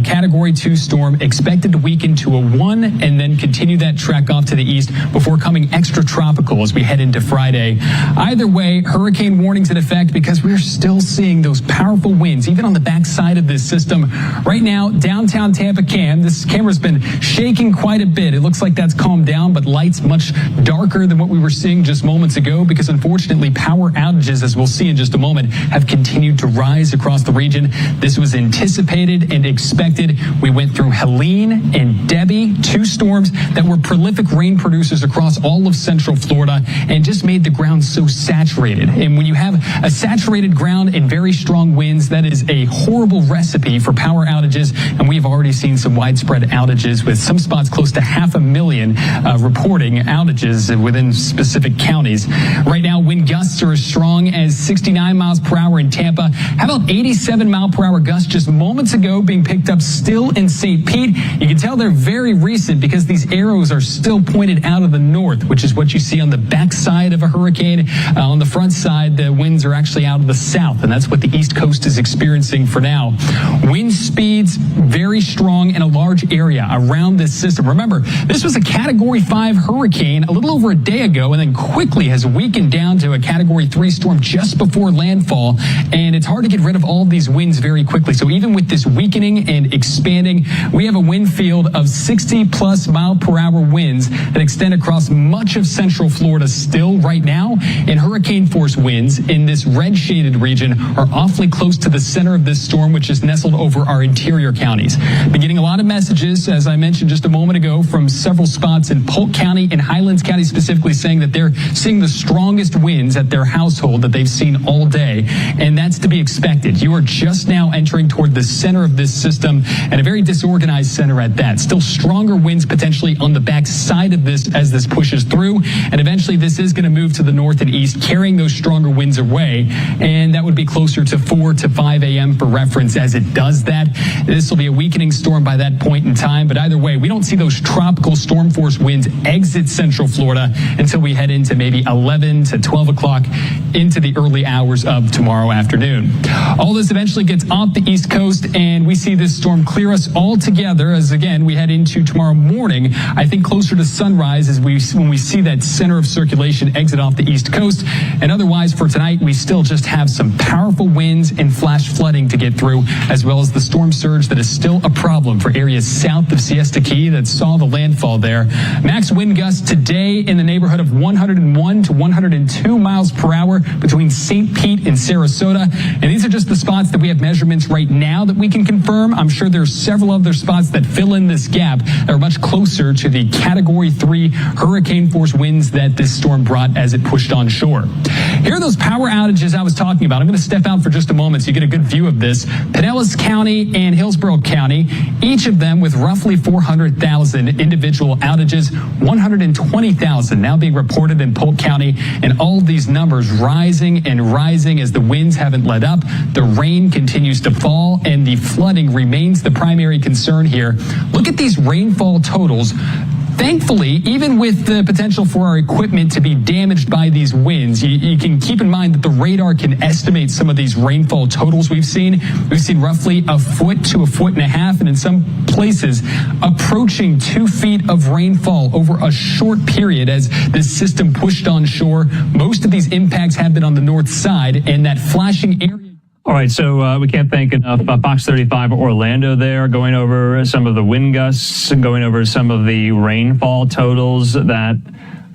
Category 2 storm expected to weaken to a 1 and then continue that track off to the east before coming extra tropical as we head into Friday. Either way, hurricane warnings in effect because we're still seeing those powerful winds, even on the backside of this system. Right now, downtown Tampa this camera's been shaking quite a bit. It looks like that's calmed down, but lights much darker than what we were seeing just moments ago because unfortunately power outages, as we'll see in just a moment, have continued to rise across the region. This was anticipated and expected. We went through Helene and Debbie, 2 storms that were prolific rain producers across all of central Florida and just made the ground so saturated. And when you have a saturated ground and very strong winds, that is a horrible recipe for power outages. And we've already seen some widespread outages with some spots close to 500,000 reporting outages within specific counties. Right now, wind gusts are as strong as 69 miles per hour in Tampa. How about 87 mile per hour gusts just moments ago being picked up still in St. Pete? You can tell they're very recent because these arrows are still pointed out of the north, which is what you see on the backside of a hurricane. On the front side, the winds are actually out of the south, and that's what the East Coast is experiencing for now. Wind speeds very strong in a large area around this system. Remember, this was a Category 5 hurricane a little over a day ago and then quickly has weakened down to a Category 3 storm just before landfall, and it's hard to get rid of all of these winds very quickly. So even with this weakening and expanding, we have a wind field of 60-plus mile-per-hour winds that extend across much of central Florida still right now, and hurricane-force winds in this red-shaded region are awfully close to the center of this storm, which is nestled over our interior counties. Been getting a lot of messages, as I mentioned just a moment ago, from several spots in Polk County and Highlands County specifically saying that they're seeing the strongest winds at their household that they've seen all day, and that's to be expected. You are just now entering toward the center of this system, and a very disorganized center at that. Still stronger winds potentially on the back side of this as this pushes through, and eventually this is going to move to the north and east, carrying those stronger winds away, and that would be closer to 4 to 5 a.m. for reference as it does that. This will be a weakening storm by that point in time, but either way, we don't see those tropical storm force winds exit central Florida until we head into maybe 11 to 12 o'clock into the early hours of tomorrow afternoon. All this eventually gets off the East Coast, and we see this storm clear us all together as, again, we head into tomorrow morning, I think closer to sunrise as when we see that center of circulation exit off the East Coast. And otherwise, for tonight, we still just have some powerful winds and flash flooding to get through, as well as the storm surge that is still a problem for areas south of Siesta Key that saw the landfall there. Max wind gusts today in the neighborhood of 101 to 102 miles per hour between St. Pete and Sarasota. And these are just the spots that we have measurements right now that we can confirm. I'm sure there are several other spots that fill in this gap that are much closer to the Category 3 hurricane force winds that this storm brought as it pushed on shore. Here are those power outages I was talking about. I'm going to step out for just a moment so you get a good view of this. Pinellas County and Hillsborough County, each of them with roughly 400,000 individual outages, 120,000 now being reported in Polk County, and all of these numbers rising and rising as the winds haven't let up. The rain continues to fall, and the flooding remains the primary concern here. Look at these rainfall totals. Thankfully, even with the potential for our equipment to be damaged by these winds, you can keep in mind that the radar can estimate some of these rainfall totals we've seen. We've seen roughly a foot to a foot and a half, and in some places approaching 2 feet of rainfall over a short period as this system pushed on shore. Most of these impacts have been on the north side, and that flashing area. All right, so we can't thank enough Fox 35 Orlando there, going over some of the wind gusts, going over some of the rainfall totals that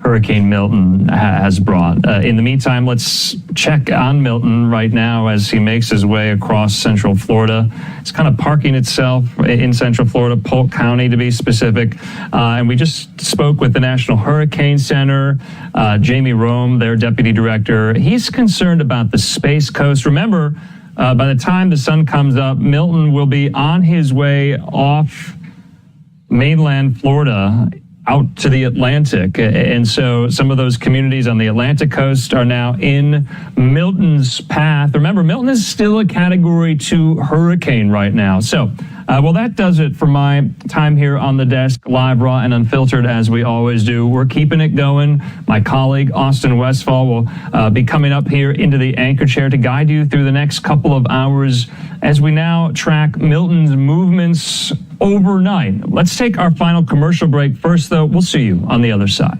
Hurricane Milton has brought. In the meantime, let's check on Milton right now as he makes his way across Central Florida. It's kind of parking itself in Central Florida, Polk County to be specific. And we just spoke with the National Hurricane Center, Jamie Rome, their deputy director. He's concerned about the Space Coast. Remember, by the time the sun comes up, Milton will be on his way off mainland Florida out to the Atlantic. And so some of those communities on the Atlantic coast are now in Milton's path. Remember, Milton is still a Category 2 hurricane right now. So, well, that does it for my time here on the desk, live, raw, and unfiltered, as we always do. We're keeping it going. My colleague, Austin Westfall, will be coming up here into the anchor chair to guide you through the next couple of hours as we now track Milton's movements overnight. Let's take our final commercial break. First, though, we'll see you on the other side.